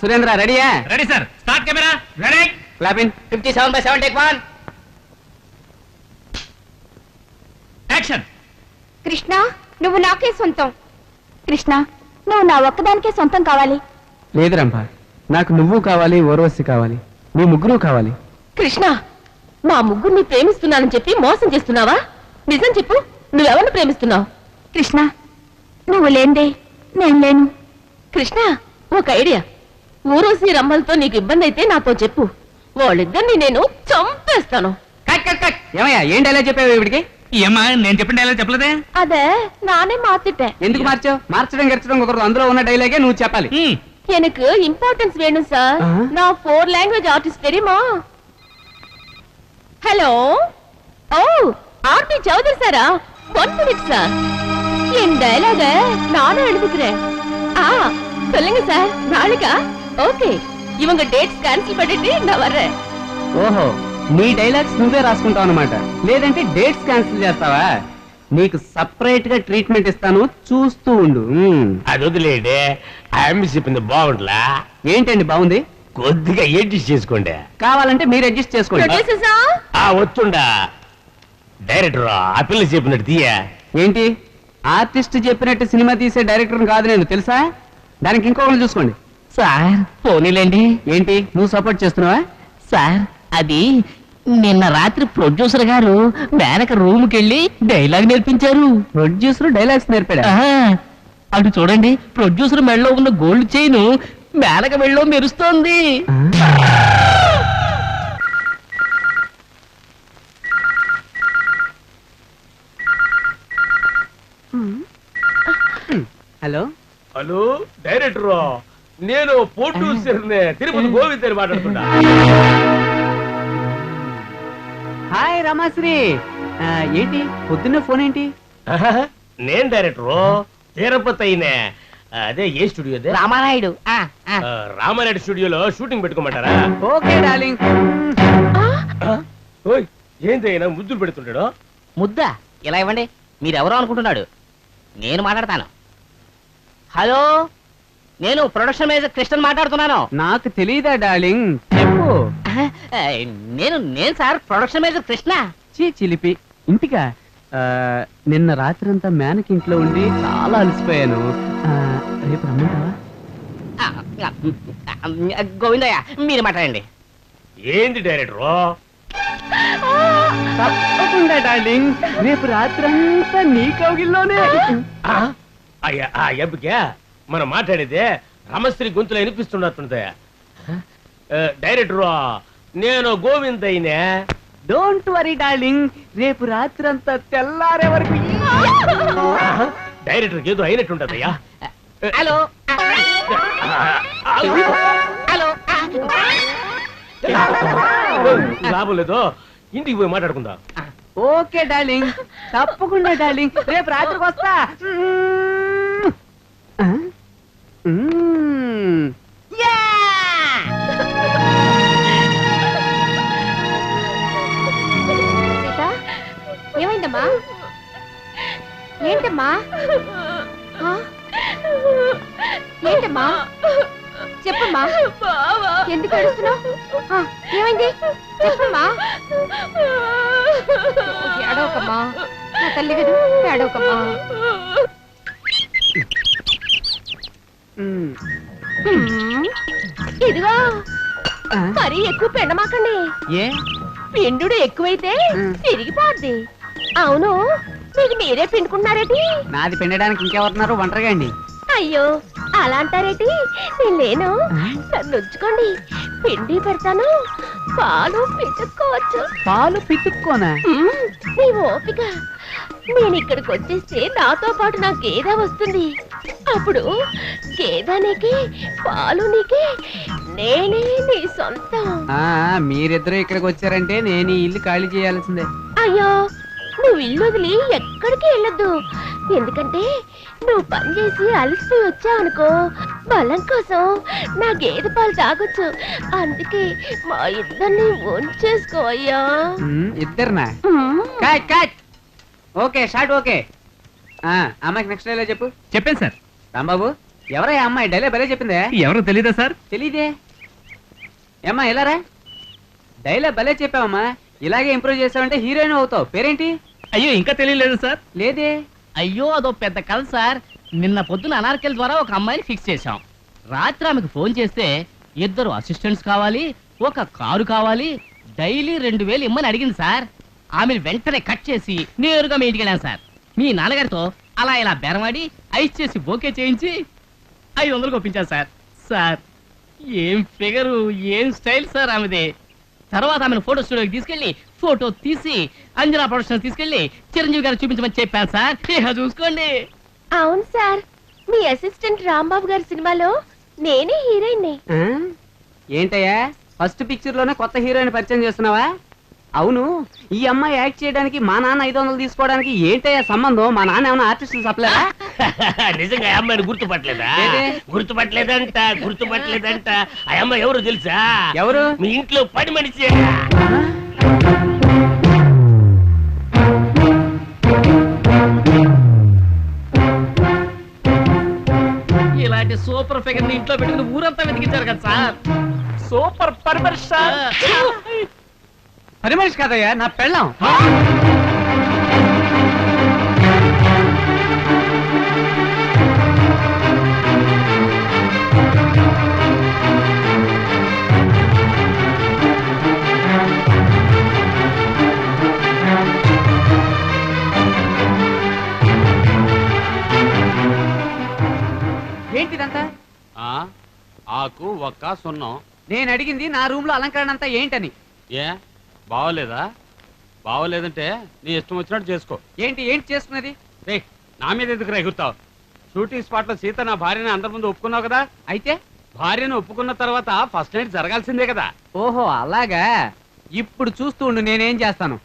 C: సురేంద్ర రెడీయా?
E: Ready sir. Start camera. Ready.
C: Clapping.
D: 57/7 take 1.
E: Action.
G: Krishna, నువ్వు నాకే సొంతం. కృష్ణ, నువ్వు నా ఒక్కదానికే సొంతం కావాలి.
C: లేదు రంభ, నాకు నువ్వు కావాలి, ఓర్వశి కావాలి, మీ ముగ్గురు కావాలి.
J: కృష్ణ, మా ముగ్గురిని ప్రేమిస్తున్నానని చెప్పి మోసం చేస్తున్నావా? నిజం చెప్పు, నువ్వెవరిని ప్రేమిస్తున్నావు?
G: కృష్ణ, నువ్వు లేందే నేను లేను.
J: కృష్ణ, ఒక ఐడియా. ఊరోసి రమ్మలతో నీకు ఇబ్బంది అయితే నాతో చెప్పు, వాళ్ళిద్దరిని నేను చంపేస్తాను.
C: Cut cut cut. ఏమయ్యా, ఏం డైలాగ్ చెప్పావు ఇవిడికి?
E: ఏమా, నేను చెప్పిన డైలాగ్ చెప్పలేదే?
J: అదే నానే మాத்திட்டேன்.
C: ఎందుకు మార్చావు? మార్చడం గెరచడం కుదరదు. అందులో ఉన్న డైలాగే నువ్వు చెప్పాలి.
J: எனக்கு இம்பார்ட்டன்ஸ் வேணும் சார்.
C: ஆ.
J: நான் 4 லாங்குவேஜ் ஆர்டிஸ்ட் தெரியுமா? ஹலோ. ஓ, ஆர்பி சௌதரி சாரா? 1 மினிட் சார். என் டயலாக நானே எழுதிக்கிறேன். சொல்லுங்க சார். நாளைக்கா? ஓகே. இவங்க டேட்ஸ் கேன்சல் பண்ணிட்டு நான் வரேன்.
C: ఓహో, నీ డైలాగ్స్ నువ్వే రాసుకుంటావు అన్నమాట. లేదంటే డేట్స్ క్యాన్సిల్ చేస్తావా? నీకు సపరేట్ గా ట్రీట్మెంట్ ఇస్తాను, చూస్తూ ఉండు.
B: అది వదిలేండి. ఆమె చెప్పింది బాగుండలా?
C: ఏంటండి బాగుంది?
B: కొద్దిగా అడ్జస్ట్ చేసుకోండి.
C: కావాలంటే మీరు అడ్జస్ట్ చేసుకోండి.
J: Producer sir.
B: వస్తుండా డైరెక్టర్ ఆ పిల్ల చెప్పినట్టు తీయ.
C: ఏంటి, ఆర్టిస్ట్ చెప్పినట్టు సినిమా తీసే డైరెక్టర్ కాదు నేను, తెలుసా? దానికి ఇంకొకరు చూసుకోండి.
D: సార్ పోనీలేండి.
C: ఏంటి, నువ్వు సపోర్ట్ చేస్తున్నావా?
D: సార్ అది నిన్న రాత్రి ప్రొడ్యూసర్ గారు మేనక రూమ్ కెళ్ళి డైలాగ్ నేర్పించారు.
C: ప్రొడ్యూసర్ డైలాగ్స్ నేర్పాడా?
D: అటు చూడండి, ప్రొడ్యూసర్ మెడలో ఉన్న గోల్డ్ చైన్ మేనక మెడలో మెరుస్తోంది.
C: హలో.
B: హలో డైరెక్టర్, నేను ప్రొడ్యూసర్నే, తిరుపతి గోవింద్ మాట్లాడుతున్నా.
C: హాయ్ రమాశ్రీ. ఏంటి పొద్దున్న ఫోన్ ఏంటి?
B: నేను డైరెక్టర్ తిరుపతి అయినా. అదే ఏ స్టూడియో?
D: రామారాయుడు.
B: రామారెడ్డి స్టూడియోలో షూటింగ్ పెట్టుకోమంటారా?
C: Okay darling.
B: ఓయ్, ఏంటైనా ముద్దులు పెడుతుంటాడు?
D: ముద్ద ఇలా ఇవ్వండి. మీరెవరో అనుకుంటున్నాడు, నేను మాట్లాడతాను. హలో, నేను ప్రొడక్షన్ మేనేజర్ కృష్ణన్ మాట్లాడుతున్నాను.
C: నాకు తెలియదా డార్లింగ్, చెప్పు.
D: నేను సార్ ప్రొడక్షన్ మేనేజర్ కృష్ణ.
C: చిలిపి ఇంటికా? నిన్న రాత్రంతా మేనకి ఇంట్లో ఉండి చాలా అలసిపోయాను. రేపు రమ్మంటావా?
D: గోవిందయ్య మీరు మాట్లాడండి.
B: ఏంది డైరెక్టర్?
C: తప్పకుండా డార్లింగ్, రేపు రాత్రంతా నీ కౌగిల్లోనే.
B: అయ్యా ఆ ఎబ్బకే మనం మాట్లాడేదే రమశ్రీ గొంతులో వినిపిస్తున్నట్టుందా? డైరెక్టర్, నేను గోవింద్ అయినా.
C: డోంట్ వరీ డార్లింగ్, రేపు రాత్రంతా తెల్లారే వరకు
B: డైరెక్టర్ ఏదో అయినట్టుంటదయ్యా.
C: హలో హలో
B: లాభం లేదు, ఇంటికి పోయి మాట్లాడుకుందాం.
C: ఓకే డార్లింగ్, తప్పకుండా డార్లింగ్, రేపు రాత్రికి వస్తా.
G: సీత ఏమైందమ్మా? ఏంటమ్మా? ఆ? ఏంటమ్మా చెప్పమ్మా, ఎందుకు ఏడుస్తున్నావు? ఏమైంది చెప్పమ్మా. ఏడవకమ్మా, నా తల్లి కదా, ఏడవకమ్మా. ఇదిగో మరీ ఎక్కువ పెండమాకండి,
C: ఏ
G: పిండు ఎక్కువైతే తిరిగిపోద్ది. అవును, మీకు మీరే పిండుకుంటున్నారేటి?
C: నాది పిండడానికి ఇంకెవరున్నారు, ఒంటరిగా అండి.
G: అయ్యో అలా అంటారేటి? నేను లేను, నన్ను ఉంచుకోండి, పిండి పెడతాను, పాలు పితుక్కోవచ్చు.
C: పాలు పితుక్కోనా?
G: నీ ఓపిక. నేను ఇక్కడికి వచ్చేస్తే నాతో పాటు నా గేదె వస్తుంది. అప్పుడు గేదె నీకే, పాలు నీకే, నేనే నీ సొంతం.
C: మీరిద్దరు ఇక్కడికి వచ్చారంటే నేను ఈ ఇల్లు ఖాళీ చేయాల్సిందే.
G: అయ్యో నువ్వు ఇల్లు వదిలి ఎక్కడికి వెళ్ళొద్దు, ఎందుకంటే నువ్వు పని చేసి అలసిపోయి వచ్చావనుకో, బలం కోసం నా గేదె పాలు తాగొచ్చు. అందుకే మా ఇద్దరిని ఉంచేసుకో అయ్యా.
C: ఇద్దరునా? Cut cut. Okay shot okay. అమ్మాయికి నెక్స్ట్ డైలాగ్ చెప్పు.
D: చెప్పాను సార్.
C: రాంబాబు, ఎవరా ఈ అమ్మాయి? డైలాగ్ భలే చెప్పిందే.
D: ఎవరో తెలీదా సార్?
C: తెలీదే. ఏమ్మా ఇలారా, డైలాగ్ భలే చెప్పావమ్మా, ఇలాగే ఇంప్రూవ్ చేసావంటే హీరోయిన్ అవుతావు. పేరేంటి?
D: అయ్యో ఇంకా తెలియలేదు సార్.
C: లేదే.
D: అయ్యో అదో పెద్ద కథ సార్. నిన్న పొద్దున అనార్కల్ ద్వారా ఒక అమ్మాయిని ఫిక్స్ చేశాం. రాత్రి ఆమెకు ఫోన్ చేస్తే 2 అసిస్టెంట్స్ కావాలి, ఒక కారు కావాలి, డైలీ 2000 ఇమ్మని అడిగింది సార్. ఆమెను వెంటనే కట్ చేసి నేరుగా మీ ఇంటికి వెళ్ళాను సార్. మీ నాన్నగారితో అలా ఇలా బేరమాడి ఐస్ చేసి బోకే చేయించి 500 ఒప్పించాను సార్. సార్ ఏం ఫిగరు, ఏం స్టైల్ సార్ ఆమెది. తర్వాత ఆమెను ఫోటో స్టూడియోకి తీసుకెళ్లి ఫోటో తీసి అంజనా ప్రొడక్షన్ తీసుకెళ్లి చిరంజీవి గారు చూపించమని చెప్పాను సార్. ఇక చూసుకోండి.
G: అవును సార్, మీ అసిస్టెంట్ రాంబాబు గారి సినిమాలో నేనే హీరోయిన్.
C: ఏంటయ్యా, ఫస్ట్ పిక్చర్ లోనే కొత్త హీరోయిన్ పరిచయం చేస్తున్నావా? అవును, ఈ అమ్మాయి యాక్ట్ చేయడానికి మా నాన్న 500 తీసుకోవడానికి ఏంటయ్యా సంబంధం? మా నాన్న ఏమైనా ఆర్టిస్టులు చెప్పలేదా?
B: నిజంగా ఆ అమ్మాయిని గుర్తుపట్టలేదా?
C: ఏది?
B: గుర్తుపట్టలేదంట. ఆ అమ్మాయి ఎవరు తెలుసా?
C: ఎవరు?
B: మీ ఇంట్లో పని మనిషి.
D: ఇలాంటి సూపర్ ఫిగర్ ని ఇంట్లో పెట్టుకుని ఊరంతా వెతికించారు కదా సార్. సూపర్ పర్మర్ష.
C: పని మనిషి కాదయ్యా, నా పెళ్ళాం. ఏంటిదంతా?
F: ఆకు ఒక్క సున్నం.
C: నేను అడిగింది నా రూమ్ లో అలంకరణ అంతా ఏంటని.
F: ఏ బావలేదా? బావలేదంటే నీ ఇష్టం వచ్చినట్టు చేసుకో.
C: ఏంటి ఏంటి చేసుకున్నది?
F: రే, నా మీద ఎందుకు ఎగురుతావు? షూటింగ్ స్పాట్ లో సీత నా భార్యని అందరి ముందు ఒప్పుకున్నావు కదా.
C: అయితే
F: భార్యను ఒప్పుకున్న తర్వాత ఫస్ట్ నైట్ జరగాల్సిందే కదా.
C: ఓహో అలాగా. ఇప్పుడు చూస్తూ ఉండు, నేనేం చేస్తాను.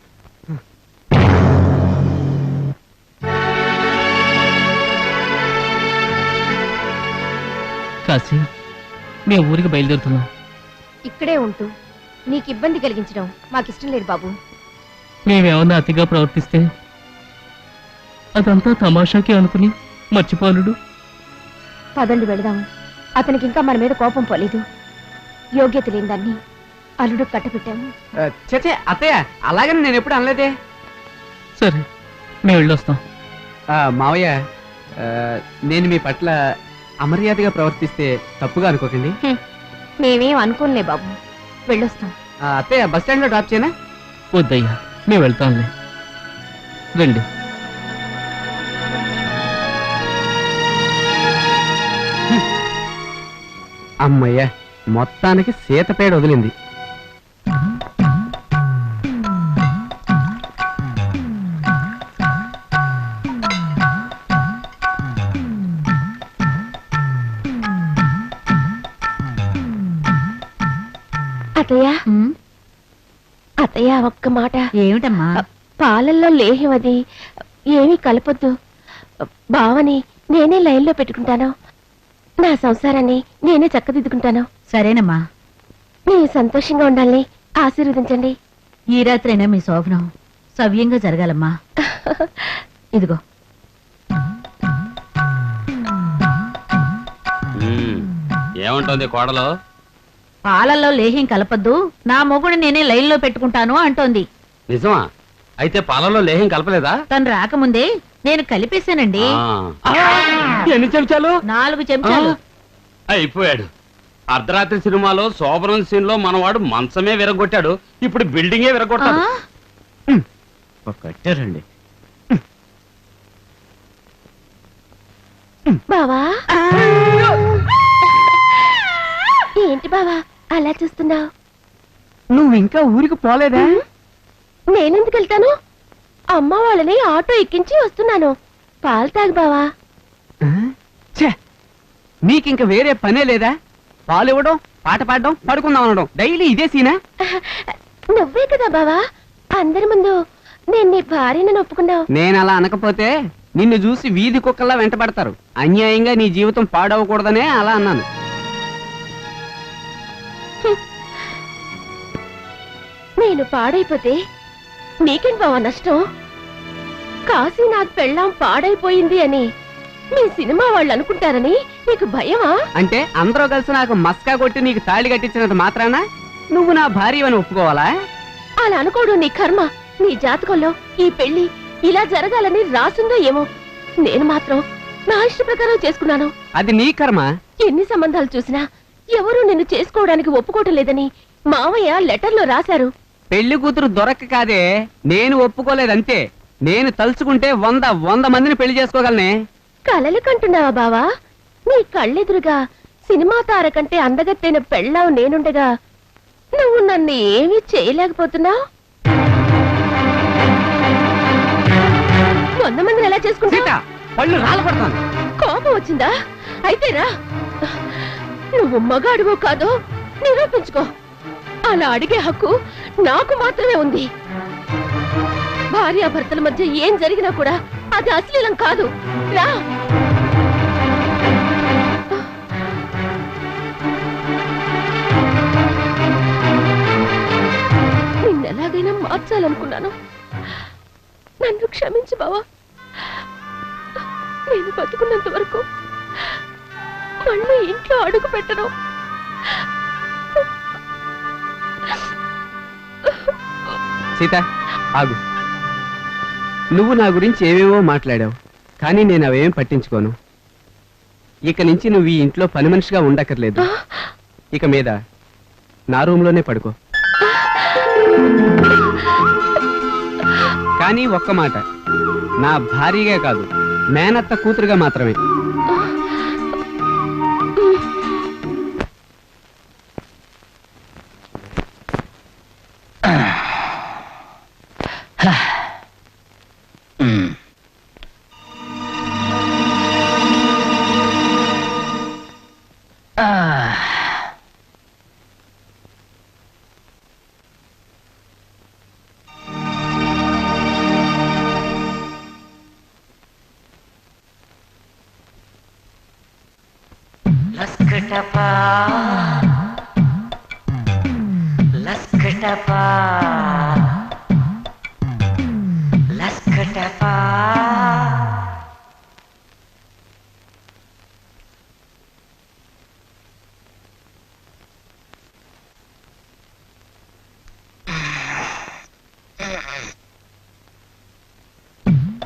D: కాశీ, మేము ఊరికి బయలుదేరుతున్నాం.
G: ఇక్కడే ఉంటూ నీకు ఇబ్బంది కలిగించడం మాకిష్టం లేదు బాబు.
D: మేమేమన్నా అతిగా ప్రవర్తిస్తే అదంతా తమాషాకి అనుకుని మర్చిపోనుడు.
G: పదండి వెళదాం. అతనికి ఇంకా మన మీద కోపం పోలేదు. యోగ్యత లేని దాన్ని అల్లుడు కట్టపెట్టాము.
C: చచ్చే అత్తయ్య, అలాగని నేను ఎప్పుడు అనలేదే.
D: సరే, మేము వెళ్ళొస్తాం.
C: మావయ్య, నేను మీ పట్ల అమర్యాదగా ప్రవర్తిస్తే తప్పుగా అనుకోకండి.
G: మేమేం అనుకోలే బాబు, వెళ్ళొస్తాం.
C: అత్తయ్య, బస్ స్టాండ్ లో డ్రాప్ చేయనా?
D: వద్దయ్యా, మేము వెళ్తాంలే. రండి.
C: అమ్మయ్య, మొత్తానికి సీతపేడ వదిలింది.
J: అత్తయ్య
A: ఉమ్,
J: అత్తయ్య ఒక్క మాట.
A: ఏమిటమ్మా?
J: పాలల్లో లేహ్యం అది ఏమీ కలపొద్దు. బావని నేనే లైన్లో పెట్టుకుంటాను. నా సంసారాన్ని నేనే చక్కదిద్దుకుంటాను.
A: సరేనమ్మా.
J: మీరు సంతోషంగా ఉండాలని ఆశీర్వదించండి.
A: ఈ రాత్రైనా మీ శోభనం సవ్యంగా జరగాలమ్మా. ఇదిగో.
F: ఏమంటుంది కోడలో?
A: పాలల్లో లేహ్యం కలపద్దు, నా మొగుడు నేనే లైన్లో పెట్టుకుంటాను అంటోంది.
F: నిజమా? అయితే పాలలో లేహం కలపలేదా?
A: తను రాకముందే నేను కలిపేశానండి.
F: ఎన్ని చెంచాలు?
A: 4 చెంచాలు.
F: అయిపోయాడు. అర్ధరాత్రి సినిమాలో శోభనం సీన్ లో మనవాడు మంచమే విరగొట్టాడు, ఇప్పుడు బిల్డింగే
A: ఆ?
F: విరగొట్టాడు.
C: కట్టారండి.
J: బావా ఏంటి బావా అలా చూస్తున్నావు?
C: నువ్వు ఇంకా ఊరికి పోలేదా?
J: నేనెందుకు వెళ్తాను? అమ్మ వాళ్ళని ఆటో ఎక్కించి వస్తున్నాను. పాలు తాగు బావా.
C: ఛే, నీకింక వేరే పనే లేదా? పాలు ఇవ్వడం, పాట పాడడం, పడుకుందాం అనడం, డైలీ ఇదే సీనా?
J: నువ్వే కదా బావా అందరి ముందు నేను నీ భార్యను ఒప్పుకున్నావు.
C: నేను అలా అనకపోతే నిన్ను చూసి వీధి కుక్కల్లా వెంటబడతారు. అన్యాయంగా నీ జీవితం పాడవకూడదనే అలా అన్నాను.
J: నేను పాడైపోతే నీకేం బావా నష్టం? కాశీ నాకు పెళ్ళాం పాడైపోయింది అని మీ సినిమా వాళ్ళు అనుకుంటారని నీకు భయమా?
C: అంటే అందరూ కలిసి నాకు మస్కా కొట్టి నీకు తాళి కట్టించినంత మాత్రాన నువ్వు నా భార్య అని ఒప్పుకోవాలా?
J: అలా అనుకోవడం నీ కర్మ. నీ జాతకంలో ఈ పెళ్లి ఇలా జరగాలని రాసుందో ఏమో. నేను మాత్రం నా ఇష్ట ప్రకారం చేసుకున్నాను.
C: అది నీ కర్మ.
J: ఎన్ని సంబంధాలు చూసినా ఎవరూ నిన్ను చేసుకోవడానికి ఒప్పుకోవటం లేదని మావయ్య లెటర్లో రాశారు.
C: పెళ్లి కూతురు దొరక్క కాదే, నేను ఒప్పుకోలేదంతే. నేను తలుచుకుంటే 100 మందిని పెళ్లి చేసుకోగలనే.
J: కలలు కంటున్నావా బావా? నీ కళ్ళెదురుగా సినిమా తార కంటే అందగత్తైన పెళ్ళావు నేనుండగా నువ్వు నన్ను ఏమీ చేయలేకపోతున్నావు. 100 మందిని ఎలా చేసుకుంటా?
C: పళ్ళు రాలపడతాను.
J: కోపం వచ్చిందా? అయితే రా, నువ్వు మగాడివో కాదో నిరూపించుకో. అలా అడిగే హక్కు నాకు మాత్రమే ఉంది. భార్యాభర్తల మధ్య ఏం జరిగినా కూడా అది అశ్లీలం కాదు. రా. నిన్నెలాగైనా మార్చాలనుకున్నాను. నన్ను క్షమించు బావా. నేను బతుకున్నంత వరకు మళ్ళీ ఇంట్లో అడుగు పెట్టను.
C: సీత, ఆగు. నువ్వు నా గురించి ఏవేవో మాట్లాడావు, కానీ నేను అవేం పట్టించుకోను. ఇక నుంచి నువ్వు ఈ ఇంట్లో పని మనిషిగా ఉండక్కర్లేదు. ఇక మీద నా రూమ్లోనే పడుకో. కానీ ఒక్క మాట, నా భార్యగా కాదు, మేనత్త కూతురుగా మాత్రమే.
H: లస్కటపా లస్కటపా లస్కటపా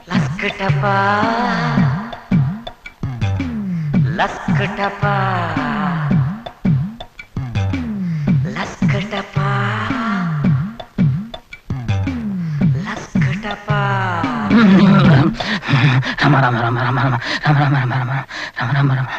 H: లస్కటపా లస్కటపా లస్కటపా లస్కటపా రమ రమ రమ రమ రమ రమ రమ రమ రమ రమ రమ రమ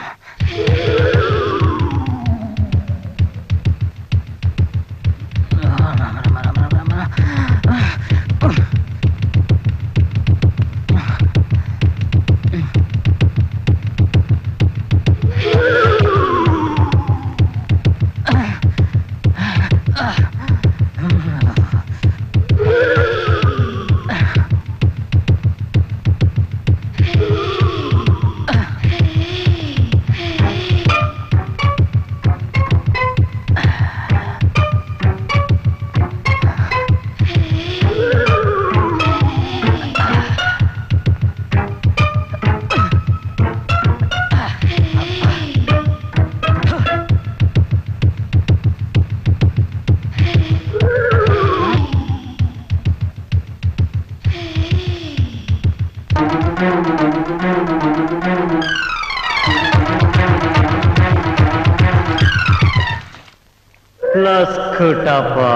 H: లస్కుటపా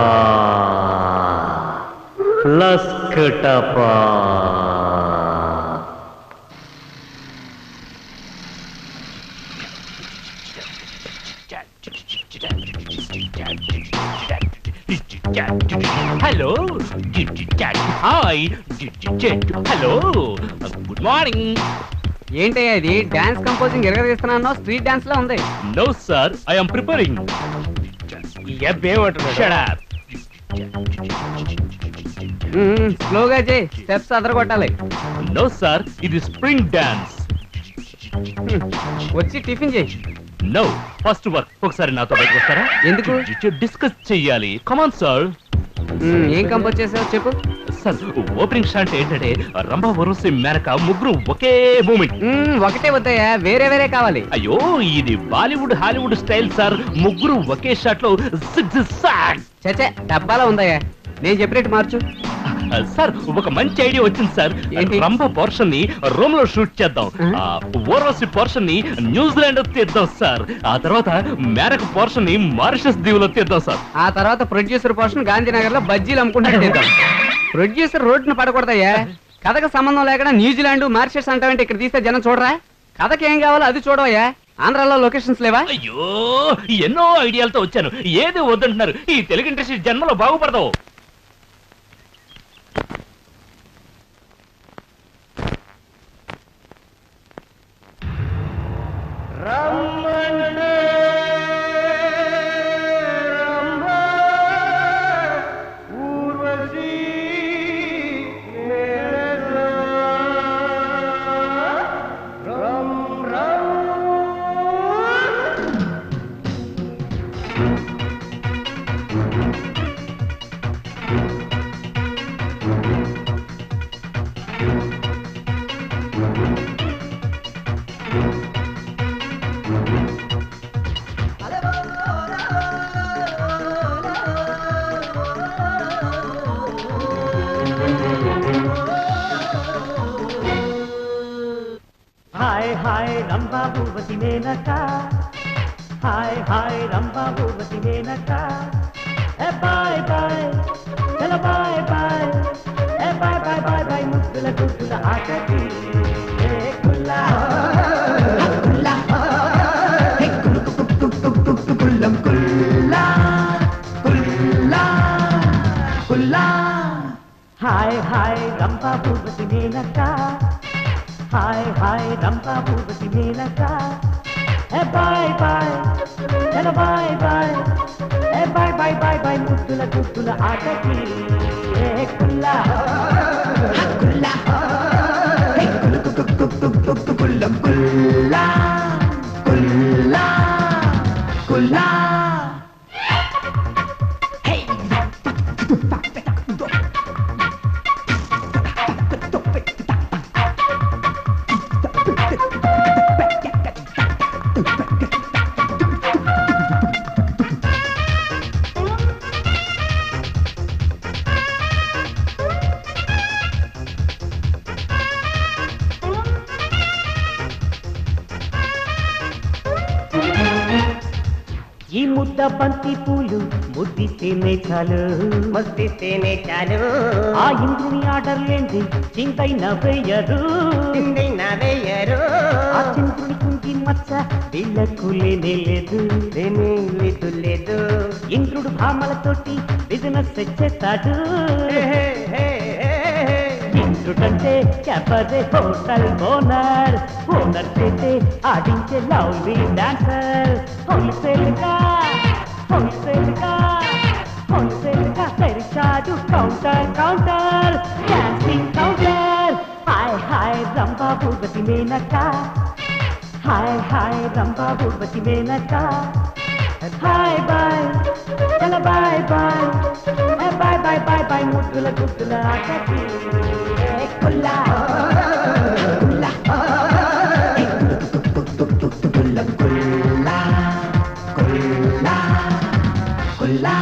H: లస్కుటపా
E: hello hi hello good morning.
C: ఏంటయ్యా ఇది డాన్స్ కంపోజింగ్ ఎరగదీస్తున్నాను స్ట్రీట్ డాన్స్ లా ఉంది.
E: No sir I am preparing.
B: ఈ అబ్బ ఏమంటున్నాడు?
E: Shut up.
C: స్లోగా చేయి, స్టెప్స్ అదరగొట్టాలి.
E: నో సార్ ఇది స్ప్రింగ్ డాన్స్.
C: వచ్చి టిఫిన్ చేయి.
E: No first work. ఒకసారి నాతో బయటకు వస్తారా?
C: ఎందుకు?
E: డిస్కస్ చెయ్యాలి. Come on sir.
C: ఏం కంపోజ్ చేసావు చెప్పు.
E: సార్ ఓపెనింగ్ షాట్ ఏంటంటే రంభా వరుస మేనక ముగ్గురు ఒకే మూమెంట్.
C: ఒకటే వద్దయ్యా, వేరే వేరే కావాలి.
E: అయ్యో ఇది బాలీవుడ్ హాలీవుడ్ స్టైల్ సార్. ముగ్గురు ఒకే షాట్ లో
C: చచ్చే డబ్బాలో ఉందయ్యా, నేను చెప్పినట్టు మార్చు.
E: సార్ ఒక మంచి ఐడియా వచ్చింది సార్.
C: ఏంటి?
E: రంభ పోర్షన్ ని రోమ్ లో షూట్ చేద్దాం. ఓర్వశి పోర్షన్ ని న్యూజిలాండ్ లో తీద్దాం సార్. ఆ తర్వాత మేనక పోర్షన్ ని మారిషస్ దీవులో తీద్దాం సార్.
C: ఆ తర్వాత ప్రొడ్యూసర్ పోర్షన్ గాంధీనగర్ లో బజ్జీలు అమ్ముకుంటూ చేద్దాం. ప్రొడ్యూసర్ రోడ్డును పడకూడదయ్యా. కథకు సంబంధం లేకుండా న్యూజిలాండ్ మారిషస్ అంటావంటే ఇక్కడ తీస్తే జనం చూడరా? కథకి ఏం కావాలో అది చూడవయ్యా. ఆంధ్రాలో లొకేషన్స్ లేవా?
E: అయ్యో ఎన్నో ఐడియాలతో వచ్చాను, ఏది వద్దంటున్నారు. ఈ తెలుగు ఇండస్ట్రీ జన్మలో బాగుపడతావు.
H: हाय हाय रंभा भूवती मेनका हाय हाय रंभा भूवती मेनका ए बाय बाय चलो बाय बाय ए बाय बाय बाय बाय मुद्दुल गुद्दुल आटकी ए कुल्ला कुल्ला ए कुल्लम कुल्ला कुल्ला कुल्ला हाय हाय रंभा भूवती मेनका हाय हाय रंभा भूवती मेनका ए बाय बाय चलो बाय बाय ए बाय बाय बाय बाय मुद्दुल गुद्दुल आटकी ए कुल्ला कुल्ला ए कुल्लम कुल्ला कुल्ला कुल्ला ఈ ముద్ద బంతి పూలు ముద్దిస్తేనే చాలు ముద్దిస్తేనే చాలు ఆ ఇంద్రుని ఆర్డర్ లేంది చింతైన వేయరు చింతైన వేయరు ఆ చంద్రుని కుంకి మచ్చ వీళ్ళకు లేనే లేదు లేనే లేదు లేదు ఇంద్రుడు భామలతోటి బిజినెస్ చేస్తాడు ఇంద్రుడంటే క్యాపరే హోటల్ ఓనర్ ఓనర్ చేతే ఆడించే లవ్లీ డాన్సర్ హోల్సేల్ గా తెరిచాడు counter counter dancing counter hi hi Rambha భూవతి మేనకా హాయ్ హాయ్ రంభా భూవతి మేనకా హాయ్ బాయ్ చల bye bye bye bye bye bye ముద్దుల గుద్దుల ఆటకి కుల్లా కుల్లా కుల్లా కుల్లా కుల్లా కుల్లా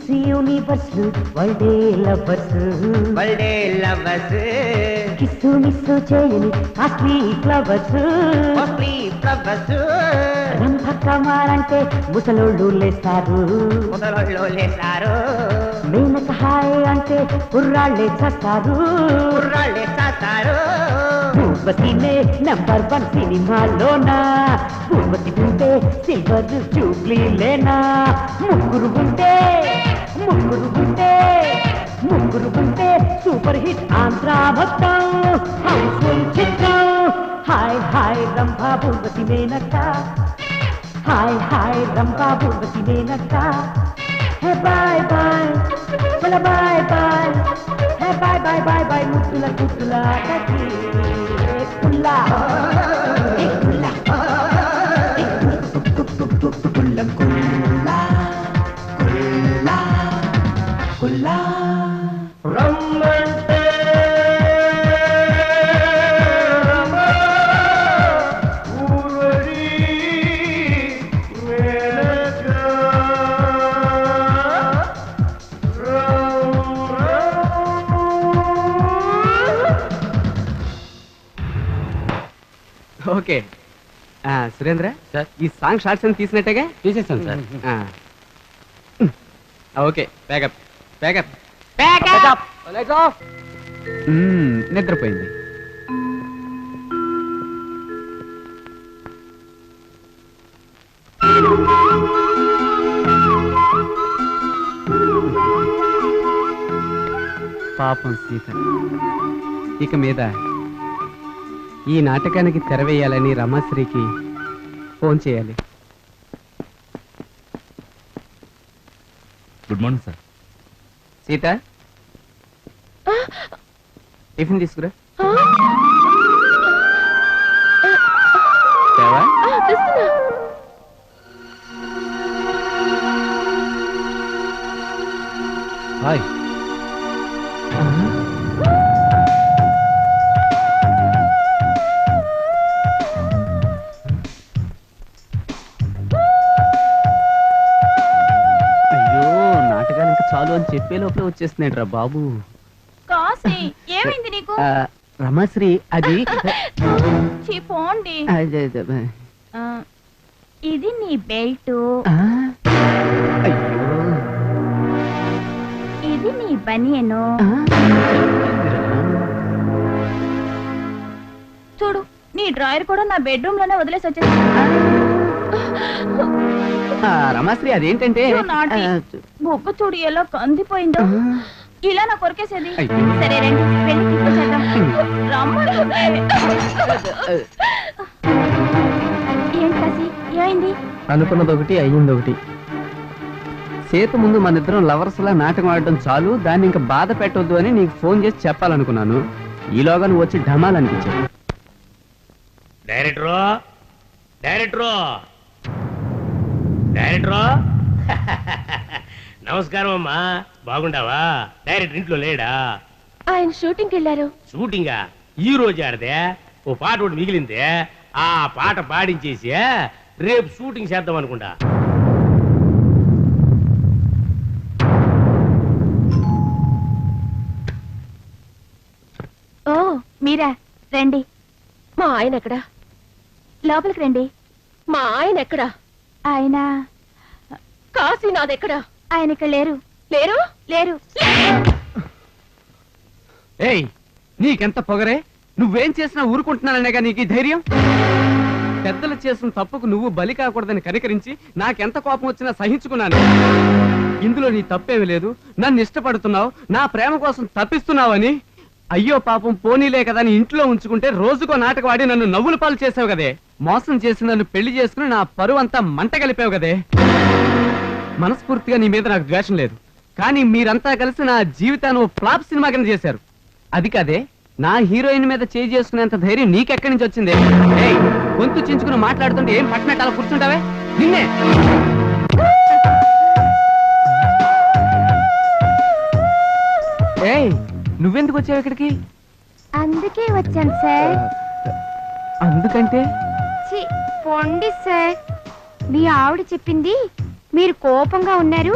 H: మిస్ యూనివర్స్ వరల్డే లవర్స్ కిస్సు మిస్సు చేయని కాస్ట్లీ ఫ్లవర్స్ రంభకమారంటే ముసలోళ్ళు లేస్తారు మేనక హాయ్ అంటే కుర్రాళ్ళే చేస్తారు ఊర్వశినే నంబర్ 1 సినిమాలోనా ఊర్వశి ఉంటే సిల్వర్ జూబ్లీ లేనా ముగ్గురు ఉంటే సూపర్ హిట్ ఆంధ్ర మొత్తం హౌస్ఫుల్ చిత్రం హాయ్ రంభా ఊర్వశి మేనక హాయ్ రంభా ఊర్వశి మేనక హే బాయ్ చల బాయ్ హే బాయ్ ముద్దుల ఆటకి పుల్లా రమ్మంటే ఊరడి మేనక
C: ఓకే సురేంద్ర సార్ ఈ సాంగ్ షార్ట్స్ అని తీసినట్టేగా
F: తీసేసాను సార్.
C: ఓకే ప్యాకప్ నిద్రపోయింది. పాపం సీత ఇక మీద ఈ నాటకానికి తెరవేయాలని రమాశ్రీకి ఫోన్ చేయాలి.
E: Good morning sir.
C: Sita tiffin తీసుకురా. తేవా? హాయ్. అయ్యో నాటకాలు ఇంకా చాలు అని చెప్పే లోపలే వచ్చేస్తున్నాడు రా బాబు.
A: కాసి ఏమైంది నీకు?
C: రమాశ్రీ అది
A: పోండి. ఇది నీ బెల్ట్,
C: అయ్యో
A: ఇది నీ బనియను. చూడు నీ డ్రాయర్ కూడా నా బెడ్రూమ్ లోనే వదిలేసి వచ్చేసి.
C: రమాశ్రీ అదేంటంటే
A: బొక్క చూడు ఎలా కందిపోయిందో. ఇలా నా కొరికేసేది.
C: అయ్యో.
A: సరే రండి వెళ్ళి తీసుకొచ్చేద్దాం. రమ్మంటుంటే. ఏంటి కాసి ఏమైంది?
C: అనుకున్నది ఒకటి అయ్యింది ఒకటి. సీత ముందు మన ఇద్దరం లవర్స్ లా నాటకం ఆడటం చాలు, దాన్ని ఇంకా బాధ పెట్టొద్దు అని నీకు ఫోన్ చేసి చెప్పాలనుకున్నాను. ఈలోగా నువ్వు వచ్చి ఢమాలనిపించావు.
B: డైరెక్టరు నమస్కారం అమ్మా, బాగుండావా? డైరెక్టర్ ఇంట్లో లేడా?
J: ఆయన షూటింగ్కి వెళ్ళారు.
B: షూటింగా ఈ రోజు ఆడదే? ఓ పాట ఒకటి మిగిలిందే, ఆ పాట పాడించేసి రేపు షూటింగ్ చేద్దాం అనుకుంటా.
A: ఓ మీరా రండి.
J: మా ఆయన ఎక్కడా?
A: లోపలికి రండి.
J: మా ఆయన ఎక్కడా?
A: ఆయన
J: కాశీనాథ్ ఎక్కడా?
A: ఆయన ఇక్కడ లేరు.
J: లేరు
A: లేరు.
C: ఏయ్ నీకెంత పొగరే? నువ్వేం చేసినా ఊరుకుంటున్నాననేగా నీకు ఈ ధైర్యం? పెద్దలు చేసిన తప్పుకు నువ్వు బలి కాకూడదని కనికరించి నాకెంత కోపం వచ్చినా సహించుకున్నాను. ఇందులో నీ తప్పేమీ లేదు. నన్ను ఇష్టపడుతున్నావు, నా ప్రేమ కోసం తప్పిస్తున్నావని. అయ్యో పాపం పోనీలే కదా అని ఇంట్లో ఉంచుకుంటే రోజుకో నాటకవాడి నన్ను నవ్వుల పాలు చేసావు కదే. మోసం చేసి నన్ను పెళ్లి చేసుకుని నా పరువు అంతా మంట కలిపావు కదే. మనస్ఫూర్తిగా నీ మీద నాకు ద్వేషం లేదు, కానీ మీరంతా కలిసి నా జీవితాన్ని ఓ ఫ్లాప్ సినిమా కింద చేశారు. అది కాదే, నా హీరోయిన్ మీద చేయి చేసుకునేంత ధైర్యం నీకెక్కడి నుంచి వచ్చింది? ఏయ్ గొంతు చించుకుని మాట్లాడుతుంటే ఏం పట్టినట్టు అలా కూర్చుంటావే? నిన్నే. ఏయ్ నువ్వెందుకు వచ్చావు ఇక్కడికి?
G: అందుకే వచ్చాను సార్.
C: అందుకంటే
G: పొండి సార్, మీ ఆవిడ చెప్పింది మీరు కోపంగా ఉన్నారు,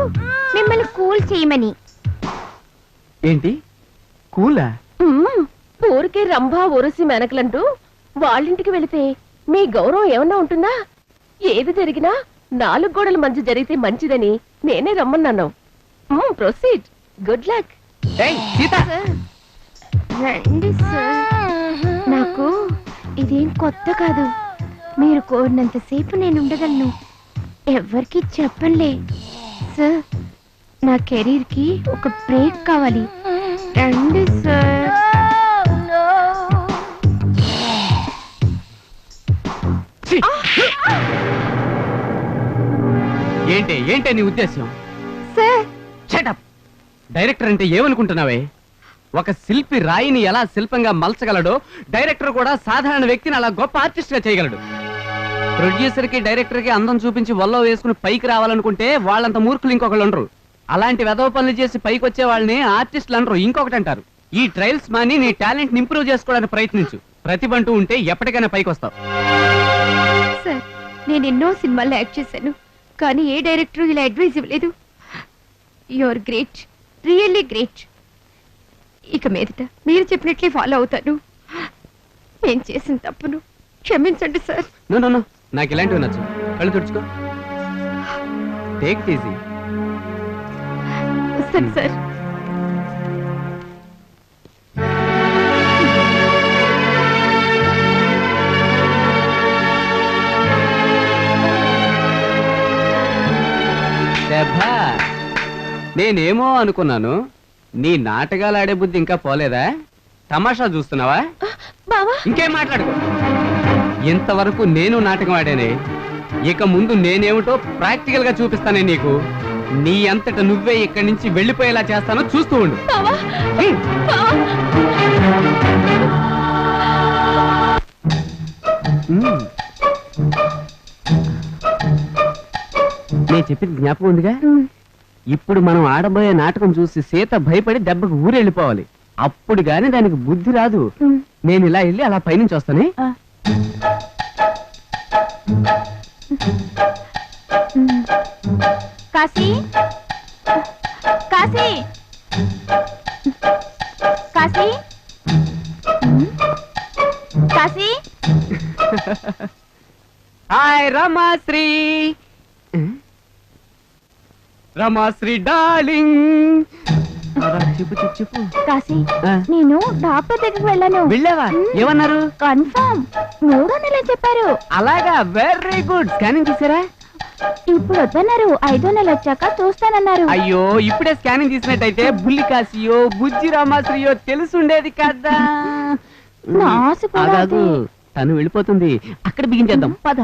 G: మిమ్మల్ని కూల్ చేయమని.
C: ఏంటి కూలా?
J: ఊరికే రంభా ఊరసి మేనకలంటూ వాళ్ళింటికి వెళితే మీ గౌరవం ఏమన్నా ఉంటుందా? ఏది జరిగినా 4 గోడల మధ్య జరిగితే మంచిదని నేనే రమ్మన్నాను. ప్రొసీడ్. Good luck.
C: సీత,
G: రండి సార్. నాకు ఇదేం కొత్త కాదు. మీరు కోరినంతసేపు నేను ఉండగలను. ఎవరికి చెప్పంలే సార్. నా కెరీర్ కి ఒక బ్రేక్ కావాలి. రండి సార్.
C: ఏంటే నీ ఉద్దేశం?
G: Sir
C: shut up. డైరెక్టర్ అంటే ఏమనుకుంటున్నావే? ఒక శిల్పి రాయిని ఎలా శిల్పంగా మలచగలడో డైరెక్టర్ కూడా సాధారణ వ్యక్తిని అలా గొప్ప ఆర్టిస్ట్ గా చేయగలడు. ప్రొడ్యూసర్ కి డైరెక్టర్ కి అందం చూపించి వల్ల వేసుకుని పైకి రావాలనుకుంటే వాళ్ళంత మూర్ఖులు ఇంకొకళ్ళు ఉండరు. అలాంటి వెధవ పనులు చేసి పైకి వచ్చే వాళ్ళని ఆర్టిస్టులు అనరు, ఇంకొకటి అంటారు. ఈ ట్రయల్స్ మాని నీ టాలెంట్ ని ఇంప్రూవ్ చేసుకోవడానికి ప్రయత్నించు. ప్రతిభంటూ ఉంటే ఎప్పటికైనా పైకి వస్తావు.
G: సార్, నేను ఎన్నో సినిమాల్లో యాక్ట్ చేశాను, కానీ ఏ డైరెక్టర్ ఇలా అడ్వైస్ ఇవ్వలేదు. Your great, really great. ఇక మీదట మీరు చెప్పినట్లే ఫాలో అవుతాను. నేను చేసిన తప్పును క్షమించండి సార్.
C: నో నో నో, నాకు ఇలాంటివి నచ్చు. కళ్ళు తుడుచుకో. Take it easy.
G: సరే సార్.
C: నేనేమో అనుకున్నాను, నీ నాటకాలు ఆడే బుద్ధి ఇంకా పోలేదా? తమాషా చూస్తున్నావా?
J: బావా,
C: ఇంకేం మాట్లాడుకో. ఇంతవరకు నేను నాటకం ఆడానే, ఇక ముందు నేనేమిటో ప్రాక్టికల్ గా చూపిస్తానే నీకు. నీ అంతట నువ్వే ఇక్కడి నుంచి వెళ్ళిపోయేలా చేస్తానో చూస్తూ ఉండు.
J: బావా, బావా.
C: నేను చెప్పింది జ్ఞాపకం ఉందిగా? ఇప్పుడు మనం ఆడబోయే నాటకం చూసి సీత భయపడి దెబ్బకు ఊరెళ్ళిపోవాలి. అప్పుడు గాని దానికి బుద్ధి రాదు. నేను ఇలా వెళ్ళి అలా పైనుంచి వస్తానే.
G: కాశీ, కాశీ, కాశీ, కాశీ.
C: హాయ్ రమాశ్రీ. రమాశ్రీ డార్లింగ్. చెప్పు చెప్పు చెప్పు.
G: కాశీ,
C: ఆ.
G: నేను డాక్టర్ దగ్గరికి వెళ్ళాను.
C: వెళ్ళావా? ఏమన్నారు?
G: కన్ఫర్మ్ 3 నెలలు చెప్పారు.
C: అలాగా, వెరీ గుడ్. స్కానింగ్ తీసారా?
G: ఇప్పుడు వద్దన్నారు. 5వ నెల వచ్చాక చూస్తానన్నారు.
C: అయ్యో, ఇప్పుడే స్కానింగ్ తీసినట్టయితే బుల్లి కాసియో బుజ్జి రామాశ్రీయో తెలుసుండేది కదా.
G: నా ఆశ కూడా
C: కాదు,
G: అదే.
C: తను వెళ్ళిపోతుంది. అక్కడ బిగించేద్దాం పద.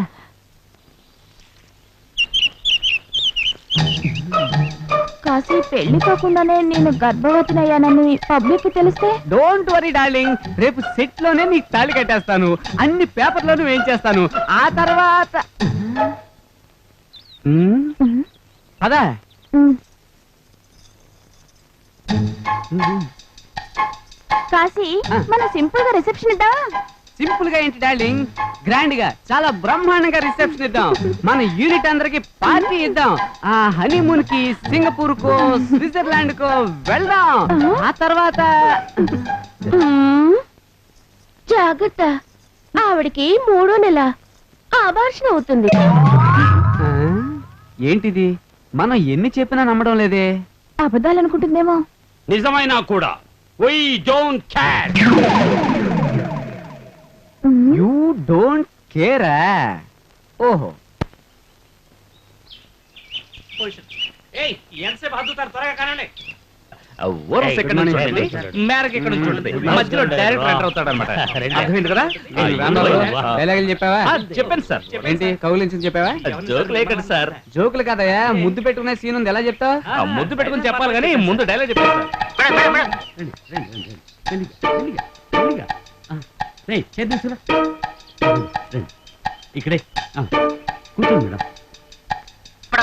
G: కాశీ, పెళ్లి కాకుండానే నేను గర్భవతినయ్యానని పబ్లిక్ కి తెలిస్తే?
C: డోంట్ వరీ డార్లింగ్, రేపు సెట్ లోనే నీకు తాళి కట్టేస్తాను. అన్ని పేపర్లోనూ వేయించేస్తాను. ఆ తర్వాత పద.
G: కాశీ, మనం సింపుల్ గా రిసెప్షన్ ఇద్దాం.
C: సింపుల్ గా ఏంటి డార్లింగ్, గ్రాండ్ గా, చాలా బ్రహ్మాండంగా రిసెప్షన్ ఇద్దాం. మన యూనిట్ అందరికి పార్టీ ఇద్దాం. ఆ హనీమూన్ కి సింగపూర్ కో స్విట్జర్లాండ్ కో వెళ్దాం. ఆ తర్వాత
J: జాగ్రత్త, ఆవిడికి 3వ నెల అబార్షన్ అవుతుంది.
C: ఆ, ఏంటిది? మనం ఎన్ని చెప్పినా నమ్మడం లేదే.
G: అబద్ధాలు అనుకుంటుందేమో.
F: నిజమైనా కూడా why don't care.
C: You don't కేరా? ఓహో,
F: ఎంతసేపు అద్దుతారు, త్వరగా కానండి.
E: ఓరస్ ఎక్కడి నుంచి
B: Hey, good
E: ఉంటుంది,
B: morning.
E: మేరకు ఎక్కడి నుంచి ఉంటుంది,
B: Namaste.
E: మధ్యలో డైరెక్టర్ ఎంటర్ అవుతాడు అనమాట.
B: రండి.
E: అర్థమైంది కదా?
C: రాంబాబు,
B: Wow.
C: డైలాగులు చెప్పావా?
E: చెప్పండి సార్.
C: ఏంటి కౌలించి చెప్పావా?
E: జోక్ లేకండి సార్.
C: జోకులు కదయా, ముద్దు పెట్టుకునే సీన్ ఉంది, ఎలా చెప్తావు?
E: ఆ ముద్దు పెట్టుకుని చెప్పాలి కానీ ముందు డైలాగ్ చెప్పారు
F: ఇక్కడే కూర్చోండి మేడం.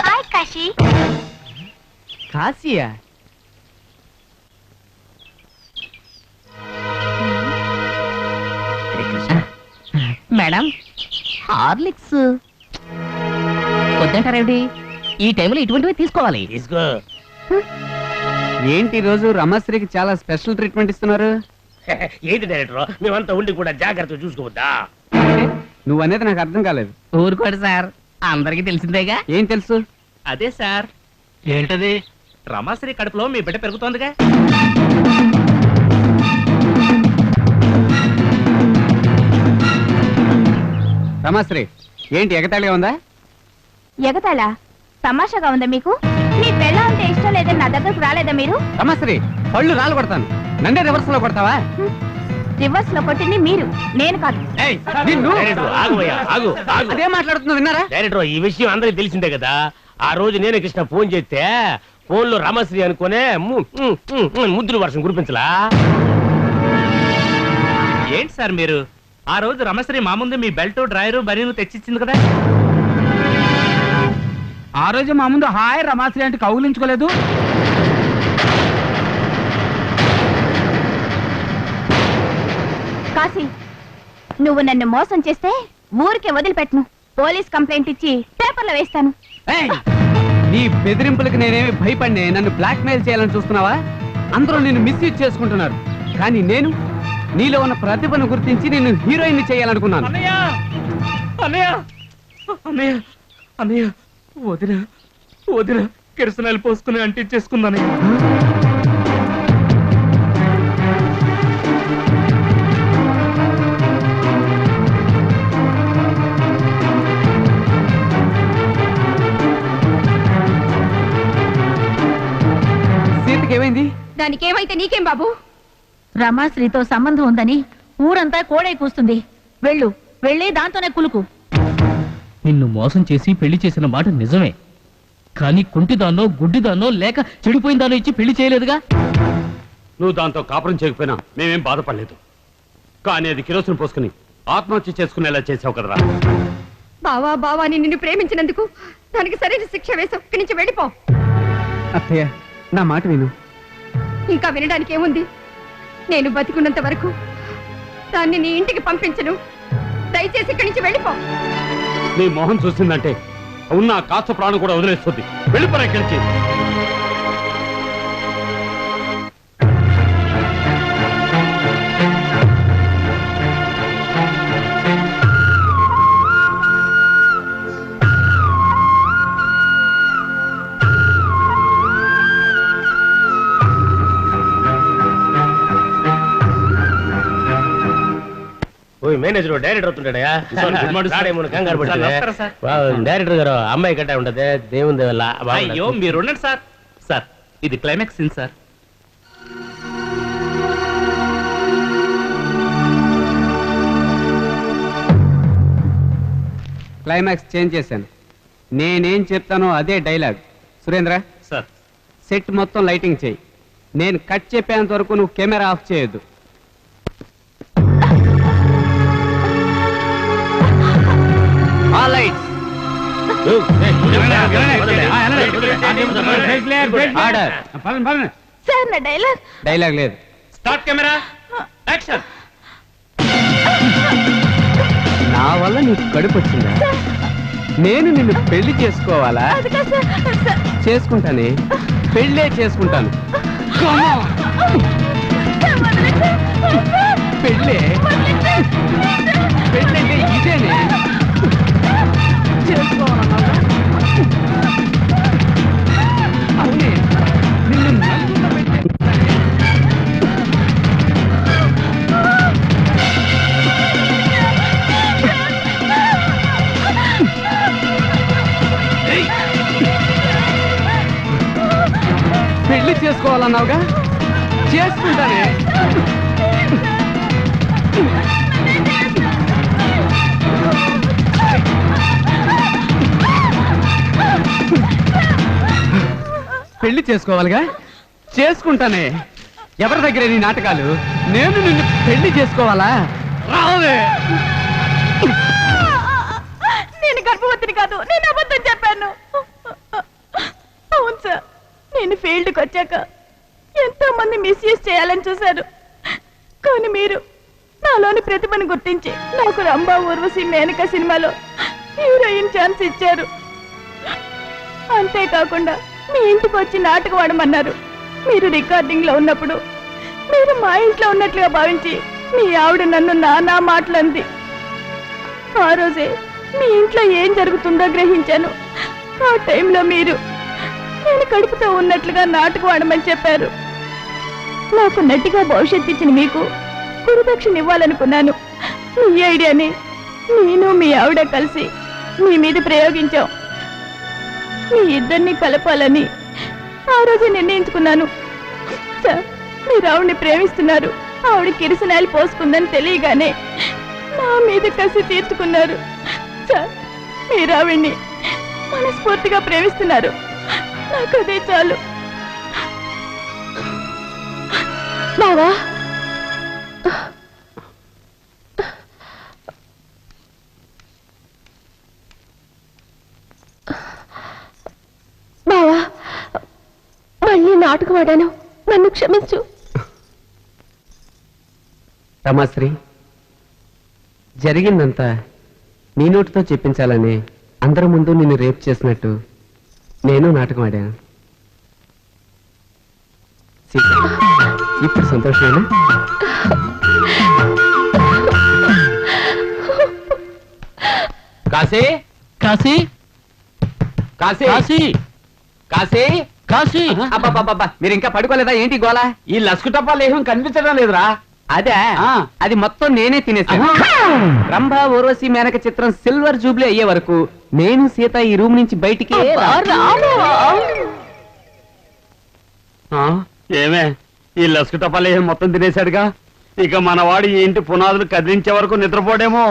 G: హాయ్ కాశీ.
C: కాశీయా?
D: మేడం, హార్లిక్స్ వద్దంటారేమిటి? ఈ టైంలో ఇటువంటివి తీసుకోవాలి.
B: తీసుకో.
C: ఏంటి ఈ రోజు రమాశ్రీకి చాలా స్పెషల్ ట్రీట్మెంట్ ఇస్తున్నారు?
B: ఏంటి డైరెక్టర్ మేమంతా ఉండి కూడా జాగ్రత్తగా చూసుకోవద్దా?
C: అంటే నువ్వు అనేది నాకు అర్థం కాలేదు.
D: ఊరుకోడు సార్, అందరికీ తెలిసిందేగా.
C: ఏం తెలుసు?
E: అదే సార్. ఏంటది? రమాశ్రీ కడుపులో మీ బిడ్డ పెరుగుతోందిగా.
C: రమాశ్రీ ఏంటి ఎగతాళిగా ఉందా?
G: ఎగతాళా? తమాషాగా ఉందా మీకు? మీ పెళ్ళ అంటే ఇష్టం లేదని నా దగ్గరకు రాలేదా మీరు?
C: రమాశ్రీ పళ్ళు రాళ్ళు కొడతాను. నన్నే రివర్స్ లో కొడతావా?
G: రివర్స్ లో కొట్టింది మీరు, నేను కాదు.
C: ఏయ్, నిన్ను-
B: డైరెక్టర్ ఆగువయ్యా, ఆగు ఆగు.
C: అదే మాట్లాడుతున్నా విన్నారా?
B: డైరెక్టర్ ఈ విషయం అందరికి తెలిసిందే కదా. ఆ రోజు నేను కృష్ణ ఫోన్ చేస్తే ఫోన్ లో రమశ్రీ అనుకునే ముద్దుల వర్షం కురిపించలా.
E: ఏంటి సార్ మీరు? ఆ రోజు రమశ్రీ మా ముందు మీ బెల్ట్ డ్రైవరు బనీను తెచ్చిచ్చింది కదా.
C: ఆ రోజు మా ముందు హాయ్ రమాశ్రీ అంటే కౌగిలించుకోలేదు.
G: కాశీ, నువ్వు నన్ను మోసం చేస్తే ఊరికే వదిలిపెట్టను. పోలీస్ కంప్లైంట్ ఇచ్చి పేపర్లో వేస్తాను.
C: ఏయ్, నీ బెదిరింపులకు నేనేమి భయపడినే నన్ను బ్లాక్ మెయిల్ చేయాలని చూస్తున్నావా? అందరూ నిన్ను మిస్యూజ్ చేసుకుంటున్నారు, కానీ నేను నీలో ఉన్న ప్రతిభను గుర్తించి నిన్ను హీరోయిన్ చేయాలనుకున్నాను.
E: అన్నయ్య అన్నయ్య అన్నయ్య అన్నయ్య వదిన వదిన కిరసనాలు పోసుకుని అంటించేసుకుందన్నయ్య.
C: సీతకి ఏమైంది?
G: దానికేమైతే నీకేం బాబు?
A: రమాశ్రీతో సంబంధం ఉందని ఊరంతా కోడై కూస్తుంది. వెళ్ళు, వెళ్ళి దాంతోనే కులుకు.
D: నిన్ను మోసం చేసి పెళ్లి చేసిన మాట నిజమే, కానీ కుంటిదాన్నో గుడ్డిదాన్నో లేక చెడిపోయిందానో ఇచ్చి పెళ్లి చేయలేదుగా.
F: నువ్వు దాంతో కాపురం చేయకపోయినా మేమేం బాధపడలేదు, కానీ అది కిరోసిన్ పోసుకుని ఆత్మహత్య చేసుకునేలా చేసావు కదరా.
G: బావా బావా అని నిన్ను ప్రేమించినందుకు దానికి సరైన శిక్ష వేసావు. ఇక్కడి నుంచి వెళ్ళిపో.
C: అత్తయ్య నా మాట విను.
G: ఇంకా వినడానికి ఏముంది? నేను బతికున్నంత వరకు దాన్ని నీ ఇంటికి పంపించను. దయచేసి ఇక్కడి నుంచి వెళ్ళిపో.
F: నీ మొహం చూసిందంటే ఉన్న కాస్త ప్రాణం కూడా వదిలేస్తుంది. వెళ్ళిపోరా ఇక్కడి నుంచి.
B: ఓయ్ మేనేజర్ డైరెక్టర్ అవుతుంటాడయా.
F: Sir, good morning sir.
B: రాడేమో కంగారు
E: సార్, నమస్కారం సార్.
B: పడుతుంది. డైరెక్టర్ గారు అమ్మాయి కట్ట ఉంటది దేవుంది వల్ల
E: అయ్యో మీరుండండి సార్. సార్ ఇది climax scene sir.
C: Climax change చేశాను. నేనేం చెప్తానో అదే డైలాగ్. సురేంద్ర
E: సార్
C: సెట్ మొత్తం లైటింగ్ చేయి. నేను కట్ చెప్పేంత వరకు నువ్వు కెమెరా ఆఫ్ చేయొద్దు. All lights order.
G: సార్ నా డైలాగ్.
C: డైలాగ్ లేదు.
E: Start camera action.
C: నా వల్ల నీకు కడుపు వచ్చిందా? నేను నిన్ను పెళ్లి చేసుకోవాలా? చేసుకుంటానే, పెళ్ళే చేసుకుంటాను. పెళ్ళే పెళ్ళంటే ఇదేనే చేసుకోవాలన్నా. అవునే, నిన్ను నలుగురిలో పెట్టేస్తానే. పెళ్లి చేసుకోవాలన్నావుగా, చేసుకుంటానే. పెళ్లి చేసుకోవాలిగా, చేసుకుంటానే. ఎవరి దగ్గర నీ నాటకాలు? నేను నిన్ను పెళ్లి చేసుకోవాలా? రావే.
J: నేను గర్భవతిని కాదు, నేను అబద్ధం చెప్పాను. అవును సార్, నేను ఫీల్డ్కి వచ్చాక ఎంతో మంది మిస్యూజ్ చేయాలని చూశారు, కానీ మీరు నాలోని ప్రతిభను గుర్తించి నాకు రంభా ఊర్వశి మేనక సినిమాలో హీరోయిన్ ఛాన్స్ ఇచ్చారు. అంతేకాకుండా మీ ఇంటికి వచ్చి నాటకం ఆడమన్నారు. మీరు రికార్డింగ్ లో ఉన్నప్పుడు మీరు మా ఇంట్లో ఉన్నట్లుగా భావించి మీ ఆవిడ నన్ను నానా మాటలంది. ఆ రోజే మీ ఇంట్లో ఏం జరుగుతుందో గ్రహించాను. ఆ టైంలో మీరు నేను కడుపుతో ఉన్నట్లుగా నాటకం ఆడమని చెప్పారు. నాకు నటిగా భవిష్యత్తు ఇచ్చిన మీకు గురుదక్షిణ ఇవ్వాలనుకున్నాను. మీ ఐడియాని నేను మీ ఆవిడ కలిసి మీ మీద ప్రయోగించాం. మీ ఇద్దరిని కలపాలని ఆ రోజే నిర్ణయించుకున్నాను. సార్, మీరు ఆవిడ్ని ప్రేమిస్తున్నారు. ఆవిడ కిరసనాయలు పోసుకుందని తెలియగానే నా మీద కసి తీర్చుకున్నారు. సార్, మీరు ఆవిడ్ని మనస్ఫూర్తిగా ప్రేమిస్తున్నారు. నాకు అదే చాలు. బావా, బావా, మళ్ళీ నాటకం ఆడాను, నన్ను క్షమించు.
C: రమాశ్రీ, జరిగిందంతా నీ నోటితో చెప్పించాలని అందరి ముందు నిన్ను రేప్ చేసినట్టు నేను నాటకం ఆడాను. సీత, ఇప్పుడు సంతోషమేనా?
F: కాశీ
D: కాశీ
F: కాశీ
D: కాశీ
F: కాశీ
D: కాశీ
C: అబ్బబ్బబ్బబ్బా, మీరు ఇంకా పడుకోలేదా? ఏంటి గోలా?
F: ఈ లస్కు టప్పాలు ఏం కనిపించడం లేదురా.
C: అదే, అది మొత్తం నేనే తినేసాను. రంభ ఊర్వశి మేనక చిత్రం సిల్వర్ జూబ్లీ అయ్యే వరకు నేను సీత ఈ రూమ్ నుంచి బయటికి
F: ఏమే, ఈ లస్కు టప్పాలు ఏం మొత్తం తినేశాడుగా. ఇక మనవాడు ఈ ఇంటి పునాదులు కదిలించే వరకు నిద్రపోడేమో.